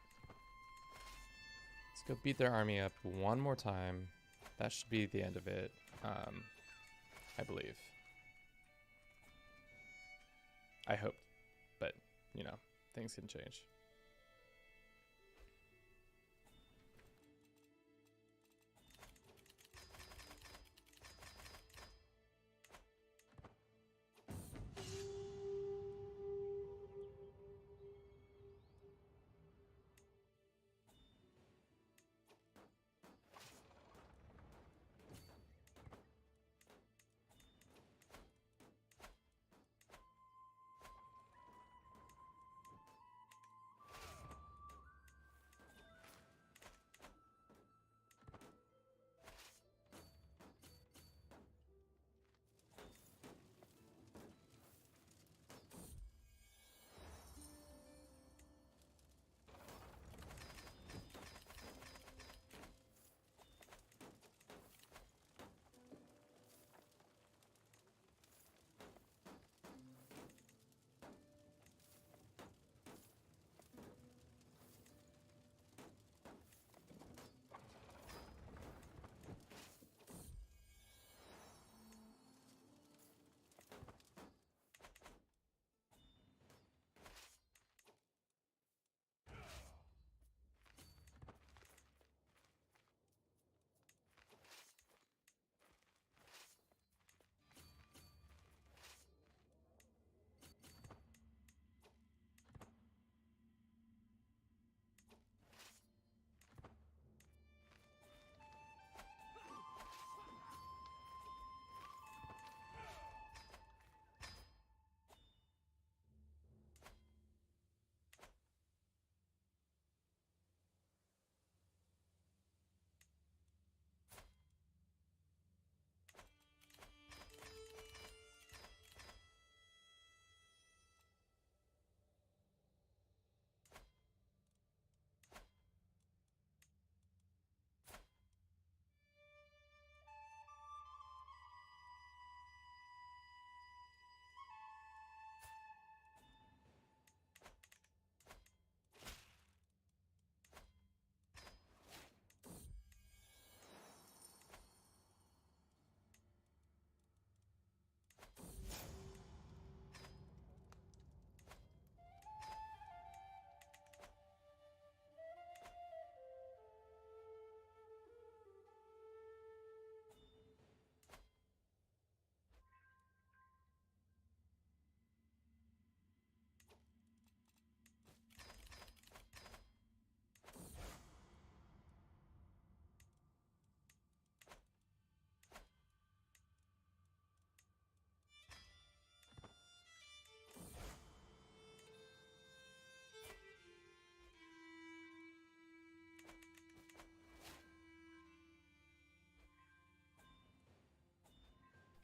Let's go beat their army up one more time. That should be the end of it, I believe. I hope, but, you know, things can change.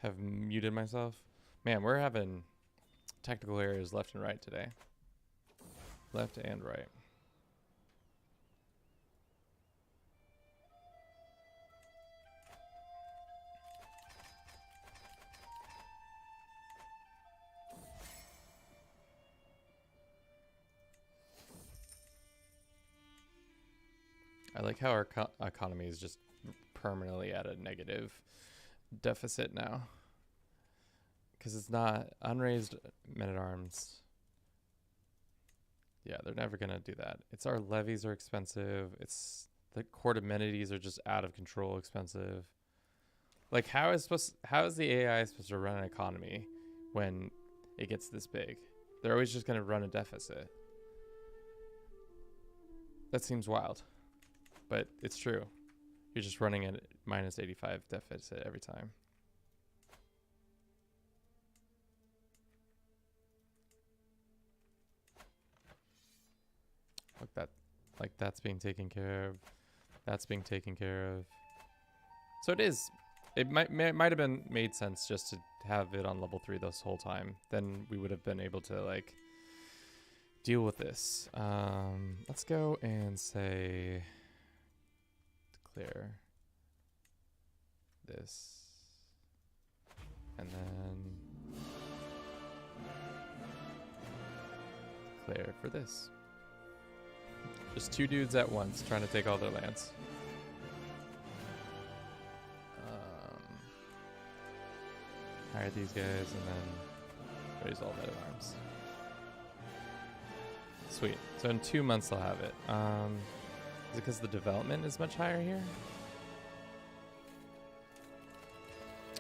have muted myself. Man, we're having technical errors left and right today. Left and right. I like how our economy is just permanently at a negative deficit now. Because it's not unraised men-at-arms. Yeah, they're never going to do that. It's our levies are expensive. It's the court amenities are just out of control expensive. Like, how is the AI supposed to run an economy when it gets this big? They're always just going to run a deficit. That seems wild. But it's true. You're just running a minus 85 deficit every time. Like that's being taken care of. That's being taken care of. So it is. It might have been made sense just to have it on level 3 this whole time. Then we would have been able to like deal with this. Let's go and say declare this, and then declare for this. Just 2 dudes at once trying to take all their lands. Hire these guys and then raise all men-at-arms. Sweet. So in 2 months they'll have it. Is it because the development is much higher here?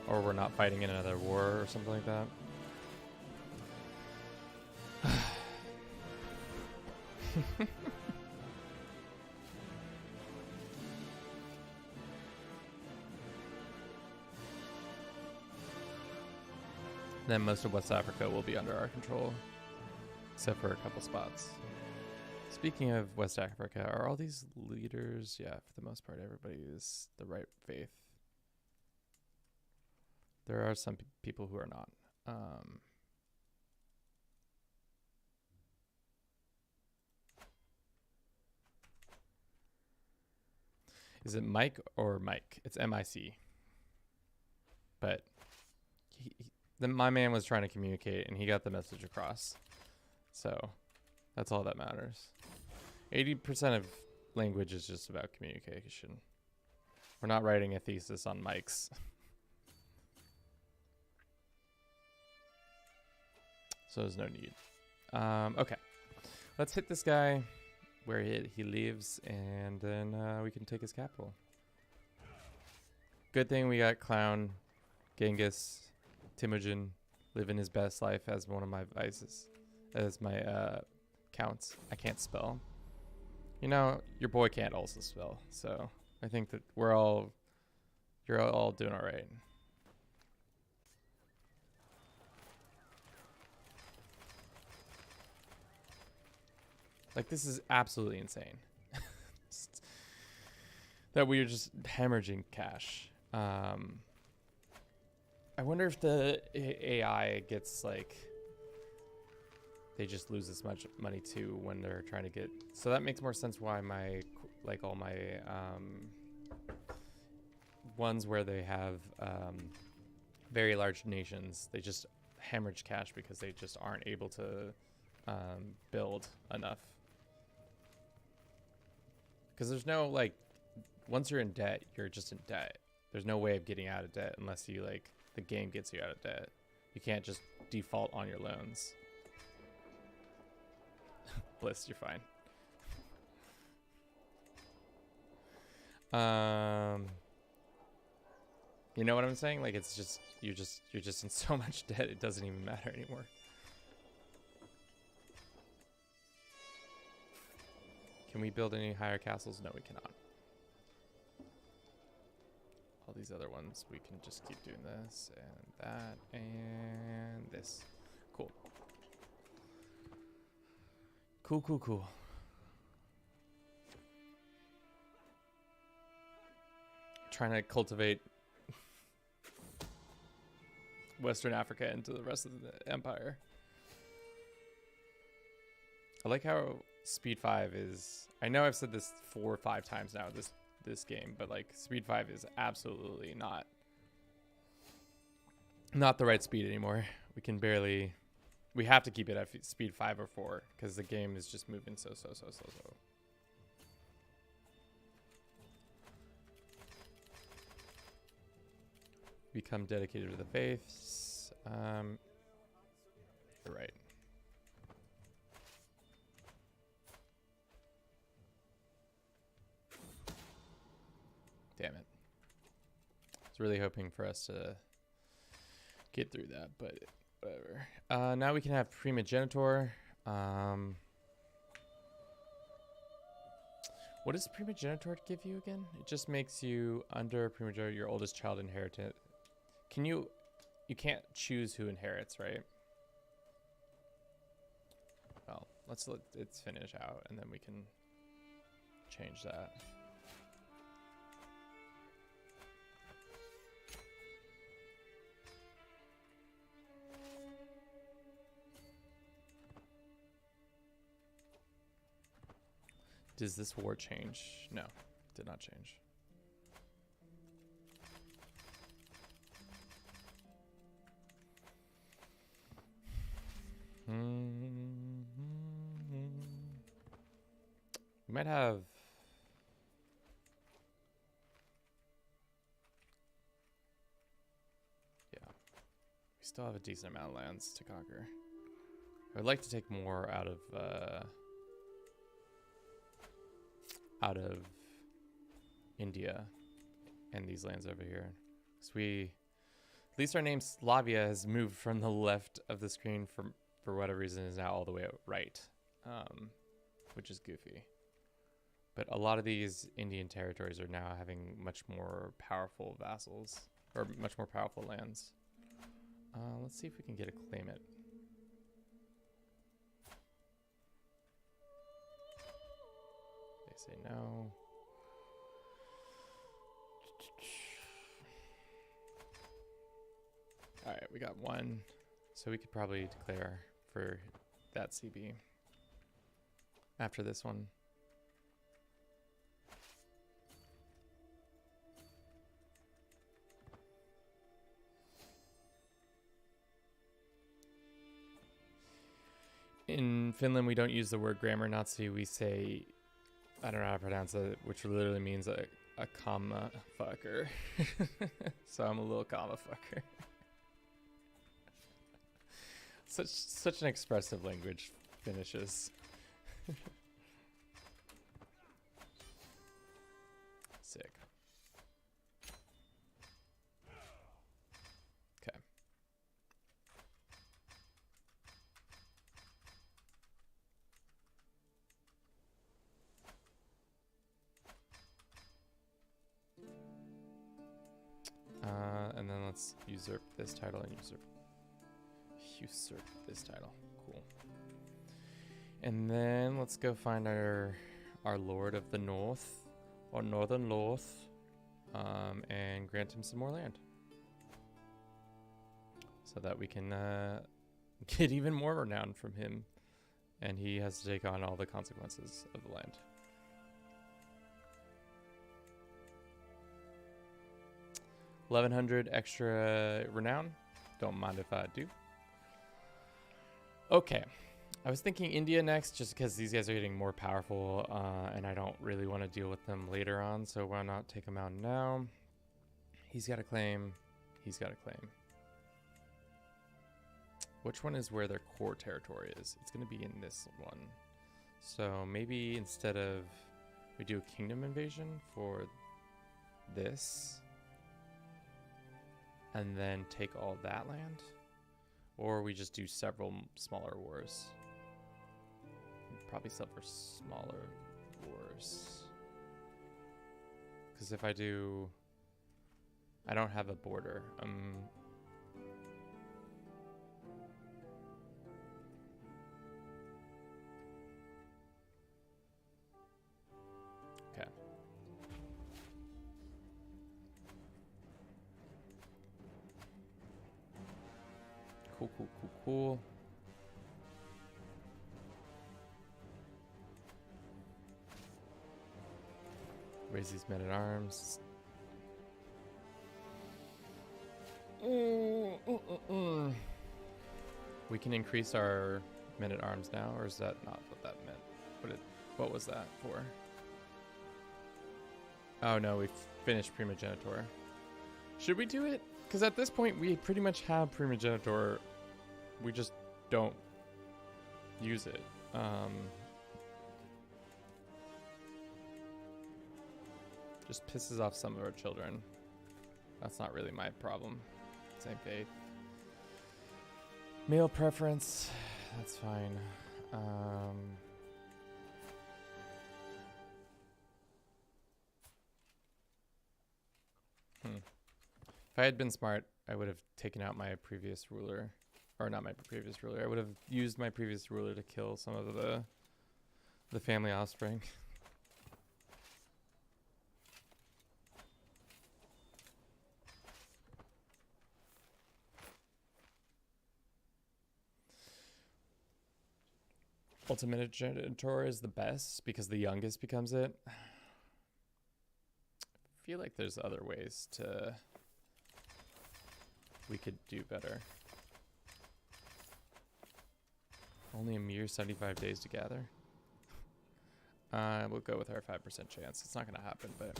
Or we're not fighting in another war or something like that? Then most of West Africa will be under our control, except for a couple spots. Speaking of West Africa, are all these leaders? Yeah, for the most part, everybody is the right faith. There are some people who are not. Is it Mike or Mike? It's M-I-C. But my man was trying to communicate, and he got the message across. So that's all that matters. 80% of language is just about communication. We're not writing a thesis on mics. So there's no need. Okay. Let's hit this guy where he lives, and then we can take his capital. Good thing we got Clown, Genghis, Temujin living his best life as one of my vices, as my counts. I can't spell. You know, your boy can't also spell, so I think that you're all doing all right. Like, this is absolutely insane. That we are just hemorrhaging cash. I wonder if the AI gets, like, they just lose this much money too when they're trying to get. So that makes more sense why my, like, all my ones where they have very large nations, they just hemorrhage cash because they just aren't able to build enough. Because there's no, like, once you're in debt, you're just in debt. There's no way of getting out of debt unless you, like, the game gets you out of debt. You can't just default on your loans. Bliss, you're fine. You know what I'm saying? Like, it's just you're just in so much debt it doesn't even matter anymore. Can we build any higher castles? No, we cannot. All these other ones, we can just keep doing this and that and this. Cool. Cool. Trying to cultivate Western Africa into the rest of the empire. I like how speed 5 is. I know I've said this 4 or 5 times now this game, but like speed 5 is absolutely not the right speed anymore. We can barely. We have to keep it at speed 5 or 4 because the game is just moving so. Become dedicated to the faiths. You're right. Damn it. I was really hoping for us to get through that, but whatever. Now we can have primogenitor. What does primogenitor give you again? It just makes you under primogenitor, your oldest child inherited. Can you can't choose who inherits, right? Well, let's let it finish out and then we can change that. Does this war change? No, did not change. We might have. Yeah, we still have a decent amount of lands to conquer. I would like to take more out of India and these lands over here. So at least our name Slavia has moved from the left of the screen for whatever reason is now all the way right, which is goofy. But a lot of these Indian territories are now having much more powerful vassals or much more powerful lands. Let's see if we can get a claimant. They say no. All right, we got one. So we could probably declare for that CB after this one. In Finland, we don't use the word grammar Nazi. We say, I don't know how to pronounce it, which literally means a comma fucker. So I'm a little comma fucker. Such an expressive language finishes. Sick. Okay. And then let's usurp this title and usurp this title. Cool. And then let's go find our Lord of the North, or Northern North, and grant him some more land, so that we can get even more renown from him, and he has to take on all the consequences of the land. $1,100 extra renown. Don't mind if I do. Okay, I was thinking India next, just because these guys are getting more powerful, and I don't really want to deal with them later on, so why not take them out now? He's got a claim. He's got a claim. Which one is where their core territory is? It's going to be in this one. So maybe instead of we do a kingdom invasion for this, and then take all that land, or we just do several smaller wars. Probably suffer smaller wars, because if I do, I don't have a border. Okay. cool. Raise these men-at-arms. We can increase our men-at-arms now, or is that not what that meant? What was that for? Oh no, we finished Primogenitor. Should we do it? Because at this point, we pretty much have Primogenitor. We just don't use it. Just pisses off some of our children. That's not really my problem. Same faith. Male preference. That's fine. If I had been smart, I would have taken out my previous ruler. Or not my previous ruler. I would have used my previous ruler to kill some of the family offspring. Ultimate Genitor is the best because the youngest becomes it. I feel like there's other ways we could do better. Only a mere 75 days to gather. We'll go with our 5% chance. It's not going to happen, but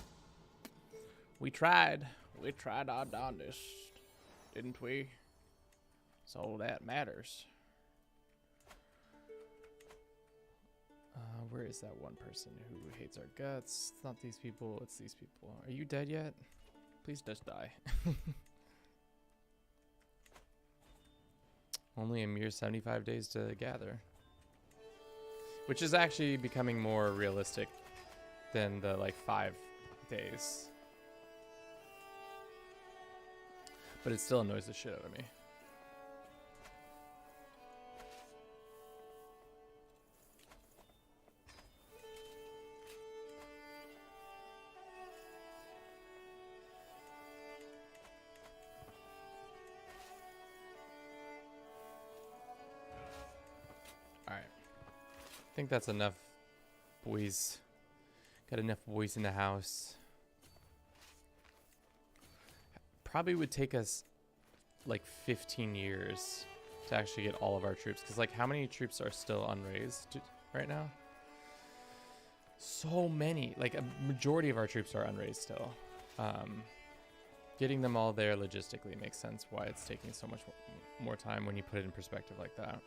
we tried. We tried our darndest, didn't we? So that matters. Where is that one person who hates our guts? It's not these people, it's these people. Are you dead yet? Please just die. Only a mere 75 days to gather. Which is actually becoming more realistic than the, like, 5 days. But it still annoys the shit out of me. I think that's enough, boys. Got enough boys in the house. Probably would take us like 15 years to actually get all of our troops. Because, like, how many troops are still unraised right now? So many. Like, a majority of our troops are unraised still. Getting them all there logistically makes sense why it's taking so much more time when you put it in perspective like that.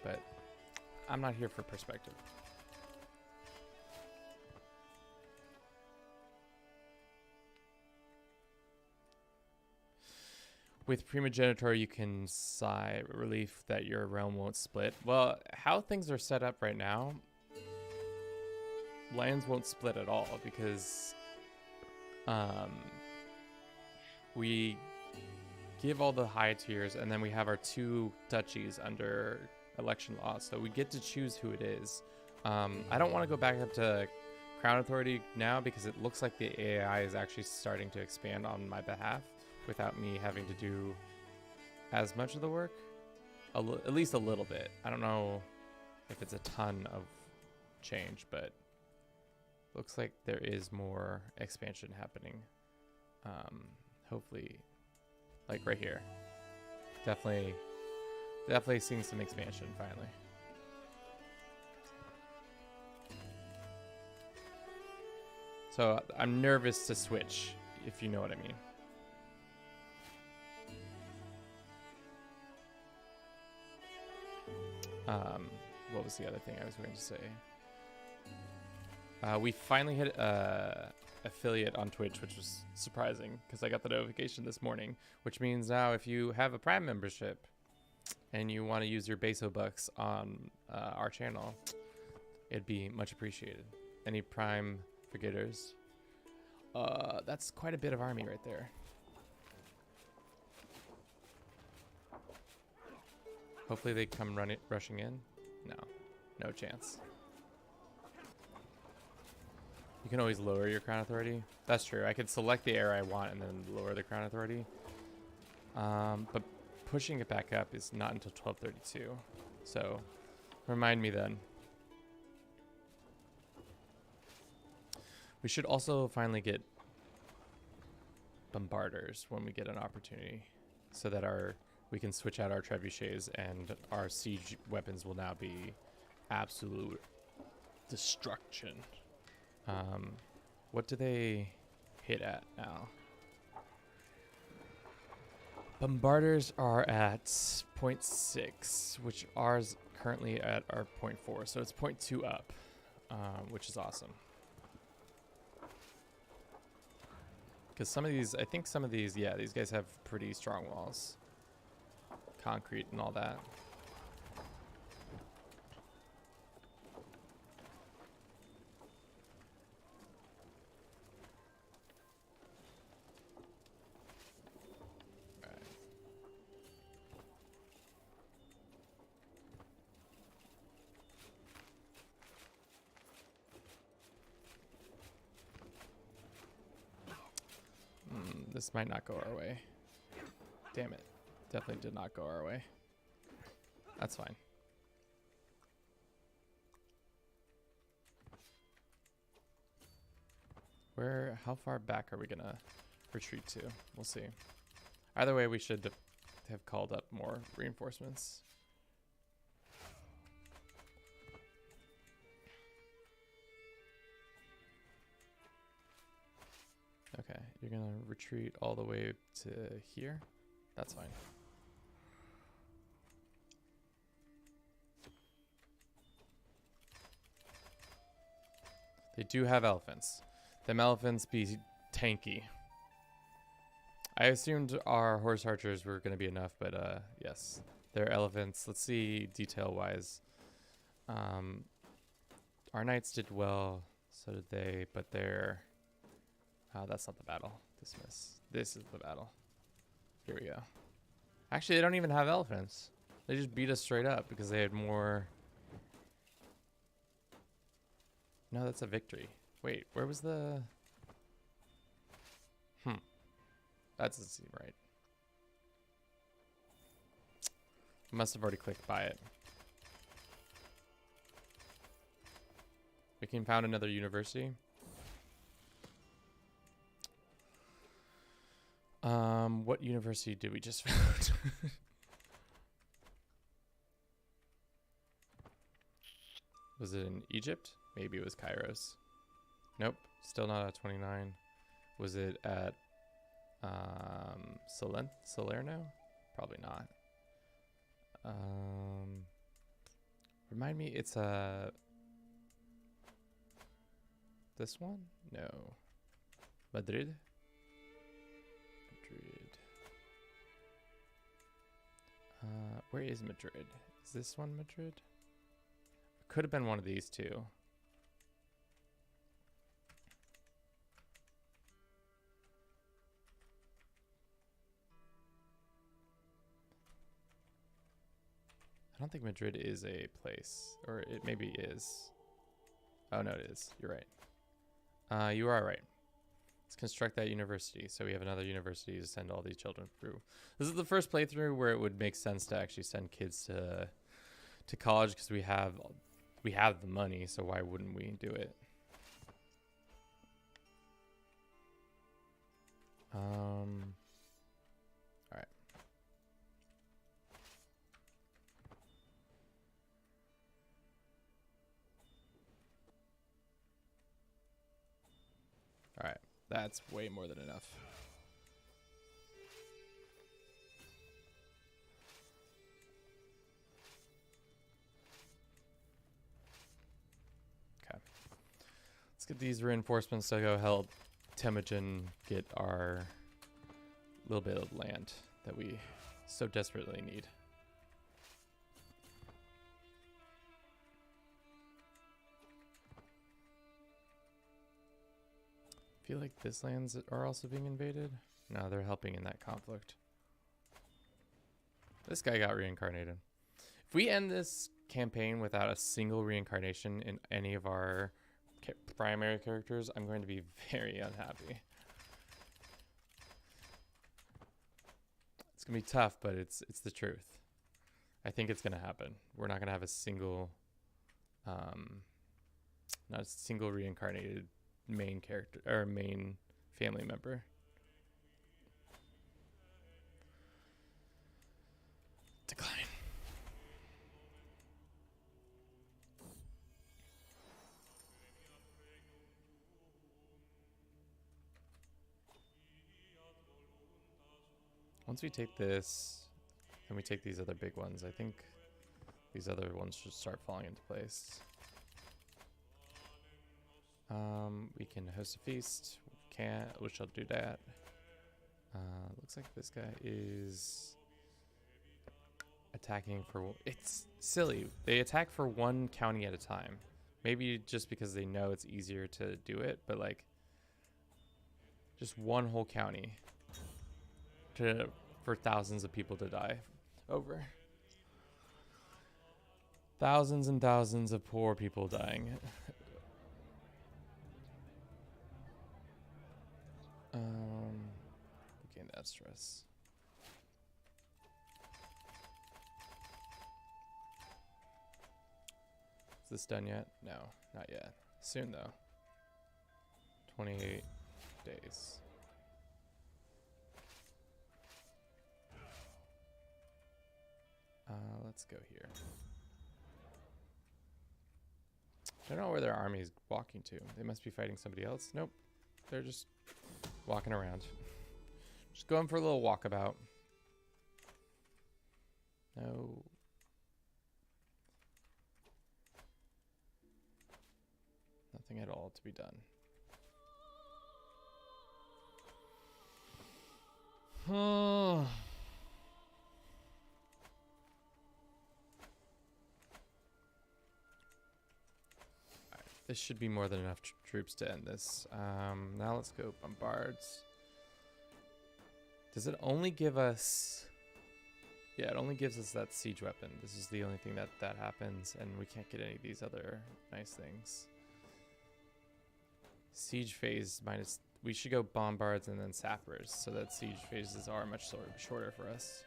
But I'm not here for perspective. With Primogenitor, you can sigh relief that your realm won't split. Well, how things are set up right now, lands won't split at all because we give all the high tiers and then we have our 2 duchies under election law, so we get to choose who it is. I don't want to go back up to Crown Authority now because it looks like the AI is actually starting to expand on my behalf without me having to do as much of the work. At least a little bit. I don't know if it's a ton of change, but looks like there is more expansion happening. Hopefully, like right here. Definitely seeing some expansion finally. So I'm nervous to switch, if you know what I mean. What was the other thing I was going to say? We finally hit affiliate on Twitch, which was surprising because I got the notification this morning, which means now if you have a Prime membership and you want to use your Beso bucks on our channel, it'd be much appreciated. Any Prime forgetters? That's quite a bit of army right there. Hopefully they come rushing in. No chance. You can always lower your Crown Authority. That's true. I could select the area I want and then lower the Crown Authority. But pushing it back up is not until 1232. So remind me then. We should also finally get bombarders when we get an opportunity, so that we can switch out our trebuchets and our siege weapons will now be absolute destruction. What do they hit at now? Bombarders are at 0.6, which ours currently at our 0.4, so it's 0.2 up, which is awesome. Because some of these, I think some of these, yeah, these guys have pretty strong walls. Concrete and all that. This might not go our way. Damn it. Definitely did not go our way. That's fine. How far back are we gonna retreat to? We'll see. Either way, we should have called up more reinforcements. Okay, you're gonna retreat all the way to here? That's fine. They do have elephants. Them elephants be tanky. I assumed our horse archers were gonna be enough, but yes. They're elephants. Let's see detail-wise. Our knights did well, so did they, but they're... that's not the battle. Dismiss. This is the battle. Here we go. Actually, they don't even have elephants. They just beat us straight up because they had more... No, that's a victory. Wait, where was the... That doesn't seem right. I must have already clicked by it. We can found another university. What university did we just found? Was it in Egypt? Maybe it was Kairos. Nope, still not at 29. Was it at Salerno? Probably not. Remind me, it's this one? No. Madrid? Where is Madrid? Is this one Madrid? It could have been one of these two. I don't think Madrid is a place, or it maybe is. Oh no, it is. You're right. You are right. Let's construct that university, so we have another university to send all these children through. This is the first playthrough where it would make sense to actually send kids to college, because we have the money, so why wouldn't we do it? All right. All right. That's way more than enough. Okay. Let's get these reinforcements to go help Temujin get our little bit of land that we so desperately need. I feel like this lands are also being invaded. No, they're helping in that conflict. This guy got reincarnated. If we end this campaign without a single reincarnation in any of our primary characters, I'm going to be very unhappy. gonna be tough, but it's the truth. I think it's gonna happen. We're not gonna have a single, not a single reincarnated main character or main family member. Decline. Once we take this, and we take these other big ones, I think these other ones should start falling into place. We can host a feast. We shall do that. Looks like this guy is attacking for... It's silly. They attack for one county at a time. Maybe just because they know it's easier to do it, but like just one whole county for thousands of people to die over. Thousands and thousands of poor people dying. Gain that stress. Is this done yet? No, not yet. Soon though. 28 days. Let's go here. I don't know where their army is walking to. They must be fighting somebody else. Nope. They're just walking around. Just going for a little walkabout. No. Nothing at all to be done. Oh. This should be more than enough troops to end this. Now let's go bombards. Does it only give us... Yeah, it only gives us that siege weapon. This is the only thing that happens, and we can't get any of these other nice things. Siege phase minus... We should go bombards and then sappers, so that siege phases are much shorter for us.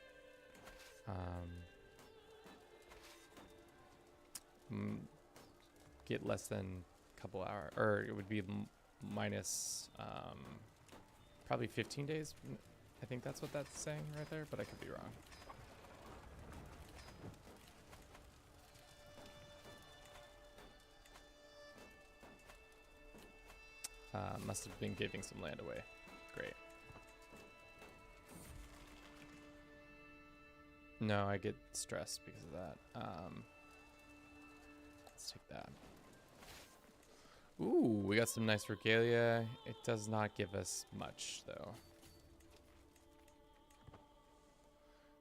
Get less than a couple hours, or it would be minus probably 15 days. I think that's what that's saying right there, but I could be wrong. Must have been giving some land away. Great. No, I get stressed because of that. Let's take that. Ooh, we got some nice regalia. It does not give us much, though.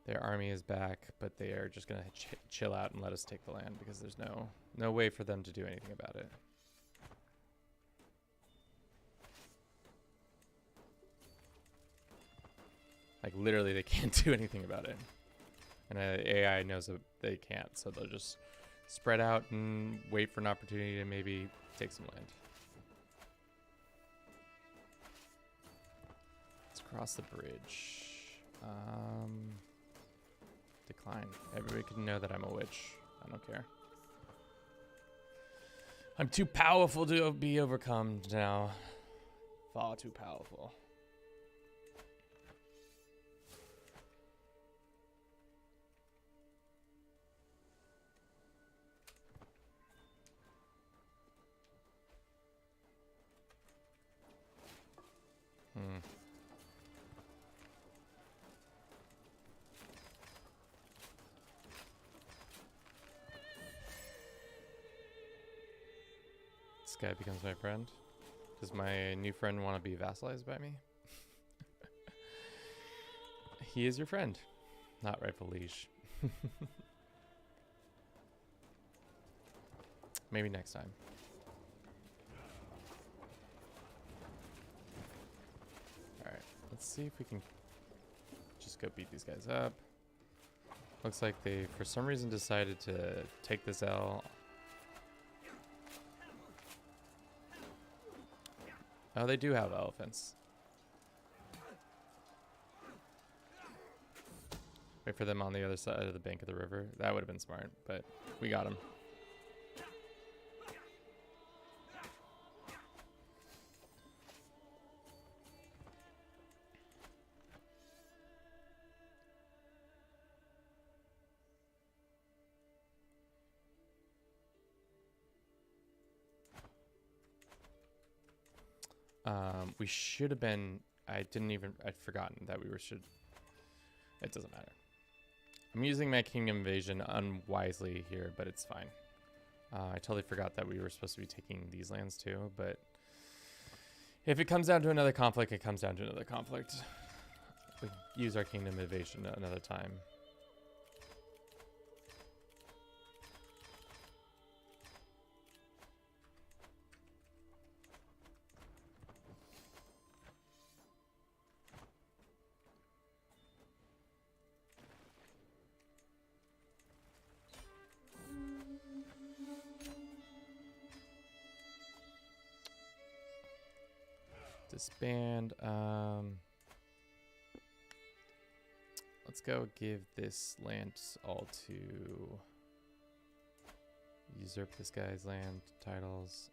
Their army is back, but they are just going to chill out and let us take the land because there's no way for them to do anything about it. Like, literally, they can't do anything about it. And AI knows that they can't, so they'll just spread out and wait for an opportunity to maybe take some land. Let's cross the bridge. Decline. Everybody can know that I'm a witch. I don't care. I'm too powerful to be overcome now. Far too powerful. This guy becomes my friend. Does my new friend want to be vassalized by me? He is your friend, not rightful liege. Maybe next time. Alright, let's see if we can just go beat these guys up. Looks like they, for some reason, decided to take this L. Oh, they do have elephants. Wait for them on the other side of the bank of the river. That would have been smart, but we got them. We should have been, I'd forgotten that we should, it doesn't matter. I'm using my kingdom invasion unwisely here, but it's fine. I totally forgot that we were supposed to be taking these lands too, but if it comes down to another conflict, it comes down to another conflict. We use our kingdom invasion another time. Disband. Let's go give this land all to usurp this guy's land titles.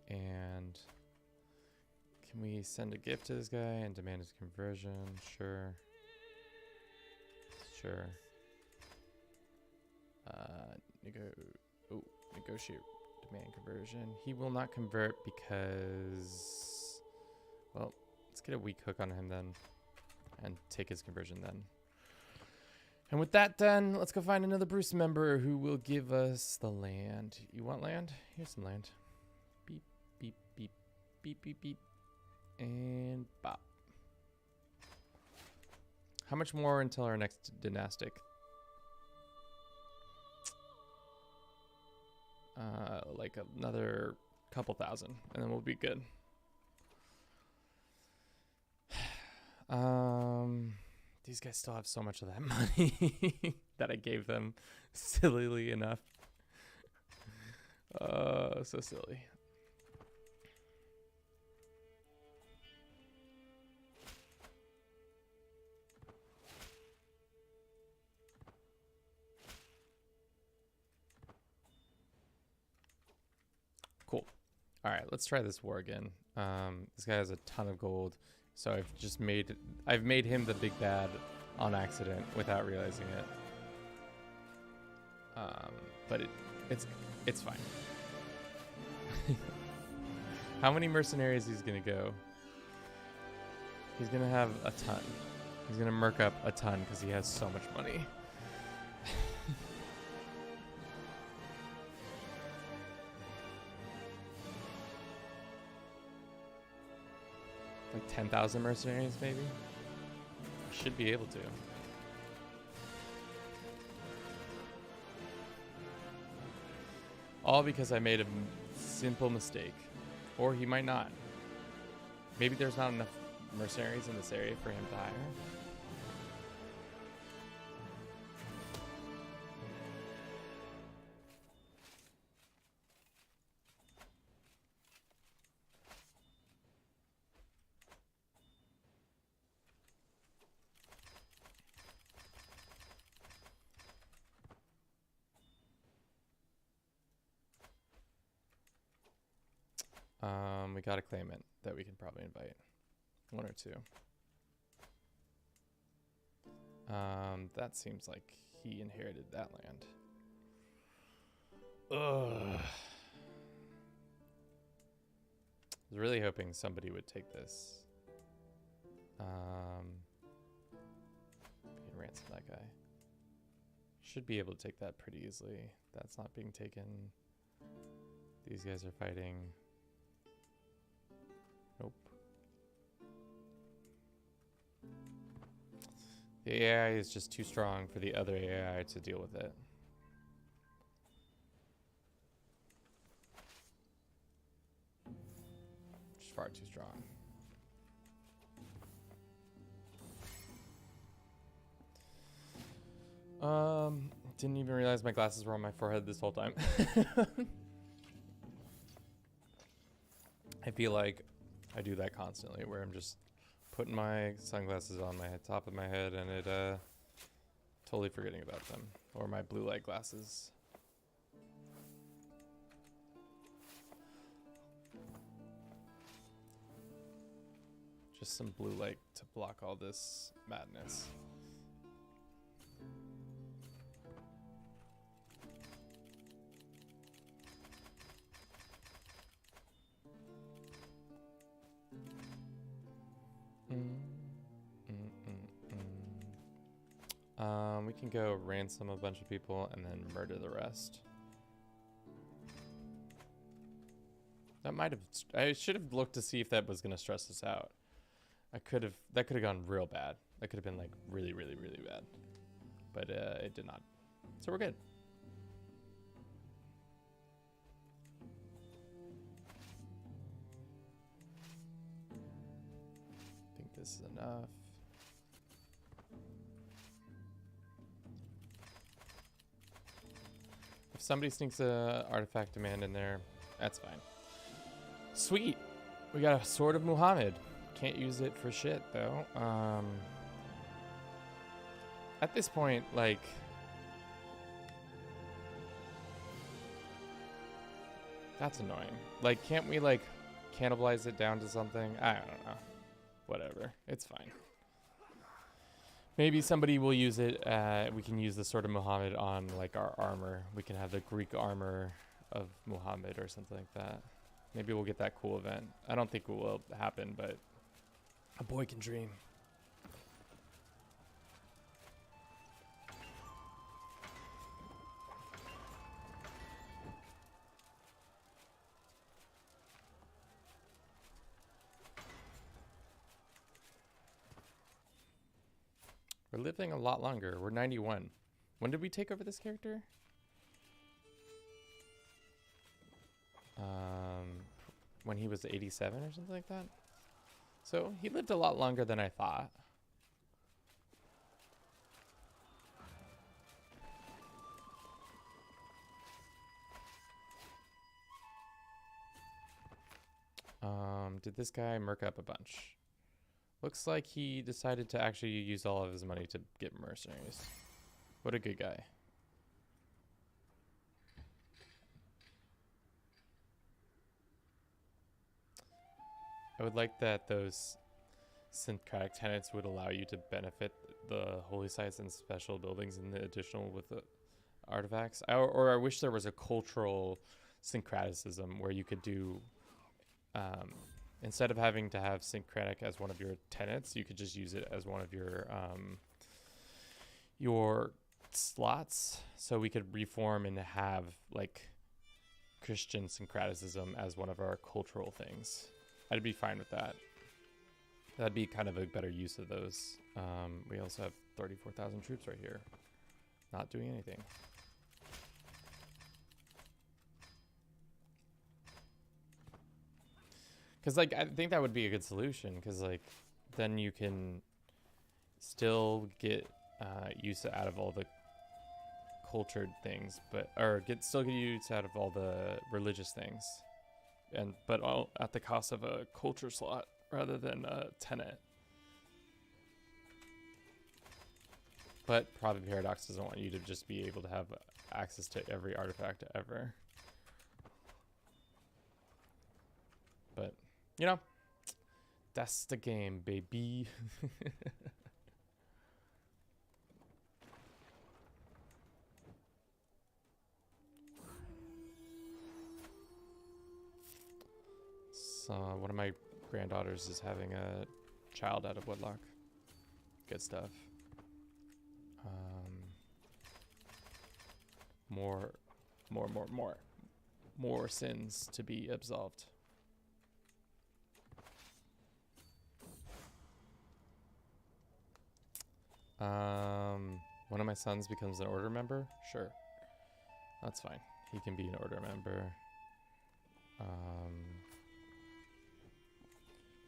And can we send a gift to this guy and demand his conversion? Sure. Sure. Negotiate. Demand conversion. He will not convert because, well, let's get a weak hook on him then and take his conversion then. And with that done, let's go find another Bruce member who will give us the land. You want land? Here's some land. Beep, beep, beep, beep, beep, beep, and bop. How much more until our next dynastic? Like another couple thousand, and then we'll be good. These guys still have so much of that money that I gave them, sillily enough. So silly. Cool. All right, let's try this war again. This guy has a ton of gold, so I've made him the big bad on accident without realizing it. But it's fine. How many mercenaries he's gonna go? He's gonna have a ton. He's gonna merc up a ton because he has so much money. Like 10,000 mercenaries, maybe? Should be able to. All because I made a simple mistake. Or he might not. Maybe there's not enough mercenaries in this area for him to hire. We got a claimant that we can probably invite. One or two. That seems like he inherited that land. Ugh. I was really hoping somebody would take this. We can ransom that guy. Should be able to take that pretty easily. That's not being taken. These guys are fighting. Nope. The AI is just too strong for the other AI to deal with it. Just far too strong. Didn't even realize my glasses were on my forehead this whole time. I feel like I do that constantly, where I'm just putting my sunglasses on my top of my head and it totally forgetting about them. Or my blue light glasses. Just some blue light to block all this madness. We can go ransom a bunch of people and then murder the rest. That might have. I should have looked to see if that was gonna stress us out. That could have gone real bad. That could have been like really, really, really bad. But it did not. So we're good. I think this is enough. If somebody sneaks a artifact demand in there, that's fine. Sweet. We got a Sword of Muhammad. Can't use it for shit though. At this point, like, that's annoying. Like, can't we like cannibalize it down to something? I don't know. Whatever. It's fine. Maybe somebody will use it. We can use the Sword of Muhammad on like our armor. We can have the Greek armor of Muhammad or something like that. Maybe we'll get that cool event. I don't think it will happen, but a boy can dream. We're living a lot longer. We're 91. When did we take over this character? When he was 87 or something like that. So he lived a lot longer than I thought. Did this guy murk up a bunch? Looks like he decided to actually use all of his money to get mercenaries. What a good guy. I would like that those syncretic tenets would allow you to benefit the holy sites and special buildings in the additional with the artifacts. Or I wish there was a cultural syncreticism where you could do, instead of having to have syncretic as one of your tenets, you could just use it as one of your slots. So we could reform and have like Christian syncreticism as one of our cultural things. I'd be fine with that. That'd be kind of a better use of those. We also have 34,000 troops right here. Not doing anything. Because, like, I think that would be a good solution. Because, like, then you can still get use out of all the cultured things. Or still get use out of all the religious things. But all at the cost of a culture slot rather than a tenet. But Prophet Paradox doesn't want you to just be able to have access to every artifact ever. But, you know, that's the game, baby. So one of my granddaughters is having a child out of wedlock. Good stuff. More sins to be absolved. One of my sons becomes an order member. Sure, that's fine. He can be an order member.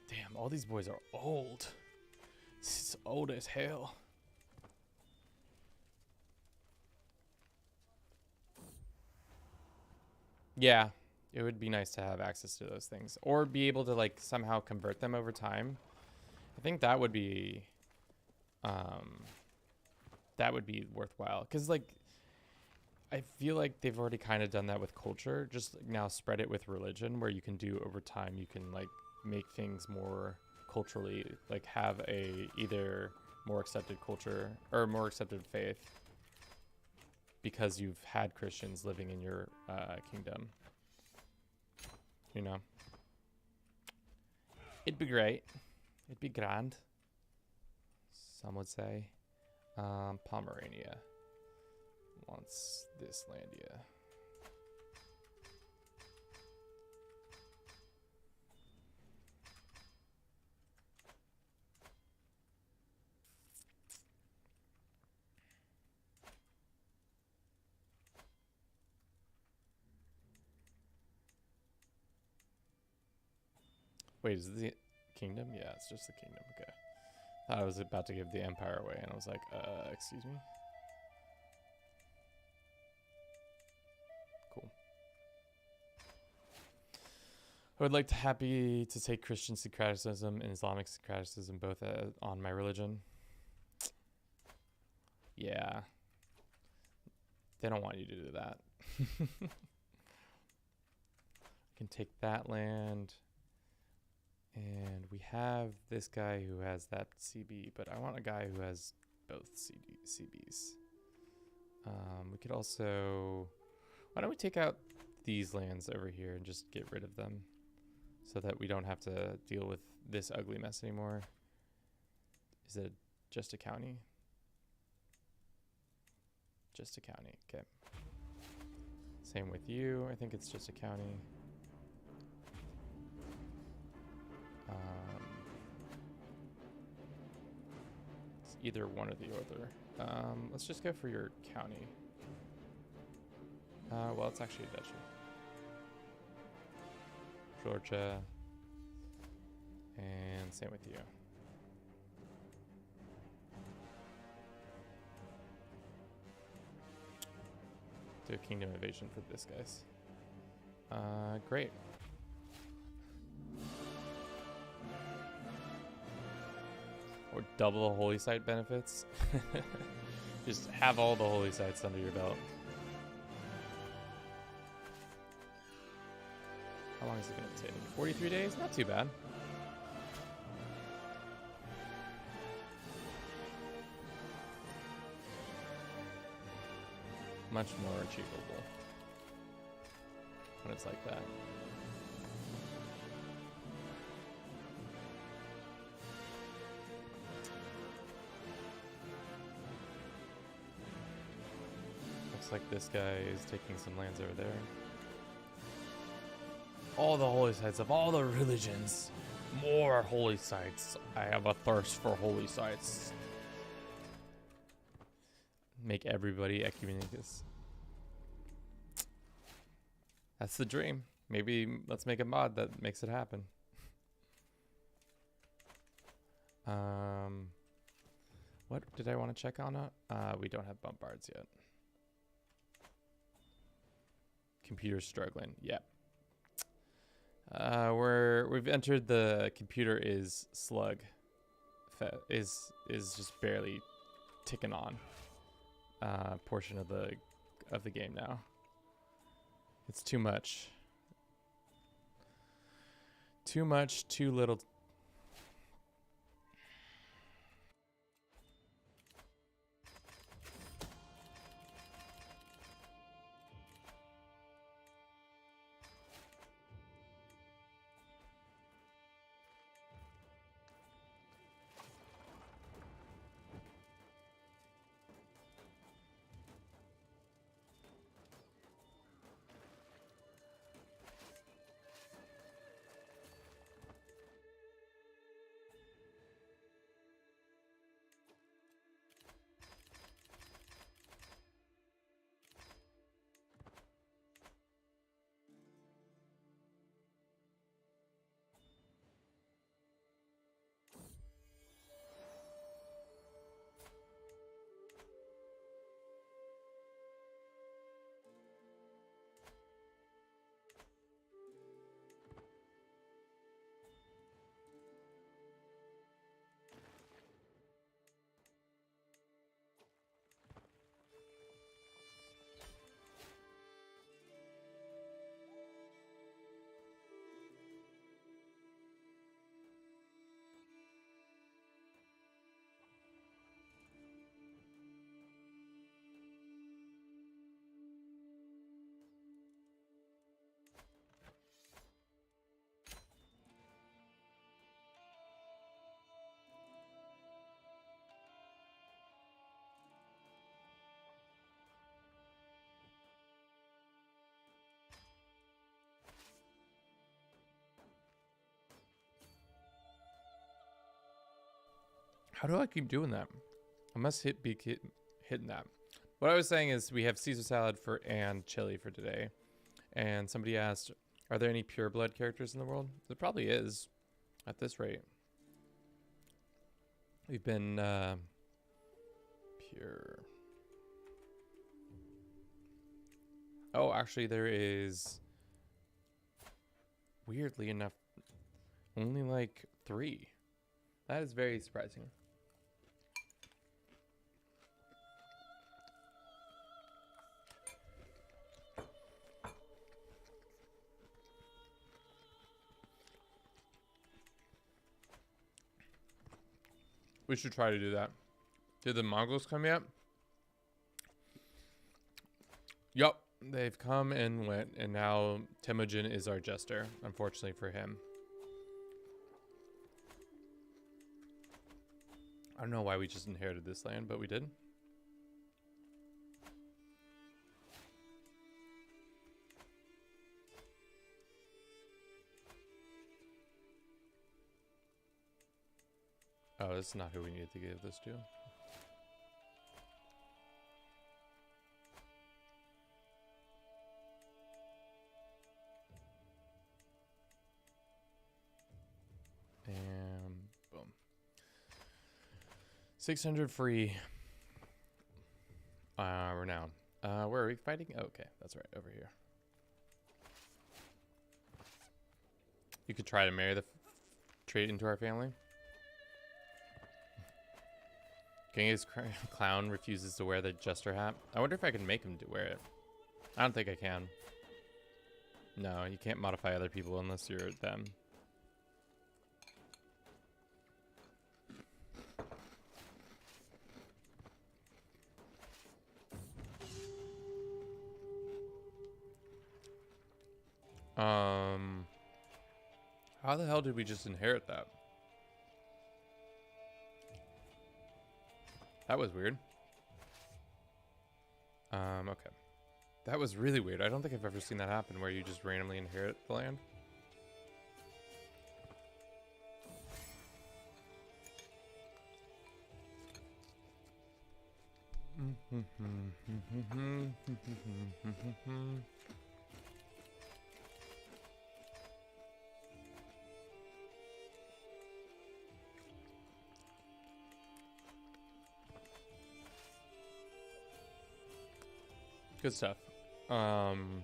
Damn, all these boys are old. This is old as hell. Yeah, it would be nice to have access to those things. Or be able to, like, somehow convert them over time. I think that would be worthwhile, because like I feel like they've already kind of done that with culture. Just now spread it with religion, where you can do over time. You can like make things more culturally, like have a either more accepted culture or more accepted faith, because you've had Christians living in your kingdom. You know, it'd be great. It'd be grand. Some would say. Pomerania wants this Landia. Wait, is this the kingdom? Yeah, it's just the kingdom. Okay. I was about to give the empire away, and I was like, excuse me? Cool. I would like to happy to take Christian syncretism and Islamic syncretism both on my religion. Yeah. They don't want you to do that. I can take that land. And we have this guy who has that CB, but I want a guy who has both CBs. We could also... Why don't we take out these lands over here and just get rid of them, so that we don't have to deal with this ugly mess anymore. Is it just a county? Just a county, okay. Same with you, I think it's just a county. It's either one or the other. Let's just go for your county. Well, it's actually a duchy. Georgia. And same with you. Do a kingdom invasion for this, guys. Great. Or double the holy site benefits. Just have all the holy sites under your belt. How long is it going to take? 43 days? Not too bad. Much more achievable when it's like that. Looks like this guy is taking some lands over there. All the holy sites of all the religions. More holy sites. I have a thirst for holy sites. Make everybody ecumenicus. That's the dream. Maybe let's make a mod that makes it happen. What did I want to check on? We don't have bombards yet. Computer's struggling. Yeah. We've entered the computer is slug. Is just barely ticking on. Portion of the game now. It's too much. Too much, too little. How do I keep doing that? I must hitting that. What I was saying is we have Caesar salad and chili for today. And somebody asked, are there any pure blood characters in the world? There probably is at this rate. We've been pure. Oh, actually there is, weirdly enough, only like 3. That is very surprising. We should try to do that. Did the Mongols come yet? Yup, they've come and went, and now Temujin is our jester, unfortunately for him. I don't know why we just inherited this land, but we did. Oh, this is not who we needed to give this to. And boom. 600 free. Renown. Where are we fighting? Oh, okay, that's right, over here. You could try to marry the trait into our family. Genghis clown refuses to wear the jester hat. I wonder if I can make him wear it. I don't think I can. No, you can't modify other people unless you're them. How the hell did we just inherit that? That was weird. Okay. That was really weird. I don't think I've ever seen that happen where you just randomly inherit the land. Good stuff. Then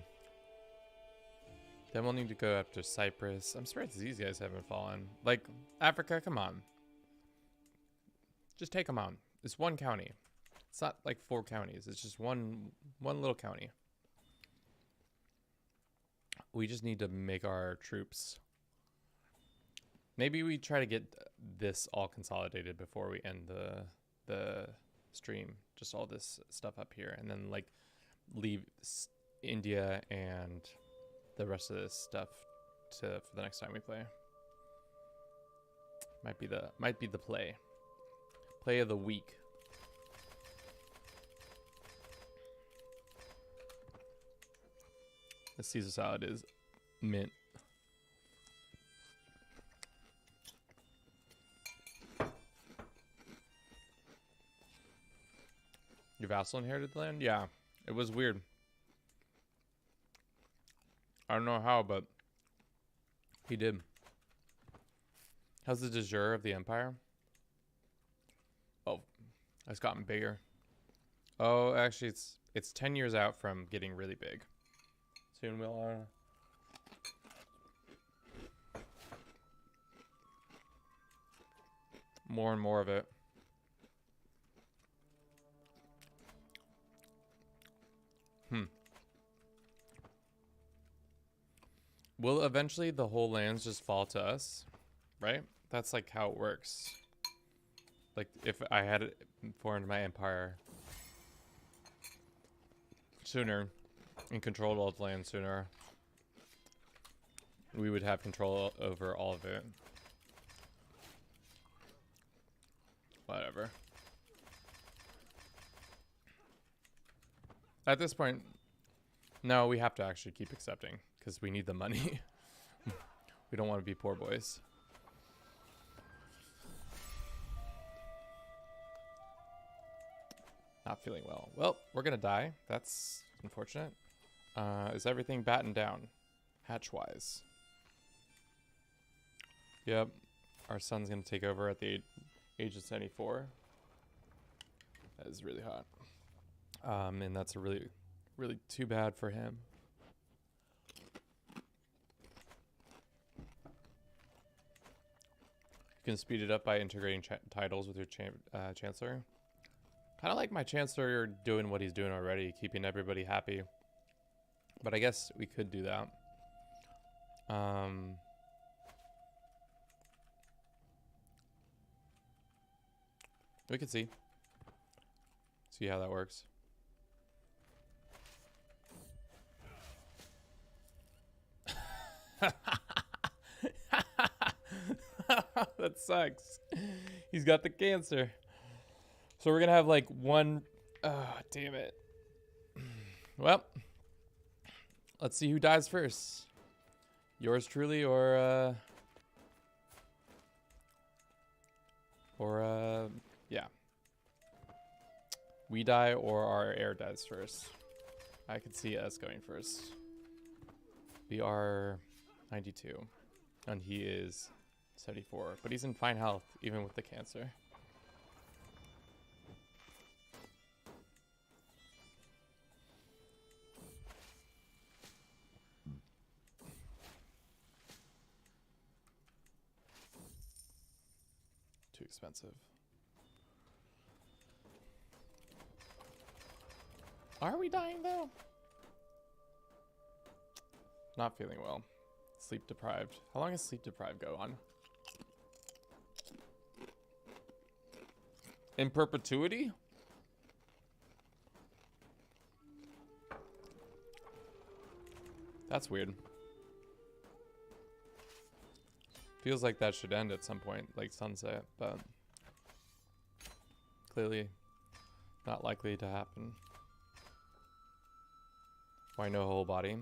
we'll need to go after Cyprus. I'm surprised these guys haven't fallen. Like, Africa, come on. Just take them on. It's one county. It's not like 4 counties. It's just one little county. We just need to make our troops. Maybe we try to get this all consolidated before we end the stream. Just all this stuff up here, and then like leave India and the rest of this stuff for the next time we play. Might be the play of the week. The Caesar salad is mint. Your vassal inherited the land? Yeah. It was weird. I don't know how, but he did. How's the de jure of the empire? Oh, it's gotten bigger. Oh, actually, it's 10 years out from getting really big. Soon we'll more and more of it. Will eventually the whole lands just fall to us, right? That's like how it works. Like if I had formed my empire sooner and controlled all the land sooner, we would have control over all of it. Whatever. At this point, no, we have to actually keep accepting because we need the money. We don't want to be poor boys. Not feeling well. Well, we're gonna die. That's unfortunate. Is everything battened down? Hatch-wise. Yep. Our son's gonna take over at the age of 74. That is really hot. And that's a really, really too bad for him. You can speed it up by integrating titles with your chancellor. Kind of like my chancellor doing what he's doing already, keeping everybody happy. But I guess we could do that. We could see how that works. That sucks. He's got the cancer. So we're gonna have like one. Oh, damn it. Well, let's see who dies first. Yours truly, or yeah. We die or our heir dies first. I could see us going first. We are 92 and he is 74, but he's in fine health even with the cancer. Too expensive. Are we dying though? Not feeling well. Sleep deprived. How long does sleep deprived go on? In perpetuity? That's weird. Feels like that should end at some point, like sunset, but clearly not likely to happen. Why no whole body?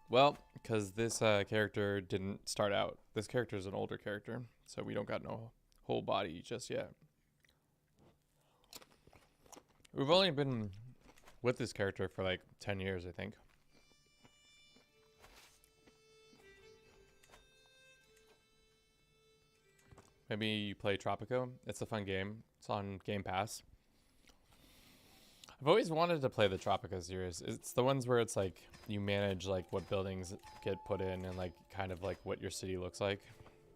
Well, because this character didn't start out. This character is an older character, so we don't got no whole body just yet. We've only been with this character for like 10 years, I think. Maybe you play Tropico. It's a fun game. It's on Game Pass. I've always wanted to play the Tropico series. It's the ones where it's like you manage like what buildings get put in and like kind of like what your city looks like.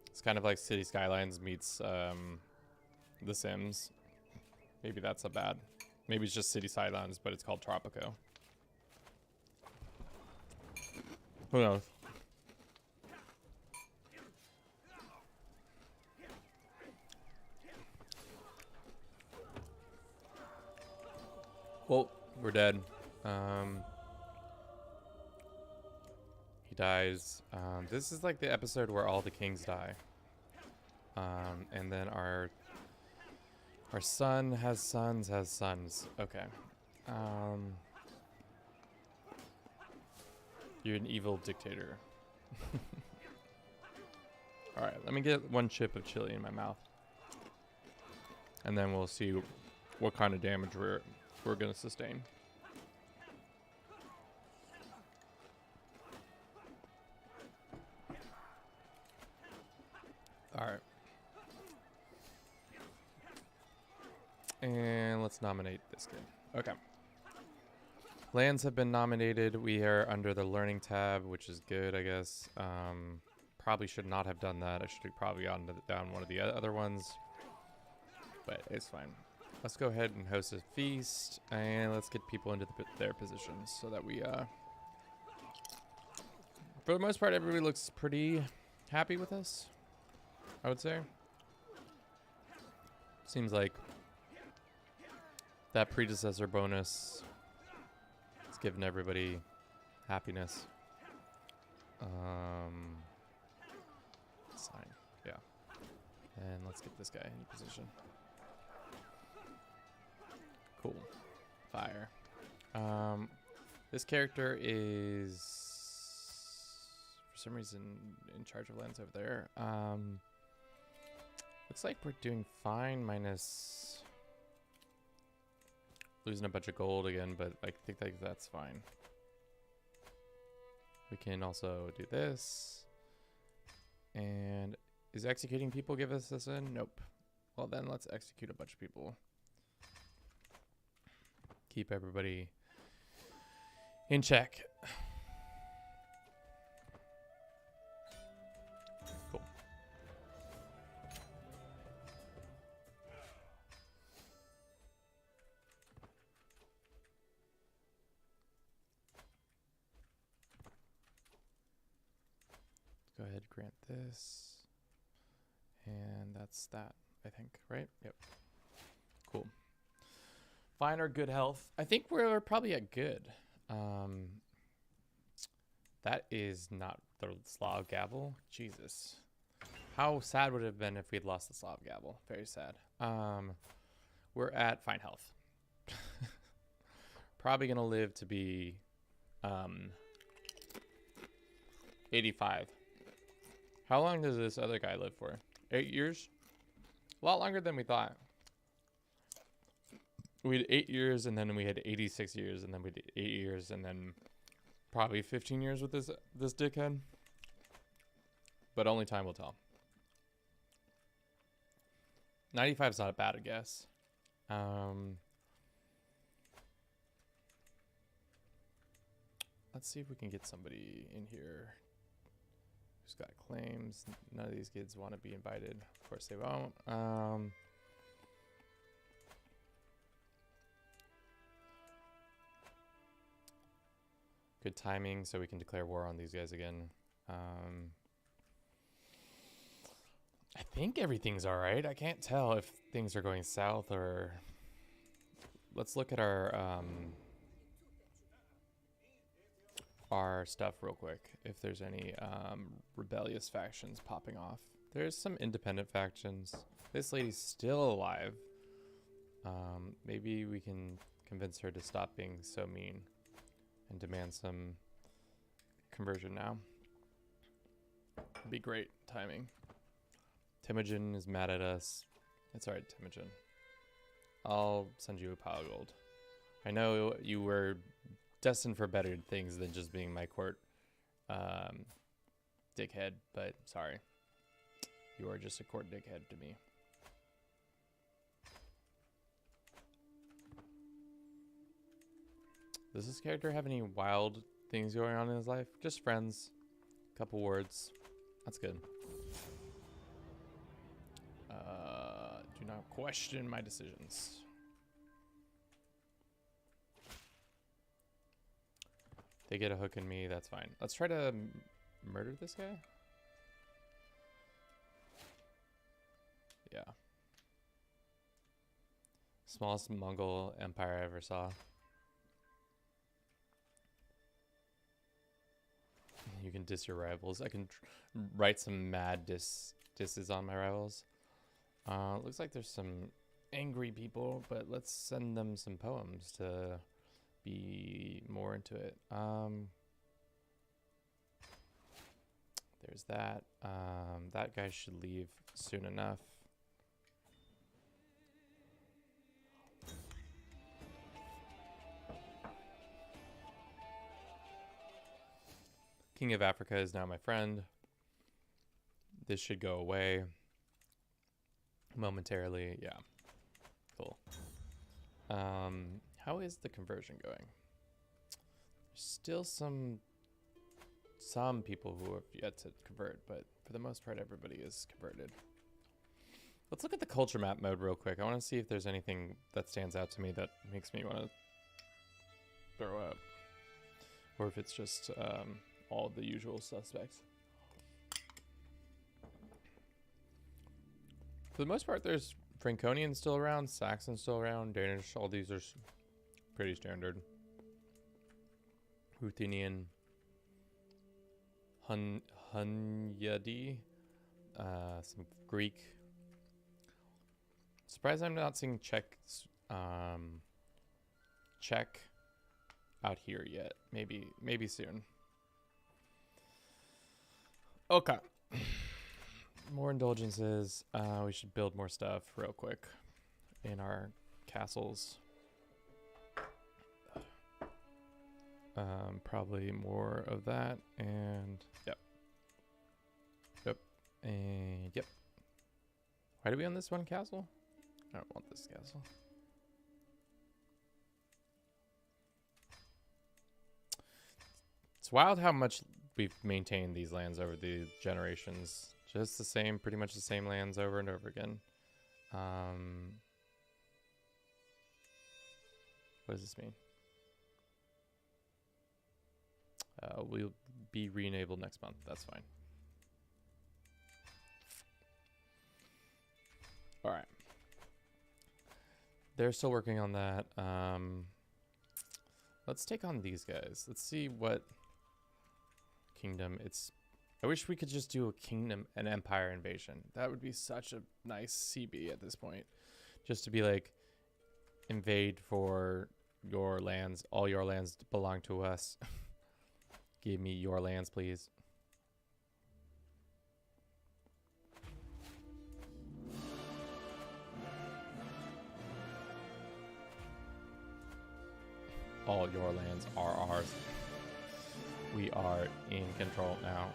It's kind of like City Skylines meets The Sims. Maybe that's a bad. Maybe it's just City Skylines, but it's called Tropico. Who knows? Well, we're dead. He dies. This is like the episode where all the kings die. And then our son has sons has sons. Okay. You're an evil dictator. Alright, let me get one chip of chili in my mouth. And then we'll see what kind of damage we're going to sustain. Alright. And let's nominate this kid. Okay. Lands have been nominated. We are under the learning tab, which is good, I guess. Probably should not have done that. I should have probably gotten down one of the other ones. But it's fine. Let's go ahead and host a feast, and let's get people into their positions so that we, for the most part, everybody looks pretty happy with us, I would say. Seems like that predecessor bonus is giving everybody happiness. Sign, yeah. And let's get this guy in position. Cool. Fire. This character is for some reason in charge of lands over there. Looks like we're doing fine minus losing a bunch of gold again, but I think that's fine. We can also do this. And is executing people give us this in? Nope. Well, then let's execute a bunch of people. Keep everybody in check. Cool. Go ahead, grant this. And that's that, I think, right? Yep. Cool. Fine or good health. I think we're probably at good. That is not the Slav gavel. Jesus. How sad would it have been if we'd lost the Slav gavel? Very sad. We're at fine health. Probably gonna live to be 85. How long does this other guy live for? 8 years? A lot longer than we thought. We had 8 years, and then we had 86 years, and then we did 8 years, and then probably 15 years with this dickhead. But only time will tell. 95 is not a bad guess. Let's see if we can get somebody in here who's got claims. None of these kids want to be invited. Of course they won't. Good timing, so we can declare war on these guys again. I think everything's all right. I can't tell if things are going south or... Let's look at our stuff real quick. If there's any rebellious factions popping off. There's some independent factions. This lady's still alive. Maybe we can convince her to stop being so mean and demand some conversion now. It'd be great timing. Temujin is mad at us. It's alright, Temujin. I'll send you a pile of gold. I know you were destined for better things than just being my court dickhead, but sorry. You are just a court dickhead to me. Does this character have any wild things going on in his life? Just friends. Couple words. That's good. Do not question my decisions. They get a hook in me, that's fine. Let's try to murder this guy. Yeah. Smallest Mongol empire I ever saw. You can diss your rivals. I can write some mad disses on my rivals. Looks like there's some angry people, but let's send them some poems to be more into it. There's that. That guy should leave soon enough. King of Africa is now my friend. This should go away momentarily. Yeah, cool. How is the conversion going? There's still some people who have yet to convert, but for the most part, everybody is converted. Let's look at the culture map mode real quick. I want to see if there's anything that stands out to me that makes me want to throw up, or if it's just all the usual suspects. For the most part, there's Franconian still around, Saxon still around, Danish. All these are pretty standard. Ruthenian, Hunyadi, some Greek. Surprised I'm not seeing Czech out here yet. Maybe soon. Okay. More indulgences. We should build more stuff real quick in our castles. Probably more of that, and yep. And yep. Why do we own this one castle? I don't want this castle. It's wild how much we've maintained these lands over the generations. Just the same, pretty much the same lands over and over again. What does this mean? We'll be re-enabled next month. That's fine. All right. They're still working on that. Let's take on these guys. Let's see what kingdom it's. I wish we could just do a kingdom, an empire invasion. That would be such a nice CB at this point. Just to be like, invade for your lands. All your lands belong to us. Give me your lands, please. All your lands are ours. We are in control now.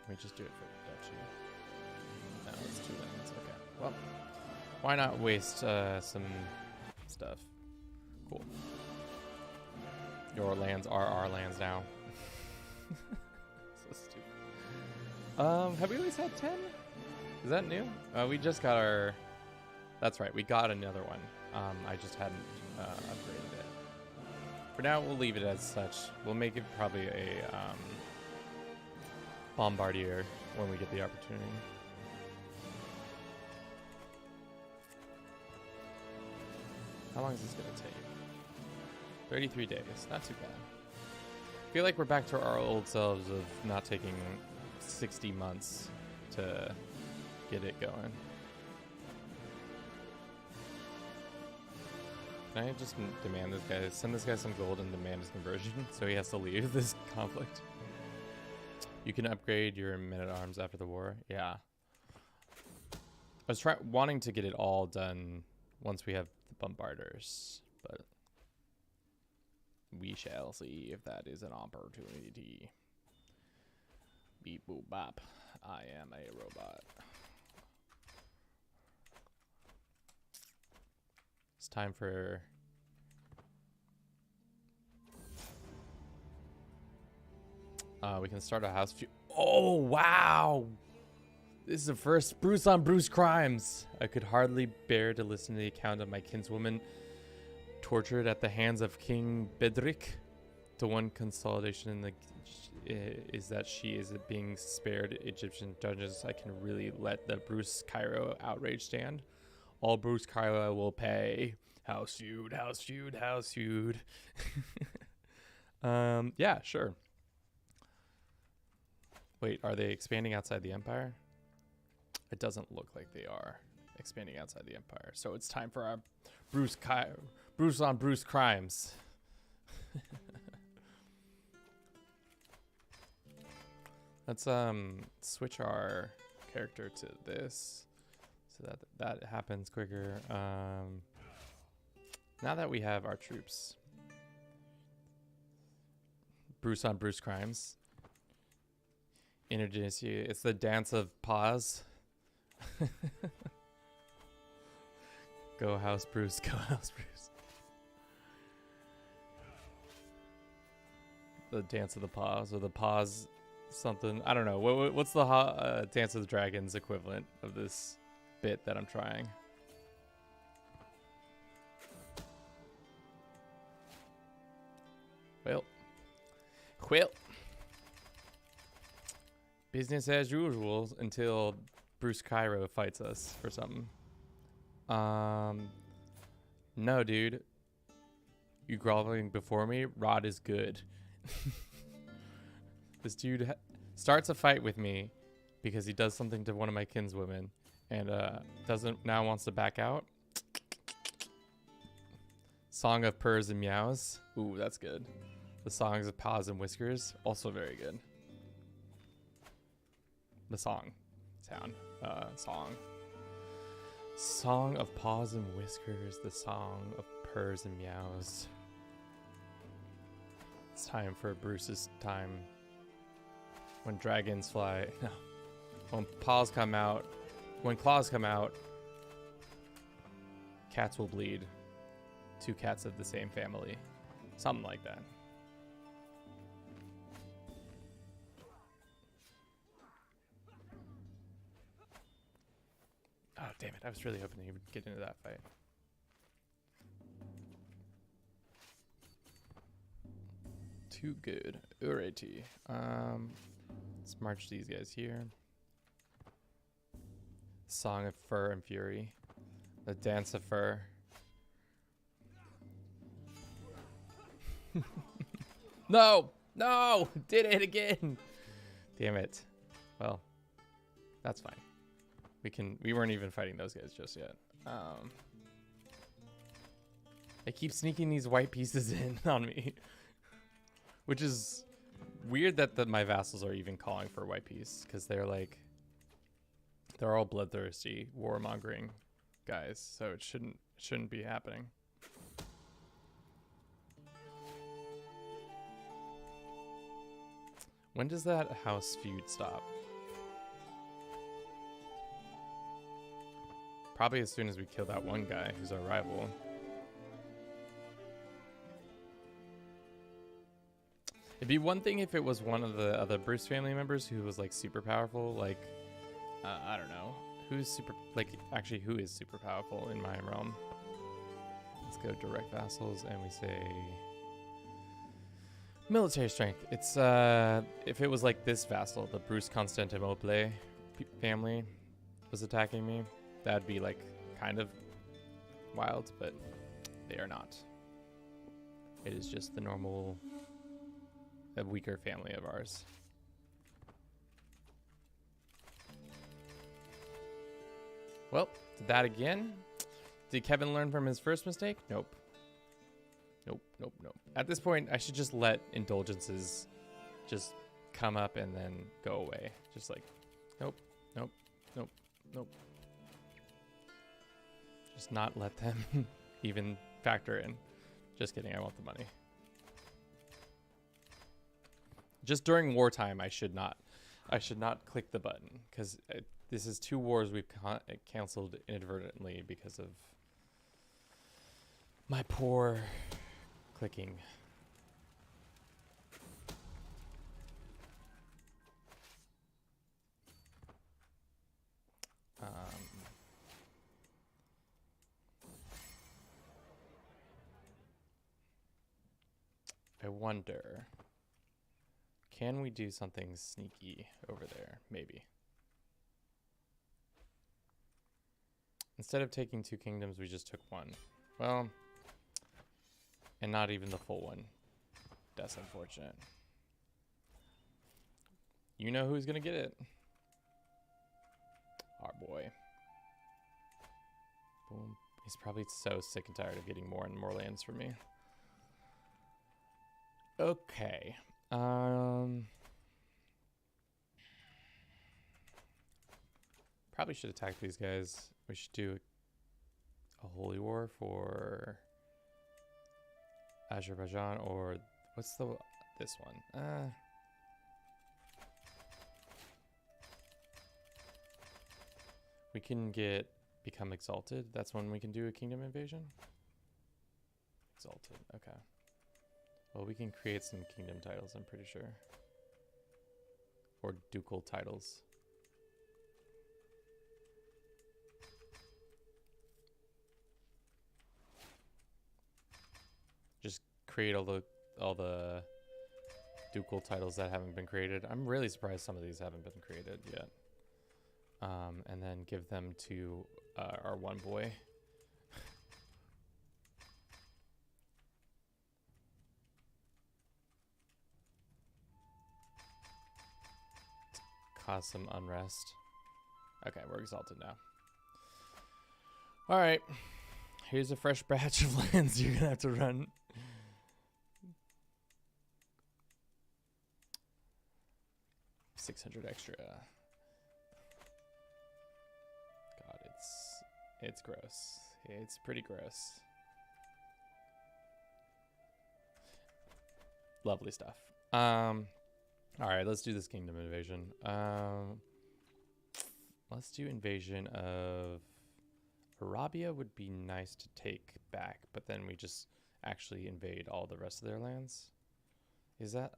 Can we just do it for the duchy? No, it's 2 lands. Okay. Well, why not waste some stuff? Cool. Your lands are our lands now. So stupid. Have we always had 10? Is that new? We just got our... That's right, we got another one. I just hadn't upgraded it. For now, we'll leave it as such. We'll make it probably a bombardier when we get the opportunity. How long is this going to take? 33 days. Not too bad. I feel like we're back to our old selves of not taking 60 months to get it going. Can I just demand this guy, send this guy some gold and demand his conversion so he has to leave this conflict? You can upgrade your men-at-arms after the war. Yeah. I was wanting to get it all done once we have the bombarders, but we shall see if that is an opportunity. Beep boop bop. I am a robot. It's time for... we can start a house. Oh, wow! This is the first Bruce on Bruce crimes. I could hardly bear to listen to the account of my kinswoman tortured at the hands of King Bedrick. The one consolidation in the is that she is being spared Egyptian dungeons. I can really let the Bruce Cairo outrage stand. All Bruce Cairo will pay. House feud, house feud, house feud. Yeah, sure. Wait, are they expanding outside the empire? It doesn't look like they are expanding outside the empire. So it's time for our Bruce on Bruce crimes. Let's switch our character to this so that happens quicker. Now that we have our troops, Bruce on Bruce crimes. Introduce you. It's the dance of pause. Go house Bruce. Go house Bruce. The dance of the pause, or the pause something. I don't know. What's the Dance of the Dragons equivalent of this bit that I'm trying? Well. Business as usual until Bruce Cairo fights us for something. No, dude. You groveling before me? Rod is good. This dude starts a fight with me because he does something to one of my kinswomen and now wants to back out. Song of Purrs and Meows. Ooh, that's good. The Songs of Paws and Whiskers. Also very good. The song. Song of Paws and Whiskers. The Song of Purrs and Meows. time for Bruce's time. When dragons fly. No. When paws come out. When claws come out. Cats will bleed. 2 cats of the same family. Something like that. Oh, damn it. I was really hoping he would get into that fight. Too good. Alrighty. Let's march these guys here. Song of Fur and Fury. The Dance of Fur. No! No! Did it again! Damn it. Well, that's fine. We weren't even fighting those guys just yet. They keep sneaking these white pieces in on me. Which is weird that my vassals are even calling for a white piece, because they're all bloodthirsty, warmongering guys, so it shouldn't be happening. When does that house feud stop? Probably as soon as we kill that one guy who's our rival. It'd be one thing if it was one of the other Bruce family members who was like super powerful, like I don't know, who is super powerful in my realm. Let's go direct vassals and we say military strength. It's if it was like this vassal, the Bruce Constantinople family was attacking me, that'd be like kind of wild, but they are not. It is just the normal, a weaker family of ours. Well, did that again. Did Kevin learn from his first mistake? Nope. Nope, nope, nope. At this point, I should just let indulgences just come up and then go away. Just like, nope, nope, nope, nope. Just not let them even factor in. Just kidding, I want the money. Just during wartime, I should not click the button, because this is 2 wars we've canceled inadvertently because of my poor clicking. I wonder, can we do something sneaky over there? Maybe. Instead of taking 2 kingdoms, we just took 1. Well, and not even the full one. That's unfortunate. You know who's gonna get it. Our boy. Boom. He's probably so sick and tired of getting more and more lands from me. Okay. Probably should attack these guys. We should do a holy war for Azerbaijan, or what's this one? We can become exalted. That's when we can do a kingdom invasion. Exalted. Okay. Well, we can create some kingdom titles, I'm pretty sure. Or ducal titles. Just create all the ducal titles that haven't been created. I'm really surprised some of these haven't been created yet. And then give them to our one boy. Cause some unrest. Okay, we're exalted now. All right, here's a fresh batch of lands you're gonna have to run. $600 extra. God, it's gross. It's pretty gross. Lovely stuff. All right, let's do this kingdom invasion. Let's do invasion of Arabia. Would be nice to take back, but then we just actually invade all the rest of their lands. Is that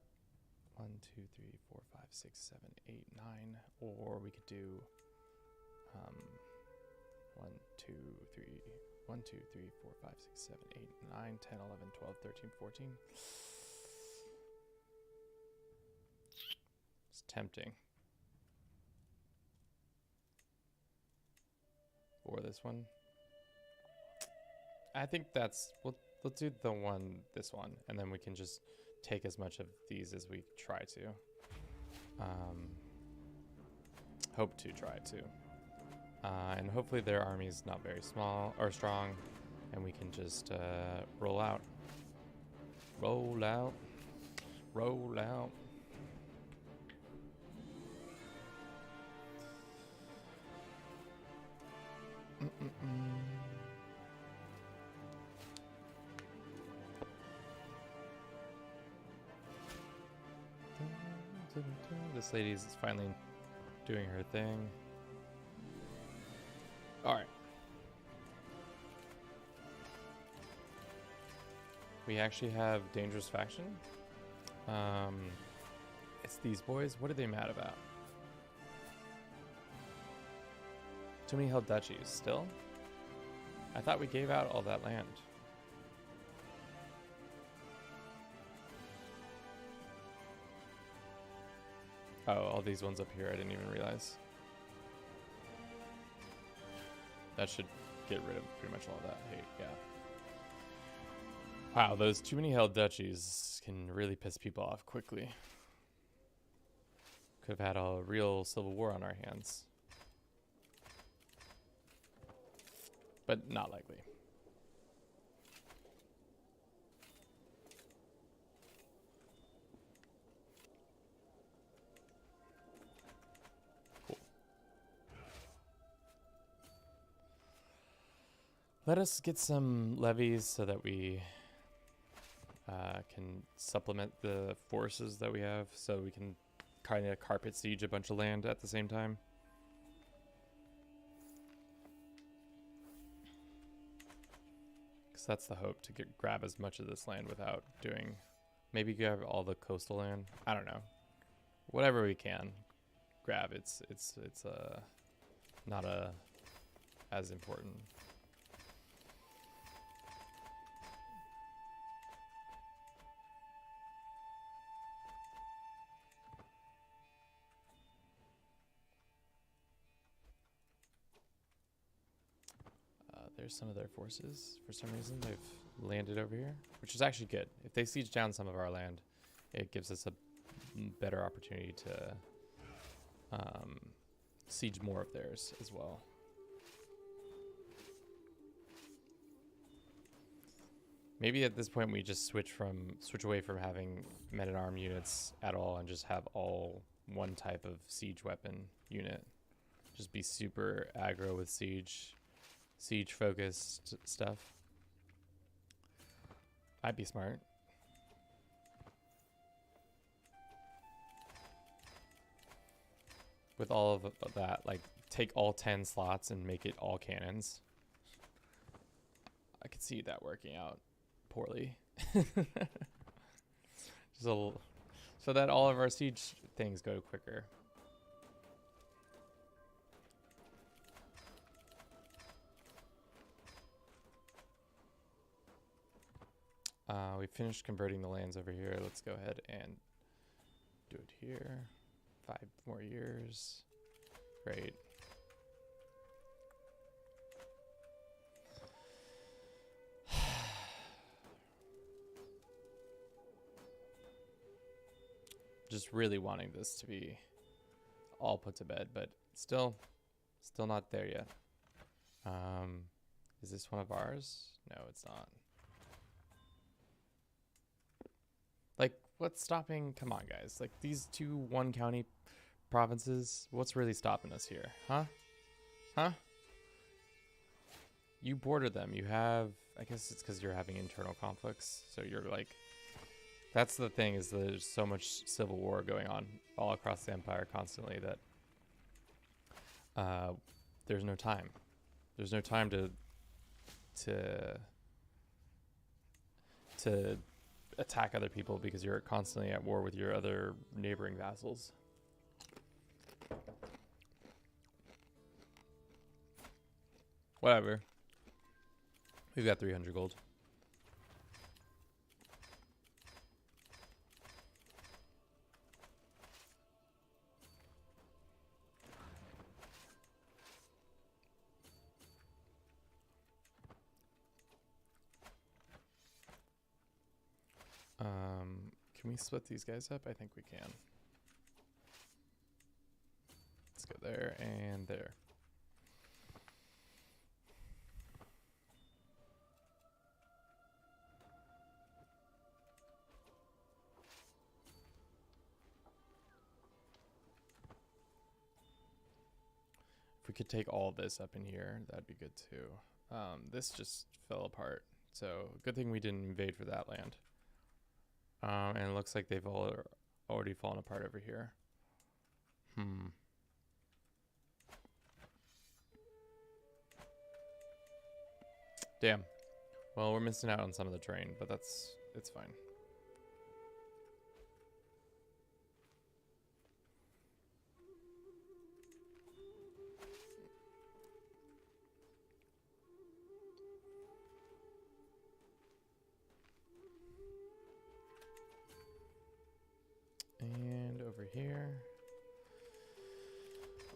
1, 2, 3, 4, 5, 6, 7, 8, 9? Or we could do 1, 2, 3, 1, 2, 3, 4, 5, 6, 7, 8, 9, 10, 11, 12, 13, 14. It's tempting. Or this one. I think that's, we'll do this one, and then we can just take as much of these as we try to. Hope to try to. And hopefully their army is not very small or strong, and we can just roll out. Roll out. Roll out. This lady's finally doing her thing. All right. We actually have dangerous faction. It's these boys. What are they mad about? Too many held duchies still? I thought we gave out all that land. Oh, all these ones up here, I didn't even realize. That should get rid of pretty much all that hate, yeah. Wow, those too many held duchies can really piss people off quickly. Could have had a real civil war on our hands. But not likely. Cool. Let us get some levies so that we can supplement the forces that we have, so we can kind of carpet siege a bunch of land at the same time. Because that's the hope, to grab as much of this land without doing, maybe grab all the coastal land. I don't know, whatever we can grab. It's not as important. There's some of their forces. For some reason, they've landed over here, which is actually good. If they siege down some of our land, it gives us a better opportunity to siege more of theirs as well. Maybe at this point we just switch away from having men-at-arm units at all and just have all one type of siege weapon unit. Just be super aggro with siege focused stuff. Might be smart. With all of that, like, take all 10 slots and make it all cannons. I could see that working out poorly. So that all of our siege things go quicker. We finished converting the lands over here. Let's go ahead and do it here. 5 more years. Great. Just really wanting this to be all put to bed, but still not there yet. Is this one of ours? No, it's not. Like, what's stopping? Come on, guys. Like, these 2 one-county provinces, what's really stopping us here? Huh? Huh? You border them. You have, I guess it's because you're having internal conflicts. So you're like, That's the thing, is there's so much civil war going on all across the empire constantly that there's no time. There's no time to attack other people because you're constantly at war with your other neighboring vassals. Whatever. We've got 300 gold. Can we split these guys up? I think we can. Let's go there and there. If we could take all this up in here, that'd be good too. This just fell apart. So good thing we didn't invade for that land. And it looks like they've all already fallen apart over here. Damn. Well, we're missing out on some of the terrain, but it's fine. And over here.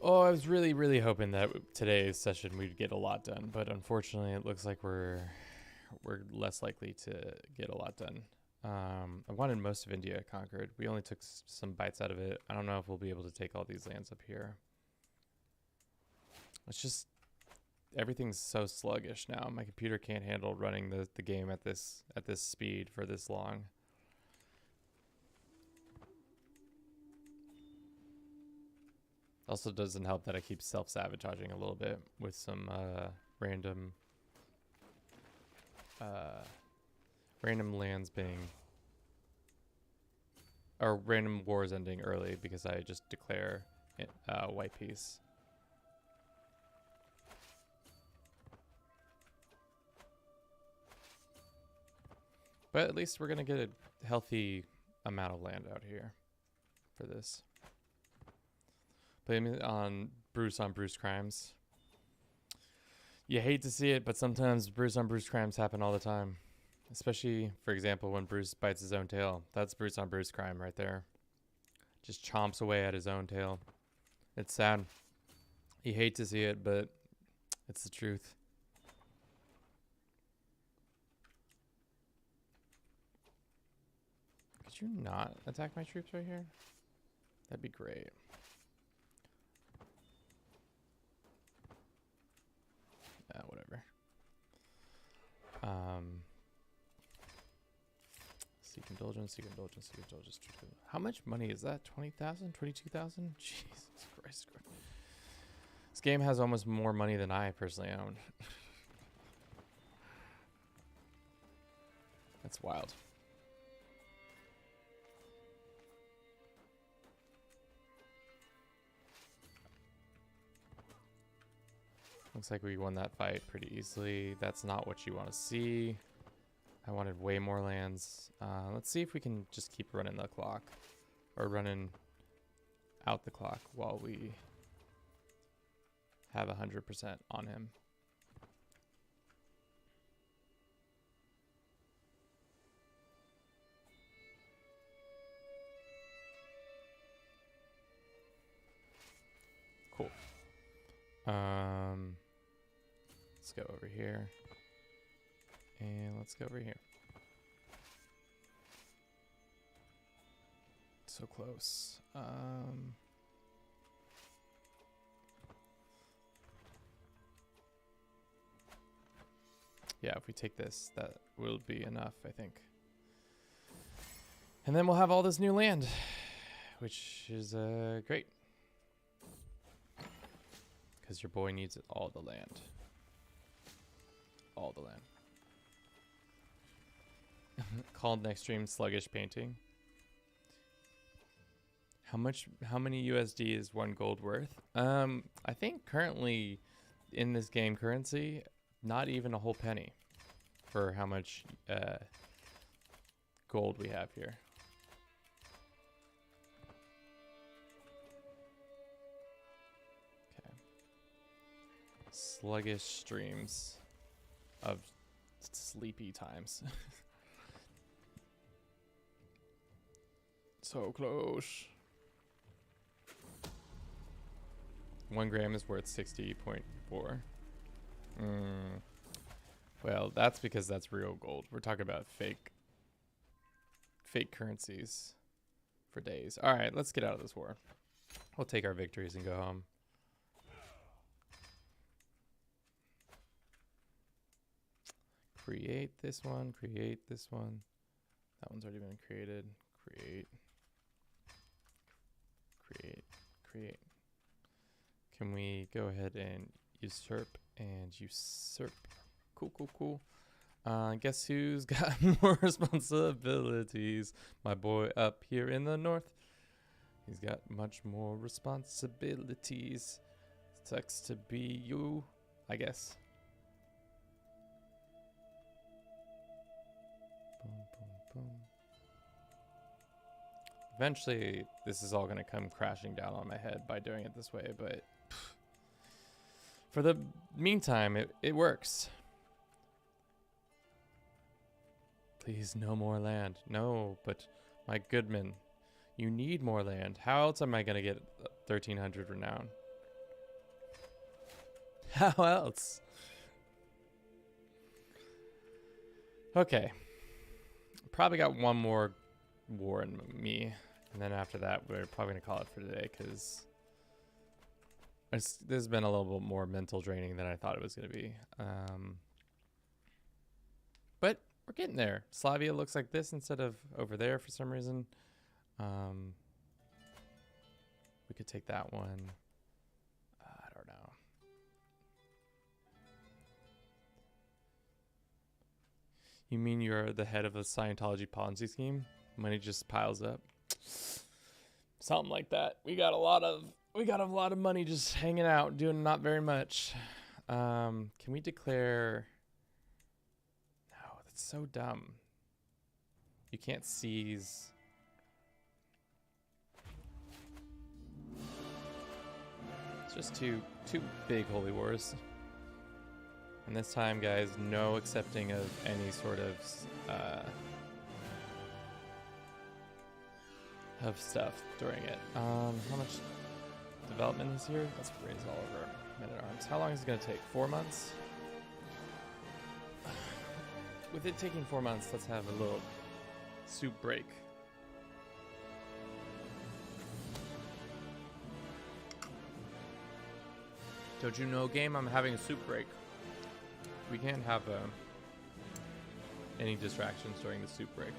Oh, I was really, really hoping that today's session we'd get a lot done, but unfortunately it looks like we're less likely to get a lot done. I wanted most of India conquered. We only took some bites out of it. I don't know if we'll be able to take all these lands up here. It's just, everything's so sluggish now. My computer can't handle running the game at this speed for this long. Also doesn't help that I keep self-sabotaging a little bit with some random lands being, or random wars ending early because I just declare white peace. But at least we're gonna get a healthy amount of land out here for this. Blame it on Bruce crimes. You hate to see it, but sometimes Bruce crimes happen all the time. Especially, for example, when Bruce bites his own tail. That's Bruce crime right there. Just chomps away at his own tail. It's sad. You hate to see it, but it's the truth. Could you not attack my troops right here? That'd be great. Whatever. Seek indulgence. How much money is that? 20,000? 22,000? Jesus Christ. This game has almost more money than I personally own. That's wild. Looks like we won that fight pretty easily. That's not what you want to see. I wanted way more lands. Let's see if we can just keep running the clock. Or running out the clock while we have 100% on him. Cool. Let's go over here. And let's go over here. So close. Yeah, if we take this, that will be enough, I think. And then we'll have all this new land, which is great. Because your boy needs all the land. All the land. called an extreme sluggish painting. How many USD is 1 gold worth? I think currently in this game currency, not even a whole penny for how much gold we have here. Okay. Sluggish streams of sleepy times. So close. 1 gram is worth 60.4. Well, that's because that's real gold. We're talking about fake currencies for days. All right, let's get out of this war. We'll take our victories and go home. Create this one, create this one. That one's already been created. Create. Create. Create. Can we go ahead and usurp and usurp? Cool, cool, cool. Guess who's got more responsibilities? My boy up here in the north. He's got much more responsibilities. Sucks to be you, I guess. Boom, boom, boom. Eventually, this is all going to come crashing down on my head by doing it this way, but for the meantime, it works. Please, no more land. No, but my goodman, you need more land. How else am I going to get 1300 renown? How else? Okay. Probably got one more war in me. And then after that, we're probably going to call it for today because this has been a little bit more mental draining than I thought it was going to be. But we're getting there. Slavia looks like this instead of over there for some reason. We could take that one. I don't know. You mean you're the head of a Scientology Ponzi scheme? Money just piles up. Something like that. We got a lot of money just hanging out, doing not very much. Can we declare? No, that's so dumb. You can't seize. It's just two big holy wars. And this time, guys, no accepting of any sort of stuff during it. How much development is here? Let's raise all of our men-at-arms. How long is it going to take? 4 months? With it taking 4 months, let's have a little soup break. Don't you know, game? I'm having a soup break. We can't have any distractions during the soup break.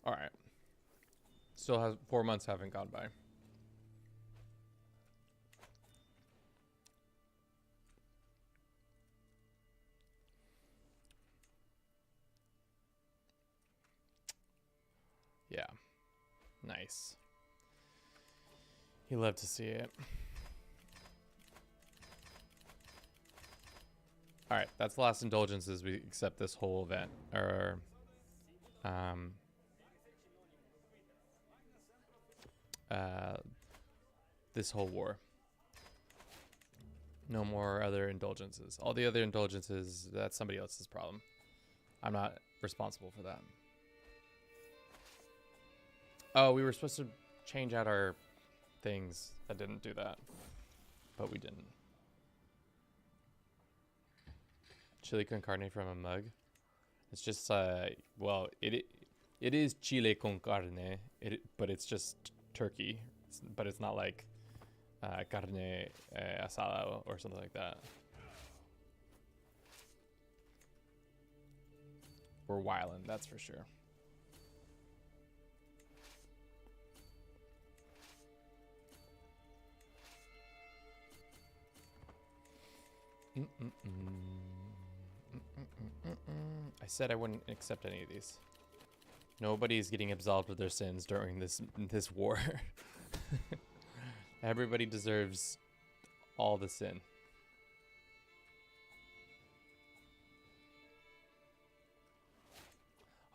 All right. Still has 4 months haven't gone by. Yeah. Nice. You love to see it. All right, that's the last indulgences we accept this whole event, or this whole war. No more other indulgences. All the other indulgences, that's somebody else's problem. I'm not responsible for that. Oh, we were supposed to change out our things. I didn't do that, but we didn't. Chili con carne from a mug. It's just well, it is chile con carne, but it's just turkey. But it's not like carne asada or something like that. We're wildin', that's for sure. I said I wouldn't accept any of these. Nobody's getting absolved of their sins during this war. Everybody deserves all the sin.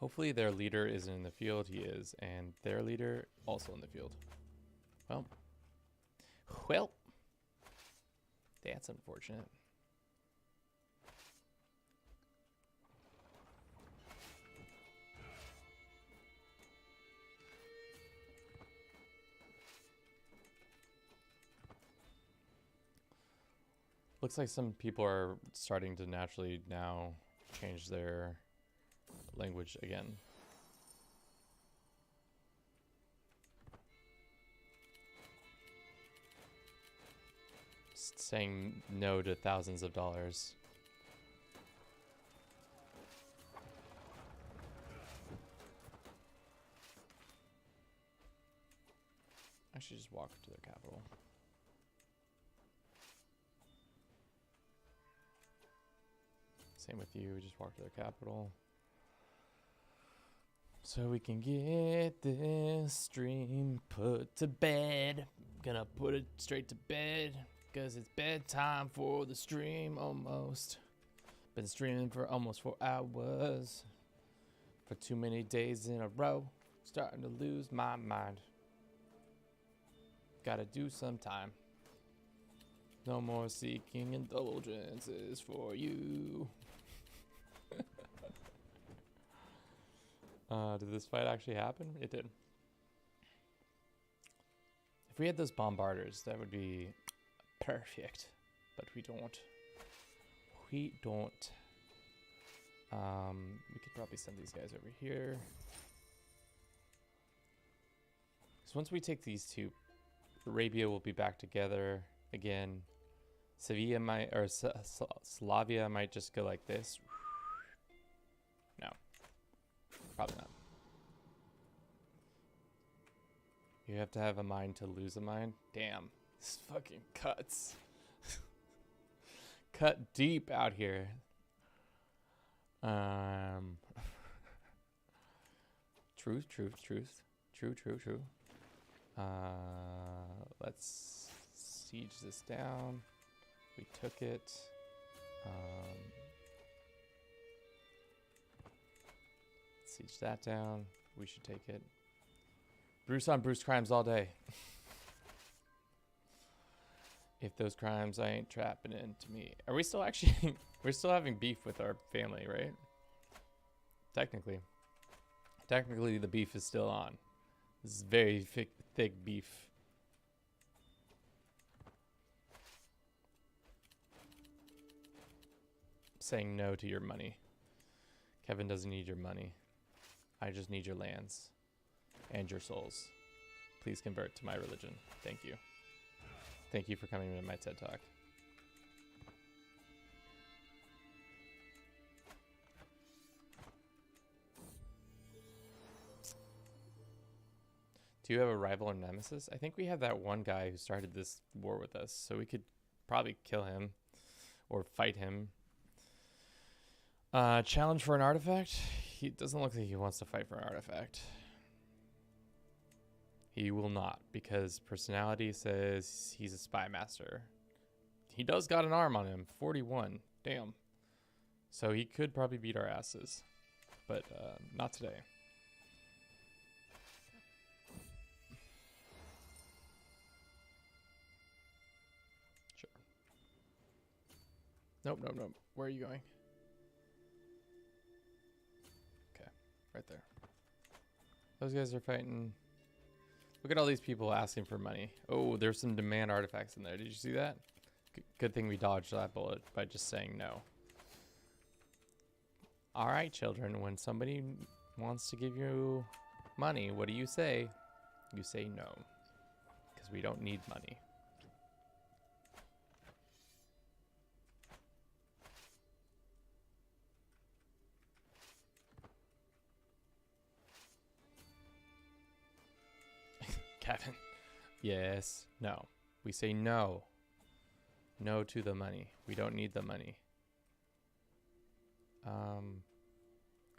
Hopefully their leader isn't in the field. He is, and their leader also in the field. Well, that's unfortunate. Looks like some people are starting to naturally now change their language again. Saying no to thousands of dollars. I should just walk to their capital. Same with you, just walk to their capital. So we can get this stream put to bed. Gonna put it straight to bed, cause it's bedtime for the stream almost. Been streaming for almost 4 hours. For too many days in a row. Starting to lose my mind. Gotta do some time. No more seeking indulgences for you. Did this fight actually happen? It did. If we had those bombarders, that would be perfect. But we don't. We don't. We could probably send these guys over here. So once we take these two, Arabia will be back together again. Slavia might, or Slavia might just go like this. No, probably not. You have to have a mind to lose a mind. Damn, this fucking cuts. Cut deep out here. Truth. True. Let's siege this down. We took it. Siege that down. We should take it. Bruce on Bruce crimes all day. If those crimes I ain't trapping into me. Are we still actually... We're still having beef with our family, right? Technically. Technically, the beef is still on. This is very thick beef. Saying no to your money. Kevin doesn't need your money. I just need your lands. And your souls. Please convert to my religion. Thank you. Thank you for coming to my TED Talk. Do you have a rival or nemesis? I think we have that one guy who started this war with us, so we could probably kill him or fight him. Challenge for an artifact? He doesn't look like he wants to fight for an artifact. He will not, because personality says he's a spy master. He does got an arm on him, 41. Damn. So he could probably beat our asses, but not today. Sure. Nope. Where are you going? Okay, right there. Those guys are fighting. Look at all these people asking for money. Oh, there's some demand artifacts in there. Did you see that? Good thing we dodged that bullet by just saying no. All right, children. When somebody wants to give you money, what do you say? You say no. Because we don't need money. Kevin. Yes. No. We say no. No to the money. We don't need the money. Can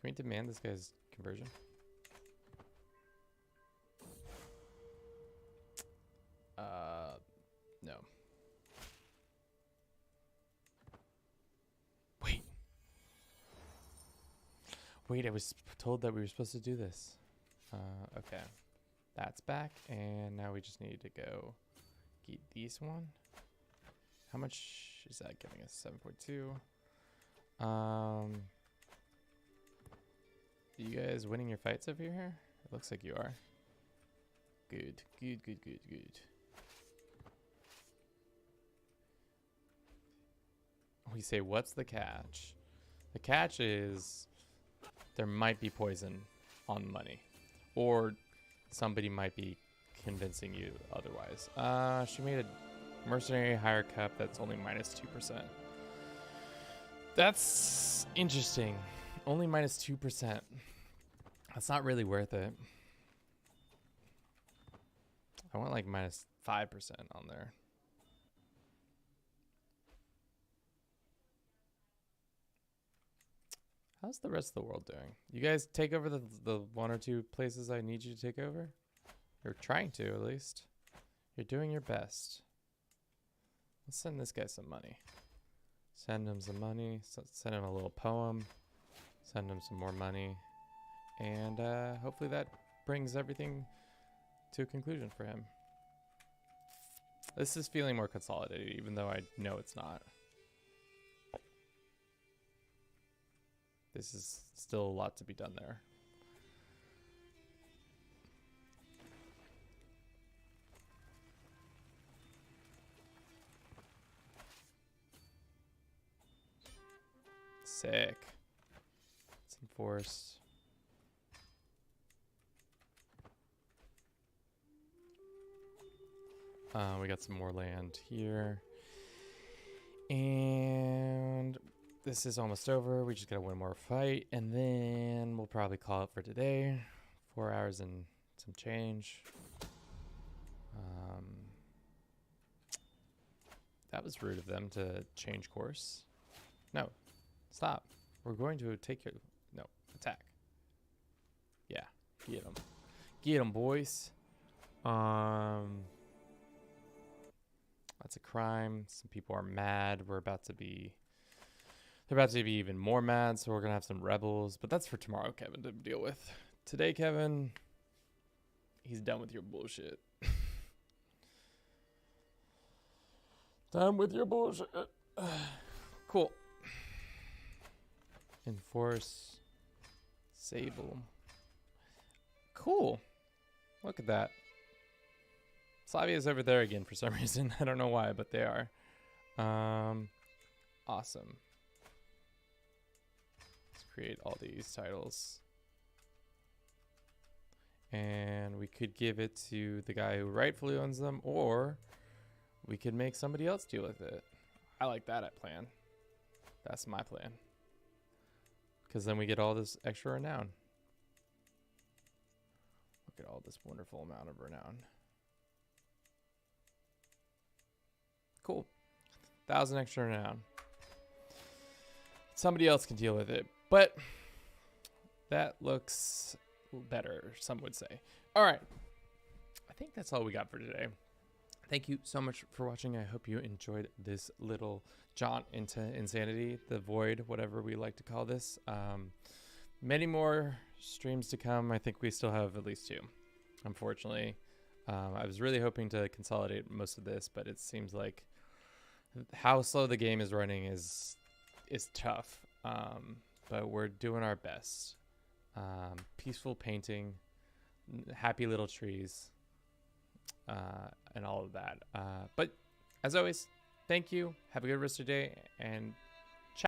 we demand this guy's conversion? No. Wait, I was told that we were supposed to do this. Okay. That's back, and now we just need to go get these one. How much is that giving us? 7.2. You guys winning your fights over here? It looks like you are. Good. We say, what's the catch? The catch is there might be poison on money, or somebody might be convincing you otherwise. She made a mercenary higher cup that's only minus 2%. That's interesting. Only minus 2%. That's not really worth it. I want like minus 5% on there. How's the rest of the world doing? You guys take over the one or two places I need you to take over? You're trying to, at least. You're doing your best. Let's send this guy some money. Send him some money. Send him a little poem. Send him some more money. And hopefully that brings everything to a conclusion for him. This is feeling more consolidated, even though I know it's not. This is still a lot to be done there. Sick. It's enforced. We got some more land here. And this is almost over. We just gotta win more fight, and then we'll probably call it for today. 4 hours and some change. That was rude of them to change course. No, stop. We're going to take your... No, attack. Yeah, get them. Get them, boys. That's a crime. Some people are mad. They're about to be even more mad, so we're gonna have some rebels. But that's for tomorrow, Kevin, to deal with. Today, Kevin, he's done with your bullshit. Done with your bullshit. Cool. Enforce. Sable. Cool. Look at that. Slavia is over there again for some reason. I don't know why, but they are. Awesome. Let's create all these titles. And we could give it to the guy who rightfully owns them, or we could make somebody else deal with it. I like that plan. That's my plan. Because then we get all this extra renown. Look at all this wonderful amount of renown. Cool. 1,000 extra renown. Somebody else can deal with it, but that looks better, some would say. All right. I think that's all we got for today. Thank you so much for watching. I hope you enjoyed this little jaunt into insanity, the void, whatever we like to call this. Many more streams to come. I think we still have at least 2, unfortunately. I was really hoping to consolidate most of this, but it seems like how slow the game is running is tough. But we're doing our best. Peaceful painting, happy little trees, and all of that. But as always, thank you. Have a good rest of your day, and